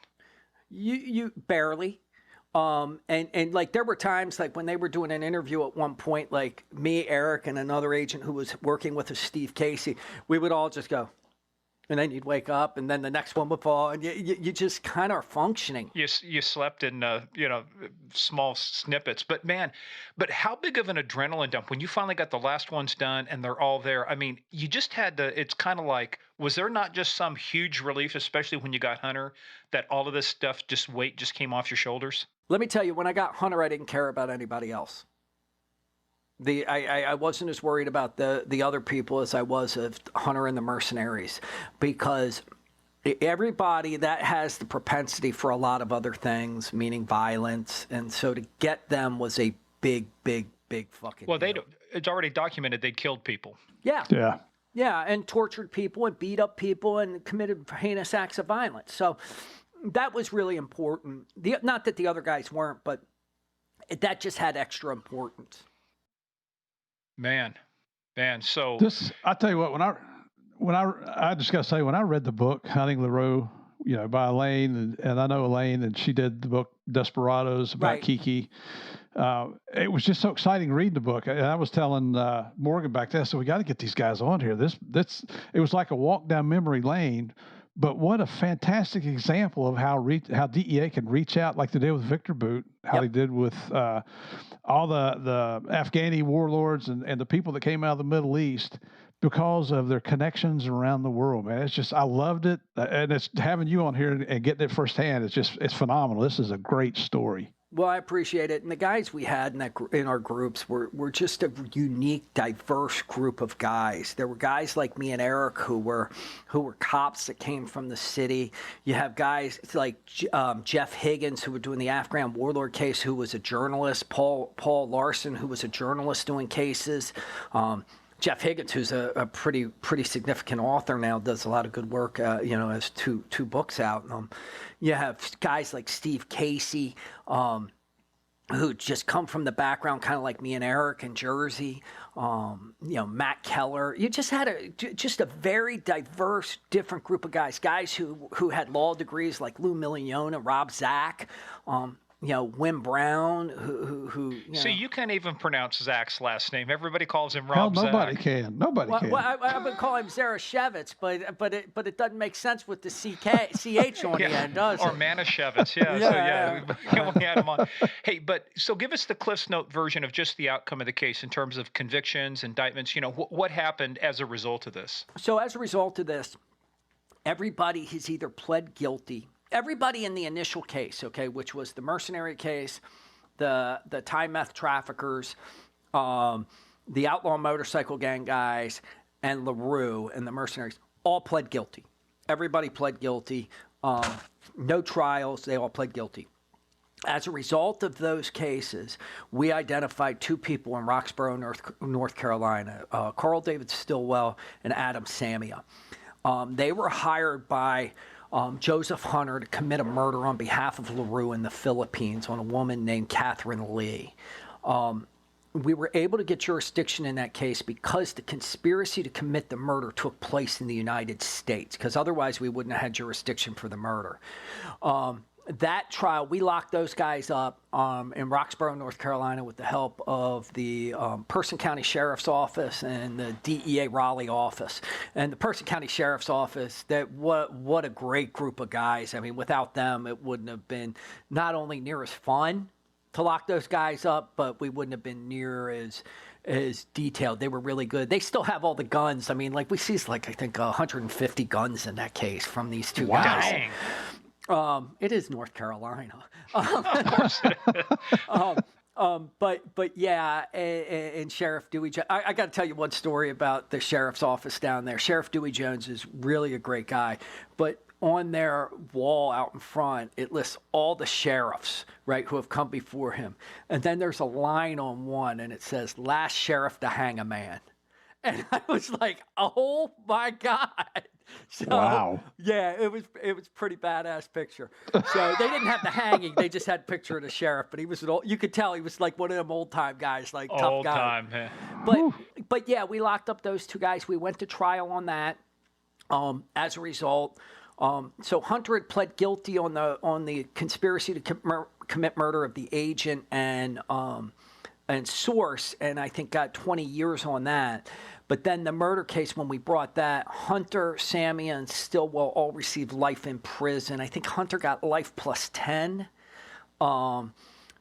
You barely. And like there were times like when they were doing an interview at one point, like me, Eric, and another agent who was working with us, Steve Casey, we would all just go, and then you'd wake up, and then the next one would fall, and you just kind of are functioning. You slept in small snippets, but man, but how big of an adrenaline dump when you finally got the last ones done and they're all there? I mean, you just had to. It's kind of like, was there not just some huge relief, especially when you got Hunter, that all of this stuff weight just came off your shoulders? Let me tell you, when I got Hunter, I didn't care about anybody else. I wasn't as worried about the other people as I was of Hunter and the mercenaries, because everybody that has the propensity for a lot of other things, meaning violence, and so to get them was a big fucking deal. It's already documented they'd killed people. Yeah. Yeah. Yeah, and tortured people and beat up people and committed heinous acts of violence. So that was really important. Not that the other guys weren't, but that just had extra importance. Man. So I tell you what, when I just got to say, when I read the book Hunting LeRoux, by Elaine, and I know Elaine, and she did the book Desperados about Kiki. It was just so exciting reading the book. And I was telling Morgan back then, so we got to get these guys on here. It was like a walk down memory lane. But what a fantastic example of how DEA can reach out, like they did with Victor Boot, how they did with all the Afghani warlords and the people that came out of the Middle East, because of their connections around the world, man. It's just, I loved it. And it's having you on here and getting it firsthand. It's phenomenal. This is a great story. Well, I appreciate it. And the guys we had in our groups were just a unique, diverse group of guys. There were guys like me and Eric who were cops that came from the city. You have guys like Jeff Higgins, who were doing the Afghan warlord case, who was a journalist. Paul Larson, who was a journalist doing cases. Jeff Higgins, who's a pretty significant author now, does a lot of good work. Has two books out. You have guys like Steve Casey, who just come from the background, kind of like me and Eric in Jersey. Matt Keller. You just had a very diverse, different group of guys who had law degrees like Lou Miliona, Rob Zach. Wim Brown, who See, you can't even pronounce Zach's last name. Everybody calls him Rob. Hell, nobody can. Nobody can. Well, I would call him Zarashevitz, but it doesn't make sense with the CH on the end, does it? Or Manischewitz, yeah. We had him on. Hey, so give us the Cliff's Note version of just the outcome of the case in terms of convictions, indictments. What happened as a result of this? So as a result of this, everybody has either pled guilty. Everybody in the initial case, okay, which was the mercenary case, the Thai meth traffickers, the outlaw motorcycle gang guys, and LeRoux and the mercenaries, all pled guilty. Everybody pled guilty. No trials. They all pled guilty. As a result of those cases, we identified two people in Roxborough, North Carolina, Carl David Stillwell and Adam Samia. They were hired by Joseph Hunter to commit a murder on behalf of LeRoux in the Philippines on a woman named Catherine Lee. We were able to get jurisdiction in that case because the conspiracy to commit the murder took place in the United States, because otherwise we wouldn't have had jurisdiction for the murder. That trial, we locked those guys up in Roxborough, North Carolina, with the help of the Person County Sheriff's Office and the DEA Raleigh office. And the Person County Sheriff's Office, what a great group of guys. I mean, without them, it wouldn't have been not only near as fun to lock those guys up, but we wouldn't have been near as detailed. They were really good. They still have all the guns. I mean, like we see, I think 150 guns in that case from these two guys. Dang. It is North Carolina. Of course it is. But yeah, and Sheriff Dewey Jones. I got to tell you one story about the sheriff's office down there. Sheriff Dewey Jones is really a great guy, but on their wall out in front, it lists all the sheriffs, right, who have come before him. And then there's a line on one, and it says, "Last sheriff to hang a man." And I was like, oh my God. So, wow. Yeah, it was pretty badass picture. So they didn't have the hanging; they just had a picture of the sheriff. But he was you could tell he was like one of them old time guys, like tough guy. Old time, man. But yeah, we locked up those two guys. We went to trial on that. As a result, So Hunter had pled guilty on the conspiracy to commit murder of the agent and source, and I think got 20 years on that. But then the murder case, when we brought that, Hunter, Sammy, and Stillwell all received life in prison. I think Hunter got life plus 10.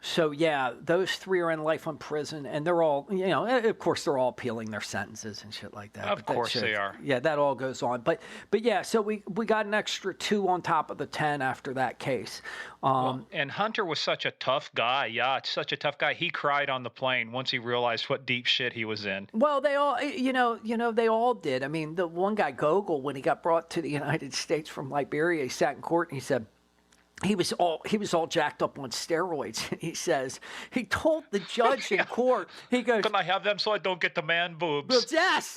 So, yeah, those three are in life in prison, and they're all, of course, they're all appealing their sentences and shit like that. Of course they are. Yeah, that all goes on. But yeah, so we got an extra 2 on top of the 10 after that case. And Hunter was such a tough guy. Yeah, such a tough guy. He cried on the plane once he realized what deep shit he was in. Well, they all, they all did. I mean, the one guy, Gogol, when he got brought to the United States from Liberia, he sat in court and he said, he was all jacked up on steroids. He says, he told the judge in court, he goes, "Can I have them so I don't get the man boobs?" Yes.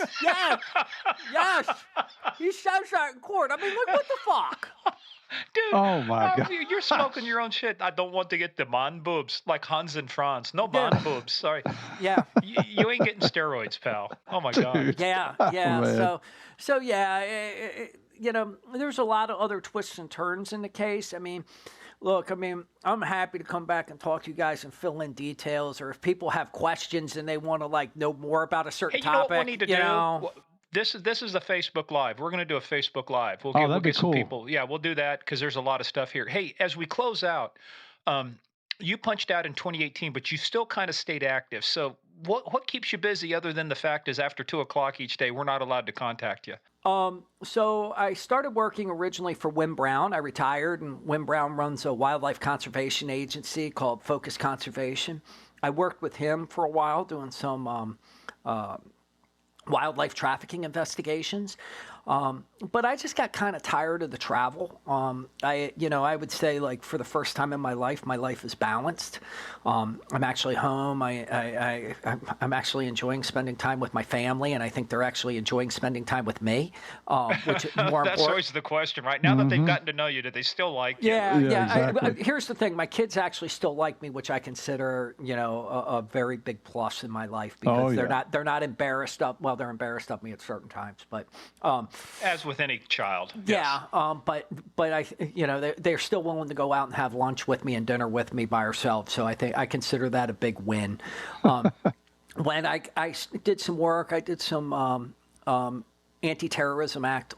He says that in court. I mean, what the fuck? Dude, oh my God. You're smoking your own shit. I don't want to get the man boobs like Hans in France. No man boobs. Sorry. Yeah. You ain't getting steroids, pal. Oh my God. Yeah. Oh, so yeah. There's a lot of other twists and turns in the case. I mean, look, I'm happy to come back and talk to you guys and fill in details, or if people have questions and they want to know more about a certain topic. Know what we need to do? This is a Facebook Live. We're going to do a Facebook Live. We'll get some people. Yeah, we'll do that because there's a lot of stuff here. Hey, as we close out, you punched out in 2018, but you still kind of stayed active. So what keeps you busy other than the fact is after 2:00 each day, we're not allowed to contact you? So I started working originally for Wim Brown. I retired, and Wim Brown runs a wildlife conservation agency called Focus Conservation. I worked with him for a while doing some wildlife trafficking investigations. But I just got kind of tired of the travel. I would say for the first time in my life is balanced. I'm actually home. I'm actually enjoying spending time with my family, and I think they're actually enjoying spending time with me, which is more important. That's always the question, right? Now that they've gotten to know you, do they still like you? Yeah. Exactly. Here's the thing. My kids actually still like me, which I consider, a very big plus in my life because they're not embarrassed of, well, they're embarrassed of me at certain times, but, as with any child. Yeah. Yes. But I, they're still willing to go out and have lunch with me and dinner with me by ourselves. So I consider that a big win. When I did some work, I did some Anti-Terrorism Act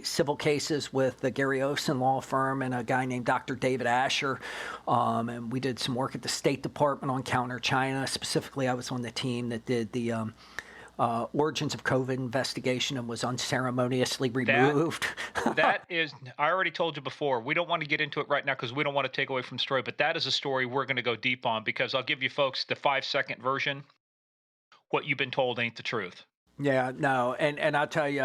civil cases with the Gary Osen law firm and a guy named Dr. David Asher. And we did some work at the State Department on counter China. Specifically, I was on the team that did the origins of COVID investigation and was unceremoniously removed. That is, I already told you before, we don't want to get into it right now because we don't want to take away from the story, but that is a story we're going to go deep on because I'll give you folks the 5-second version. What you've been told ain't the truth. Yeah, no. And I'll tell you,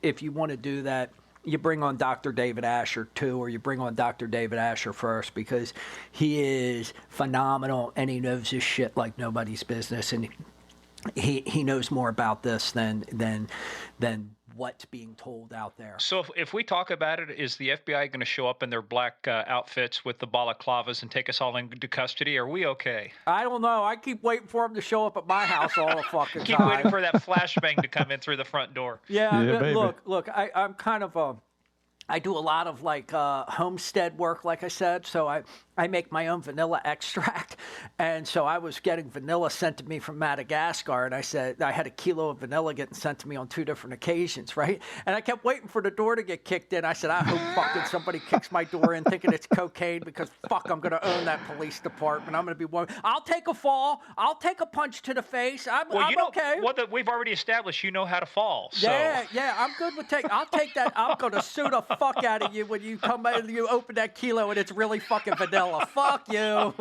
if you want to do that, you bring on Dr. David Asher too, or you bring on Dr. David Asher first because he is phenomenal and he knows his shit like nobody's business. And he knows more about this than what's being told out there. So if we talk about it, is the FBI going to show up in their black outfits with the balaclavas and take us all into custody? Are we okay? I don't know. I keep waiting for them to show up at my house all the fucking keep time. Waiting for that flashbang to come in through the front door. Yeah baby. Look. I'm kind of I do a lot of homestead work, like I said. So I make my own vanilla extract. And so I was getting vanilla sent to me from Madagascar. And I said, I had a kilo of vanilla getting sent to me on 2 different occasions, right? And I kept waiting for the door to get kicked in. I said, I hope fucking somebody kicks my door in thinking it's cocaine because fuck, I'm going to own that police department. I'm going to be one. I'll take a fall. I'll take a punch to the face. I'm okay. We've already established you know how to fall. So. Yeah, I'm good with I'll take that. I'm going to sue the fuck out of you when you come in, you open that kilo and it's really fucking vanilla. Fuck you.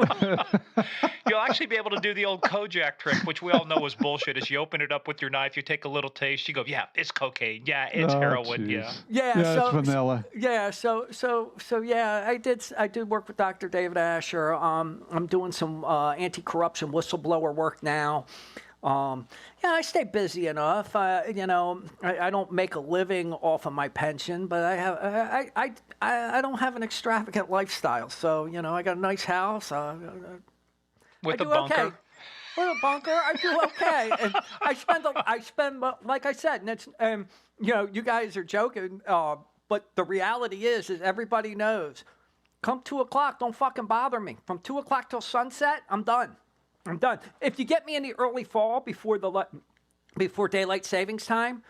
You'll actually be able to do the old Kojak trick, which we all know is bullshit. Is you open it up with your knife, you take a little taste, you go, yeah, it's cocaine, yeah, it's heroin, geez. yeah. It's vanilla. Yeah, so yeah, I did work with Dr. David Asher. I'm doing some anti-corruption whistleblower work now. I stay busy enough. I don't make a living off of my pension, but I don't have an extravagant lifestyle. So, I got a nice house. With a bunker. Okay. With a bunker, I do okay. And I spend, like I said, and it's, you guys are joking. But the reality is everybody knows, come 2 o'clock, don't fucking bother me. From 2 o'clock till sunset, I'm done. I'm done. If you get me in the early fall before daylight savings time,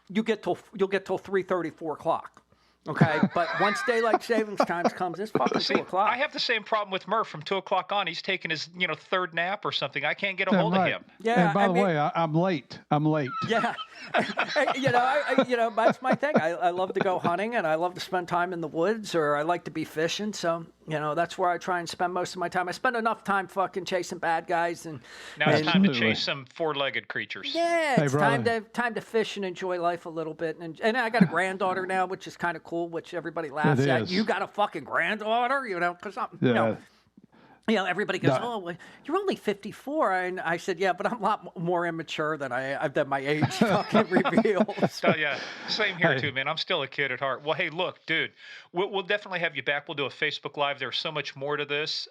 you'll get till 3:30, 4 o'clock. Okay, but once daylight savings time comes, it's fucking 2 o'clock. I have the same problem with Murph. From 2 o'clock on, he's taking his third nap or something. I can't get a hold of him. Yeah. And by the way, I'm late. Yeah. That's my thing. I love to go hunting and I love to spend time in the woods, or I like to be fishing. So, that's where I try and spend most of my time. I spend enough time fucking chasing bad guys now it's time to chase some four-legged creatures. Yeah, it's time to fish and enjoy life a little bit. And I got a granddaughter now, which is kind of cool, which everybody laughs at. You got a fucking granddaughter, because everybody goes, "Oh, well, you're only 54," and I said, "Yeah, but I'm a lot more immature than my age fucking reveals." So yeah, same here too, man. I'm still a kid at heart. Well, hey, look, dude, we'll definitely have you back. We'll do a Facebook Live. There's so much more to this.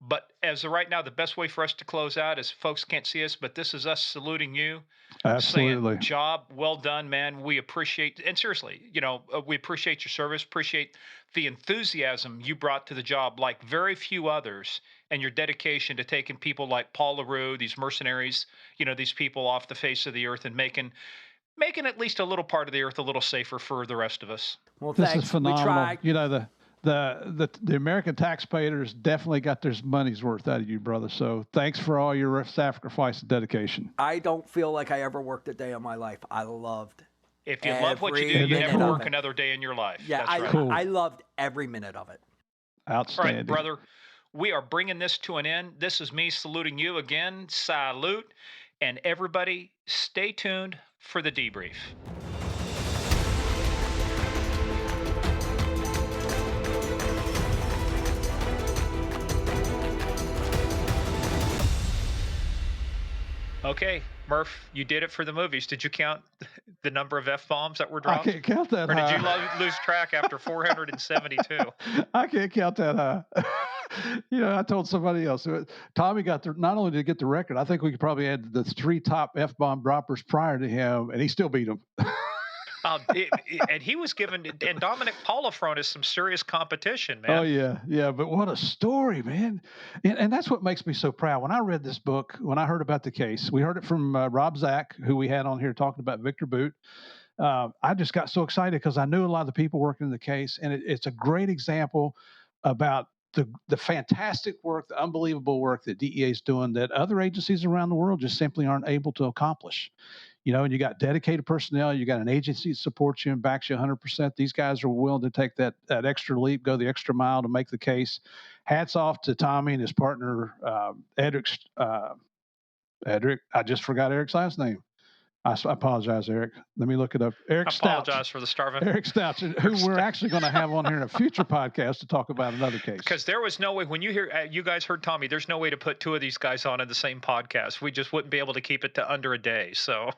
But as of right now, the best way for us to close out is folks can't see us, but this is us saluting you. Absolutely. Saying, job well done, man. We appreciate, and seriously, we appreciate your service, appreciate the enthusiasm you brought to the job like very few others, and your dedication to taking people like Paul LeRoux, these mercenaries, these people off the face of the earth and making at least a little part of the earth a little safer for the rest of us. Well, thanks. This is phenomenal. We tried. The American taxpayers definitely got their money's worth out of you, brother. So thanks for all your sacrifice and dedication. I don't feel like I ever worked a day of my life. I loved If you love what you do, you never work another day in your life. Yeah, That's right. Cool. I loved every minute of it. Outstanding. All right, brother. We are bringing this to an end. This is me saluting you again. Salute. And everybody, stay tuned for the debrief. Okay, Murph, you did it for the movies. Did you count the number of F-bombs that were dropped? I can't count that high. Or did you lose track after 472? I can't count that high. I told somebody else. Tommy not only did he get the record, I think we could probably add the 3 top F-bomb droppers prior to him, and he still beat him. And he was given, and Dominic Polifrone is some serious competition, man. Oh, yeah. But what a story, man. And that's what makes me so proud. When I read this book, when I heard about the case, we heard it from Rob Zach, who we had on here talking about Victor Boot. I just got so excited because I knew a lot of the people working in the case, and it's a great example about the fantastic work, the unbelievable work that DEA is doing that other agencies around the world just simply aren't able to accomplish. And you got dedicated personnel, you got an agency that supports you and backs you 100%. These guys are willing to take that extra leap, go the extra mile to make the case. Hats off to Tommy and his partner, Edric. I just forgot Eric's last name. I apologize, Eric. Let me look it up. Eric Stouch. I apologize for the starving. Eric Stouch, who we're actually going to have on here in a future podcast to talk about another case. Because there was no way, when you guys heard Tommy, there's no way to put 2 of these guys on in the same podcast. We just wouldn't be able to keep it to under a day. So,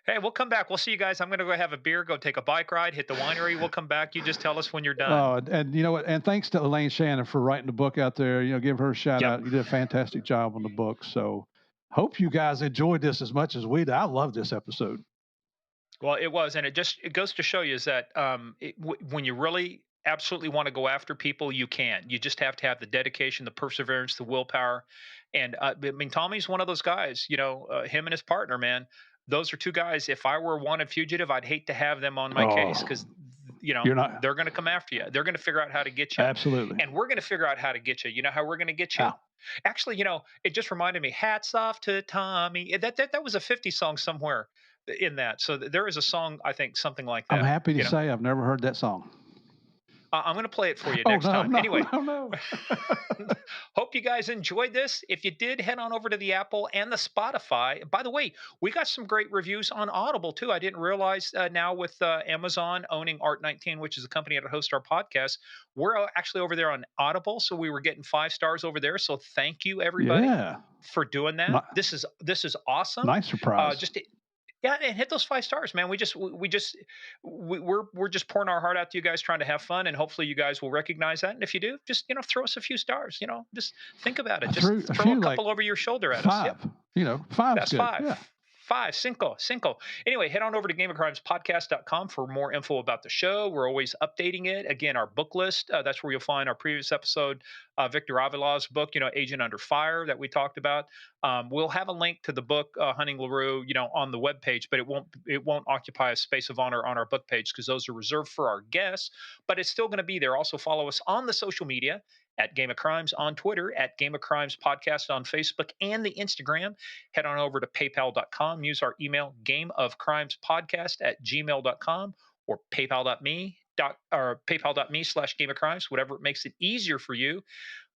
hey, we'll come back. We'll see you guys. I'm going to go have a beer, go take a bike ride, hit the winery. We'll come back. You just tell us when you're done. Oh, and you know what? And thanks to Elaine Shannon for writing the book out there. Give her a shout out. You did a fantastic job on the book. So, hope you guys enjoyed this as much as we did. I love this episode. Well, it was, and it goes to show you is that when you really absolutely want to go after people, you can. You just have to have the dedication, the perseverance, the willpower. And Tommy's one of those guys. Him and his partner, man. Those are 2 guys. If I were a wanted fugitive, I'd hate to have them on my case because they're going to come after you. They're going to figure out how to get you. Absolutely. And we're going to figure out how to get you. You know how we're going to get you? How? Actually, it just reminded me, hats off to Tommy. That was a 50 song somewhere in that. So there is a song, I think, something like that. I'm happy to say I've never heard that song. I'm going to play it for you next time. Anyway, no. Hope you guys enjoyed this. If you did, head on over to the Apple and the Spotify. By the way, we got some great reviews on Audible, too. I didn't realize now with Amazon owning Art19, which is a company that hosts our podcast, we're actually over there on Audible. So we were getting 5 stars over there. So thank you, everybody, for doing that. This is awesome. Nice surprise. Yeah, and hit those 5 stars, man. We're just pouring our heart out to you guys, trying to have fun, and hopefully you guys will recognize that. And if you do, just throw us a few stars. Just think about it. Just throw a couple over your shoulder at us. 5. 5. That's good. 5. Yeah. Cinco. Anyway, head on over to gameofcrimespodcast.com for more info about the show. We're always updating it. Again, our book list, that's where you'll find our previous episode, Victor Avila's book, Agent Under Fire that we talked about. We'll have a link to the book, Hunting LeRoux, on the webpage, but it won't occupy a space of honor on our book page because those are reserved for our guests, but it's still going to be there. Also follow us on the social media at Game of Crimes on Twitter, at Game of Crimes Podcast on Facebook and the Instagram. Head on over to paypal.com. Use our email, gameofcrimespodcast@gmail.com or paypal.me/Game of Crimes, whatever makes it easier for you.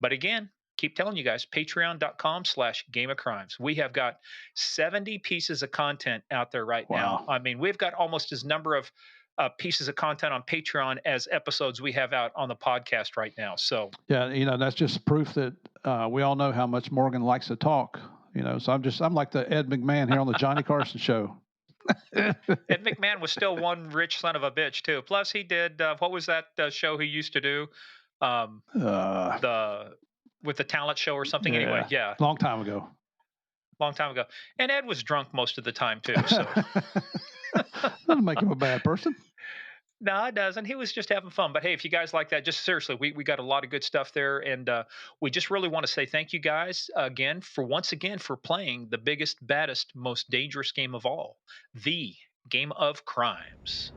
But again, keep telling you guys, patreon.com/Game of Crimes. We have got 70 pieces of content out there right now. I mean, we've got almost as number of pieces of content on Patreon as episodes we have out on the podcast right now. So yeah, that's just proof that we all know how much Morgan likes to talk. So I'm like the Ed McMahon here on the Johnny Carson show. Ed McMahon was still one rich son of a bitch too. Plus, he did what was that show he used to do? With the talent show or something. Anyway, yeah, long time ago. And Ed was drunk most of the time too. So doesn't make him a bad person. No, it doesn't. He was just having fun. But hey, if you guys like that, just seriously, we got a lot of good stuff there, and we just really want to say thank you guys again for playing the biggest, baddest, most dangerous game of all, the Game of Crimes.